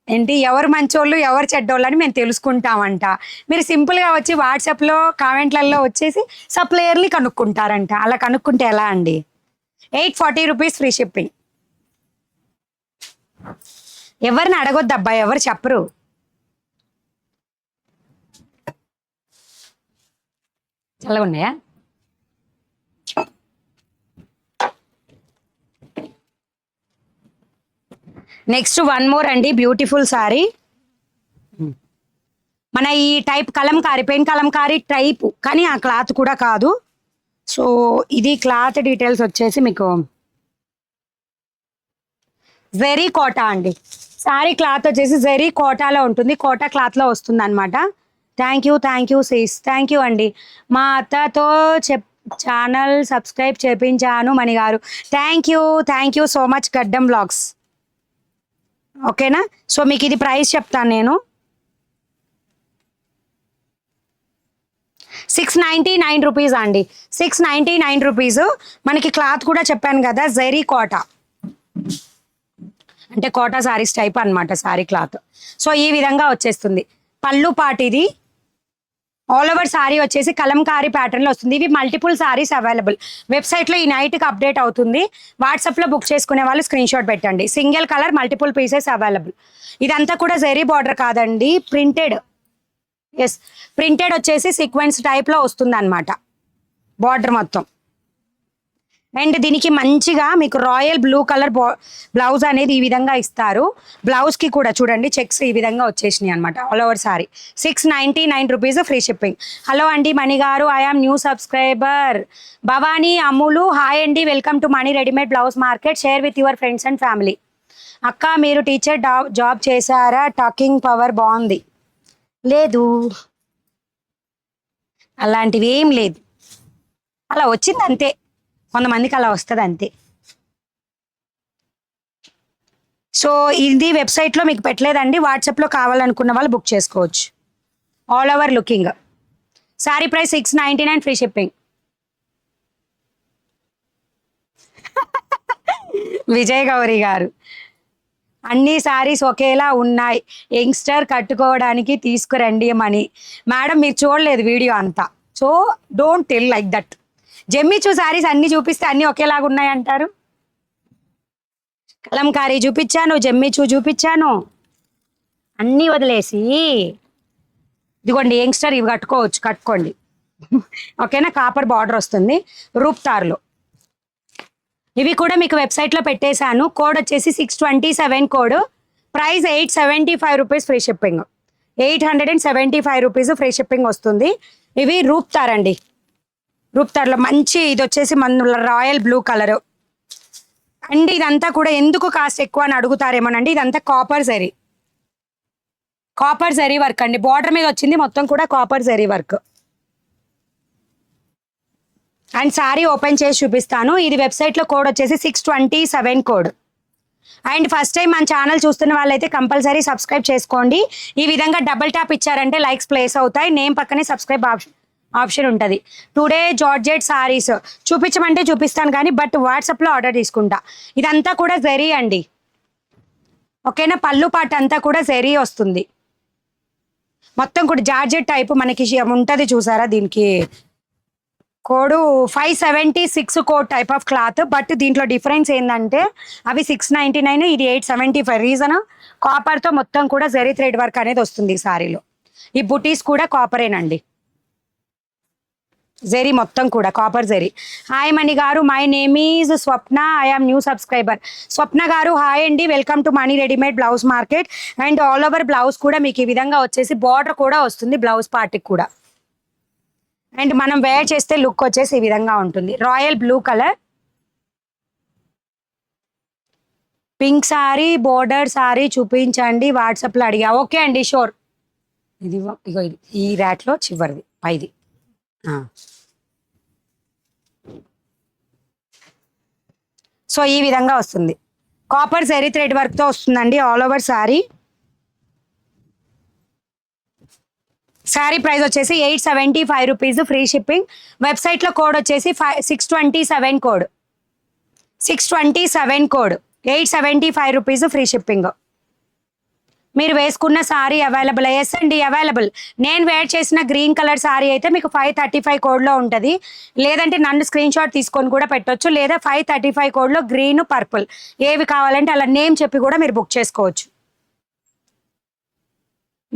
ఏంటి ఎవరు మంచోళ్ళు ఎవరు చెడ్డోళ్ళు అని మేము తెలుసుకుంటామంట. మీరు సింపుల్గా వచ్చి వాట్సాప్లో కామెంట్లలో వచ్చేసి సప్లయర్ని కనుక్కుంటారంట. అలా కనుక్కుంటే ఎలా అండి? 840 రూపీస్, ఫ్రీ షిప్పింగ్. ఎవరిని అడగొద్దు అబ్బాయి, ఎవరు చెప్పరు. చల్లగా ఉన్నాయా? నెక్స్ట్ వన్ మోర్ అండి, బ్యూటిఫుల్ సారీ. మన ఈ type Kalamkari, pain Kalamkari type, కానీ ఆ క్లాత్ కూడా కాదు. సో ఇది క్లాత్ డీటెయిల్స్ వచ్చేసి మీకు జెరీ కోటా అండి. సారీ క్లాత్ వచ్చేసి జెరీ కోటాలో ఉంటుంది, కోటా క్లాత్లో వస్తుంది అనమాట. Thank you sis, thank you అండి. మా అత్తతో ఛానల్ సబ్స్క్రైబ్ చేపించాను మణి గారు. Thank you so much Gaddam blogs. ఓకేనా? సో మీకు ఇది ప్రైస్ చెప్తాను నేను. 699 రూపీస్ అండి, 699 రూపీస్. మనకి క్లాత్ కూడా చెప్పాను కదా, జెరీ కోటా అంటే కోటా సారీస్ టైప్ అనమాట సారీ క్లాత్. సో ఈ విధంగా వచ్చేస్తుంది. పళ్ళు పాటు ఇది. ఆల్ ఓవర్ సారీ వచ్చేసి కలంకారీ ప్యాటర్న్లో వస్తుంది. ఇవి మల్టిపుల్ సారీస్ అవైలబుల్. వెబ్సైట్లో ఈ నైట్కి అప్డేట్ అవుతుంది. వాట్సాప్లో బుక్ చేసుకునే వాళ్ళు స్క్రీన్ షాట్ పెట్టండి. Single colour, multiple pieces available. ఇదంతా కూడా జెరీ బార్డర్ కాదండి, ప్రింటెడ్. ఎస్, ప్రింటెడ్ వచ్చేసి సీక్వెన్స్ టైప్లో వస్తుంది అనమాట బార్డర్ మొత్తం. అండ్ దీనికి మంచిగా మీకు రాయల్ బ్లూ కలర్ బ్లౌజ్ అనేది ఈ విధంగా ఇస్తారు. బ్లౌజ్కి కూడా చూడండి చెక్స్ ఈ విధంగా వచ్చేసినాయి అనమాట. All over sari 699 rupees, free shipping. Hello అండి Mani garu, I am new subscriber. Bhavani Ammulu hi అండి, welcome to money readymade blouse market. Share with your friends and family. అక్క మీరు టీచర్ జాబ్ చేశారా? టాకింగ్ పవర్ బాగుంది. లేదు, అలాంటివి ఏం లేదు, అలా వచ్చింది అంతే. కొంతమందికి అలా వస్తుంది అంతే. సో ఇది వెబ్సైట్లో మీకు పెట్టలేదండి, వాట్సాప్లో కావాలనుకున్న వాళ్ళు బుక్ చేసుకోవచ్చు. All over looking. Sorry price 699, free shipping. Vijay Gauri గారు, అన్ని సారీస్ ఒకేలా ఉన్నాయి, యంగ్స్టర్ కట్టుకోవడానికి తీసుకురండి మని. మేడం మీరు చూడలేదు వీడియో అంతా, so don't tell like that. జమ్మిచూ సారీస్ అన్ని చూపిస్తే అన్ని ఒకేలాగా ఉన్నాయి అంటారు. కలంకారీ చూపించాను, జమ్మిచూ చూపించాను, అన్నీ వదిలేసి ఇదిగోండి యంగ్స్టర్ ఇవి కట్టుకోండి. ఓకేనా? కాపర్ బార్డర్ వస్తుంది రూప్తార్లో. ఇవి కూడా మీకు వెబ్సైట్లో పెట్టేశాను. కోడ్ వచ్చేసి 627 code. Price 875 rupees, free shipping. 875 rupees free shipping వస్తుంది. ఇవి రూప్తార్ అండి, రూప్తార్లో మంచి ఇది వచ్చేసి మన రాయల్ బ్లూ కలర్ అండి. ఇదంతా కూడా ఎందుకు కాస్ట్ ఎక్కువ అని అడుగుతారేమోనండి, ఇదంతా కాపర్ జరీ వర్క్ అండి. బార్డర్ మీద వచ్చింది మొత్తం కూడా copper zari work. And sorry open చేసి చూపిస్తాను. ఇది వెబ్సైట్లో కోడ్ వచ్చేసి 627 కోడ్. అండ్ ఫస్ట్ టైం మన ఛానల్ చూస్తున్న వాళ్ళైతే కంపల్సరీ సబ్స్క్రైబ్ చేసుకోండి. ఈ విధంగా డబుల్ ట్యాప్ ఇచ్చారంటే లైక్స్ ప్లేస్ అవుతాయి. నేమ్ పక్కనే సబ్స్క్రైబ్ ఆప్షన్ ఉంటుంది. టుడే జార్జెట్ సారీస్ చూపించమంటే చూపిస్తాను కానీ బట్ వాట్సాప్లో ఆర్డర్ తీసుకుంటా. ఇదంతా కూడా జరీ అండి, ఓకేనా. పళ్ళు పాట అంతా కూడా జరీ వస్తుంది, మొత్తం కూడా జార్జెట్ టైప్ మనకి ఉంటుంది చూసారా. దీనికి code 576 code type of cloth. But దీంట్లో డిఫరెన్స్ ఏంటంటే అవి 699, ఇది 875. రీజన్ కాపర్తో మొత్తం కూడా జరీ థ్రెడ్ వర్క్ అనేది వస్తుంది ఈ సారీలో. ఈ బుటీస్ కూడా కాపరేనండి, జెరీ మొత్తం కూడా copper zari. Hi Mani garu, my name is Swapna, I am new subscriber. Swapna garu hi అండి, welcome to Mani readymade blouse market. And all over blouse కూడా మీకు ఈ విధంగా వచ్చేసి బార్డర్ కూడా వస్తుంది బ్లౌజ్ పార్ట్కి కూడా. అండ్ మనం వేర్ చేస్తే లుక్ వచ్చేసి ఈ విధంగా ఉంటుంది. Royal blue colour, pink sorry, border sorry చూపించండి వాట్సాప్లో అడిగా. ఓకే అండి, షూర్. ఇది ఇగో ఇది ఈ ర్యాట్లో చివరిది పైది. సో ఈ విధంగా వస్తుంది, కాపర్ జరీ థ్రెడ్ వర్క్తో వస్తుందండి all over sorry. Sari price వచ్చేసి 875 రూపీస్, ఫ్రీ షిప్పింగ్. వెబ్సైట్లో కోడ్ వచ్చేసి 627 code, 627 code, 875 rupees, free shipping. మీరు వేసుకున్న సారీ అవైలబుల్. ఎస్ అండి అవైలబుల్. నేను వేర్ చేసిన గ్రీన్ కలర్ సారీ అయితే మీకు 535 కోడ్లో ఉంటుంది. లేదంటే నన్ను స్క్రీన్ షాట్ తీసుకొని కూడా పెట్టొచ్చు, లేదా 535 కోడ్లో గ్రీన్, పర్పుల్ ఏవి కావాలంటే అలా నేమ్ చెప్పి కూడా మీరు బుక్ చేసుకోవచ్చు.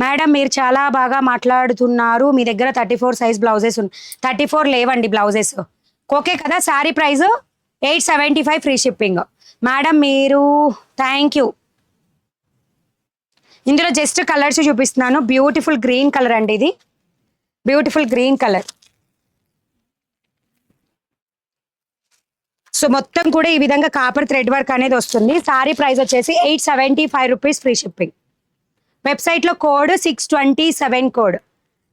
మేడం మీరు చాలా బాగా మాట్లాడుతున్నారు, మీ దగ్గర 34 సైజ్ బ్లౌజెస్ 34 లేవండి బ్లౌజెస్. ఓకే కదా. Sari price 875, free shipping. Madam మీరు థ్యాంక్ యూ. ఇందులో జస్ట్ కలర్స్ చూపిస్తున్నాను. బ్యూటిఫుల్ గ్రీన్ కలర్ అండి, ఇది బ్యూటిఫుల్ గ్రీన్ కలర్. సో మొత్తం కూడా ఈ విధంగా కాపర్ థ్రెడ్ వర్క్ అనేది వస్తుంది. సారీ ప్రైస్ వచ్చేసి 875 రూపీస్, ఫ్రీ షిప్పింగ్. వెబ్సైట్లో code 627 code,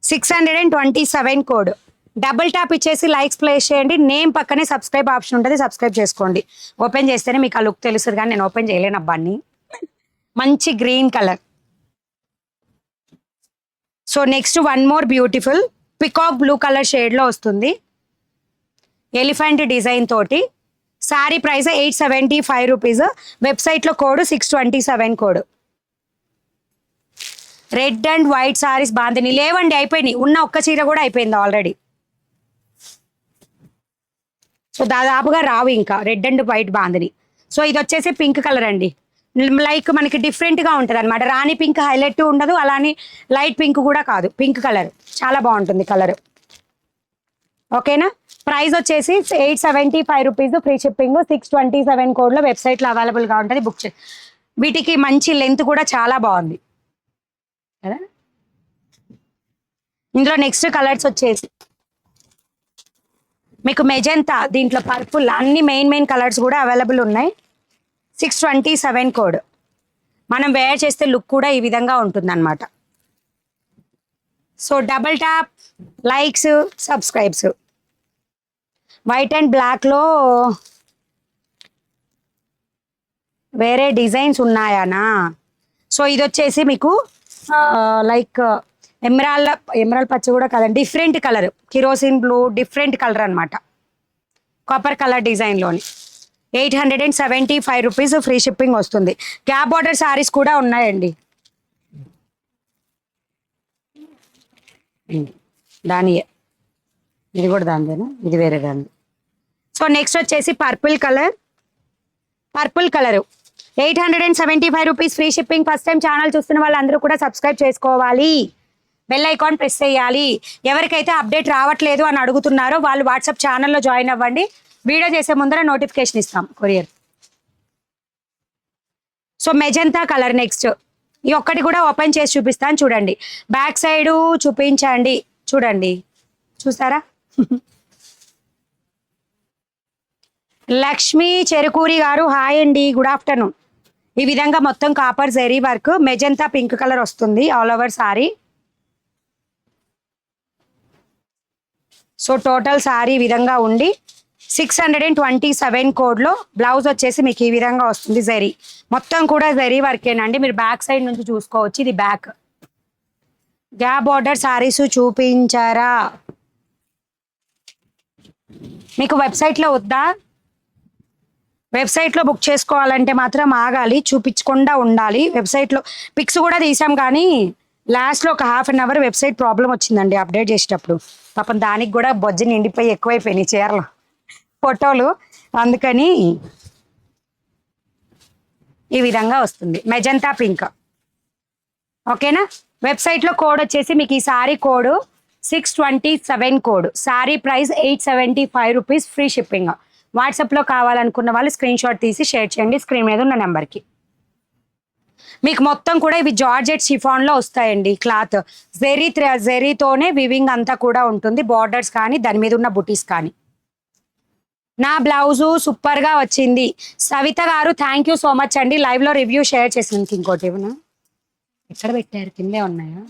627 code. Double tap ఇచ్చేసి లైక్స్ ప్లేస్ చేయండి. నేమ్ పక్కనే సబ్స్క్రైబ్ ఆప్షన్ ఉంటుంది, సబ్స్క్రైబ్ చేసుకోండి. ఓపెన్ చేస్తేనే మీకు ఆ లుక్ తెలుస్తుంది, కానీ నేను ఓపెన్ చేయలేను అబ్బాన్ని. మంచి green colour. So next one more beautiful peacock blue colour షేడ్లో వస్తుంది, ఎలిఫెంట్ డిజైన్ తోటి. Sari price 875 rupees. వెబ్సైట్లో code 627 code. Red and white sarees Bandhani లేవండి, అయిపోయినాయి. ఉన్న ఒక్క చీర కూడా అయిపోయింది ఆల్రెడీ. సో దాదాపుగా రావు ఇంకా red and white bandhani. So ఇది వచ్చేసి పింక్ కలర్ అండి, లైక్ మనకి డిఫరెంట్గా ఉంటుంది అనమాట. రాణి పింక్ హైలైట్ ఉండదు, అలానే లైట్ పింక్ కూడా కాదు, పింక్ కలర్ చాలా బాగుంటుంది కలర్. ఓకేనా. ప్రైస్ వచ్చేసి 875 రూపీస్, ఫ్రీ షిప్పింగ్. 627 కోడ్లో వెబ్సైట్లో అవైలబుల్గా ఉంటుంది, బుక్ చే. వీటికి మంచి లెంత్ కూడా చాలా బాగుంది కదా. ఇందులో నెక్స్ట్ కలర్స్ వచ్చేసి మీకు మెజెంతా, దీంట్లో పర్పుల్, అన్ని మెయిన్ కలర్స్ కూడా అవైలబుల్ ఉన్నాయి. 627 కోడ్. మనం వేర్ చేస్తే లుక్ కూడా ఈ విధంగా ఉంటుందన్నమాట. So double tap, likes, subscribes. White and బ్లాక్లో వేరే డిజైన్స్ ఉన్నాయానా. సో ఇది వచ్చేసి మీకు లైక్ ఎమరాల్డ్ పచ్చ కూడా కాదండి, different colour, kerosene blue, different colour అనమాట, కాపర్ కలర్ డిజైన్లోని. 875 రూపీస్, ఫ్రీ షిప్పింగ్ వస్తుంది. గ్యాప్ బార్డర్ సారీస్ కూడా ఉన్నాయండి. దానియే, ఇది కూడా దానిదేనా, ఇది వేరే దాని. సో నెక్స్ట్ వచ్చేసి purple colour, 875 rupees, free shipping. First time channel చూస్తున్న వాళ్ళందరూ కూడా సబ్స్క్రైబ్ చేసుకోవాలి, బెల్ ఐకాన్ ప్రెస్ చేయాలి. ఎవరికైతే అప్డేట్ రావట్లేదు అని అడుగుతున్నారో వాళ్ళు వాట్సాప్ ఛానల్లో జాయిన్ అవ్వండి. వీడియో చేసే ముందర నోటిఫికేషన్ ఇస్తాం, courier. So magenta colour next. ఈ ఒక్కటి కూడా ఓపెన్ చేసి చూపిస్తాను చూడండి. బ్యాక్ సైడ్ చూపించండి, చూడండి, చూసారా. లక్ష్మి చెరుకూరి గారు హాయ్ అండి, గుడ్ ఆఫ్టర్నూన్. ఈ విధంగా మొత్తం copper zari work, magenta pink colour వస్తుంది all over sari. So total sari ఈ విధంగా ఉండి 627 కోడ్లో బ్లౌజ్ వచ్చేసి మీకు ఈ విధంగా వస్తుంది. జరీ మొత్తం కూడా జరీ వర్కేనండి, మీరు బ్యాక్ సైడ్ నుంచి చూసుకోవచ్చు. ఇది బ్యాక్. గ్యాప్ బార్డర్ సారీస్ చూపించారా మీకు వెబ్సైట్లో వద్దా. వెబ్సైట్లో బుక్ చేసుకోవాలంటే మాత్రం ఆగాలి, చూపించకుండా ఉండాలి. వెబ్సైట్లో పిక్స్ కూడా తీసాం కానీ లాస్ట్లో ఒక ½ వెబ్సైట్ ప్రాబ్లం వచ్చిందండి అప్డేట్ చేసేటప్పుడు. పాపం దానికి కూడా బొజ్జి నిండిపోయి ఎక్కువైపోయినాయి చీరలు ఫోటోలు. అందుకని ఈ విధంగా వస్తుంది మెజంతా పింక్. ఓకేనా. వెబ్సైట్లో కోడ్ వచ్చేసి మీకు ఈ sorry code 627 code. Sorry price 875 rupees, free shipping. వాట్సాప్లో కావాలనుకున్న వాళ్ళు స్క్రీన్ షాట్ తీసి షేర్ చేయండి స్క్రీన్ మీద ఉన్న నెంబర్కి. మీకు మొత్తం కూడా ఇవి జార్జెట్ షిఫాన్లో వస్తాయండి. క్లాత్ జెరీతోనే వివింగ్ అంతా కూడా ఉంటుంది, బార్డర్స్ కానీ దాని మీద ఉన్న బుటీస్ కానీ. నా బ్లౌజు సూపర్గా వచ్చింది సవిత గారు, థ్యాంక్ యూ సో మచ్ అండి. లైవ్లో రివ్యూ షేర్ చేసినందుకు. ఇంకోటి ఏమన్నా ఎక్కడ పెట్టారు, కిందే ఉన్నాయా?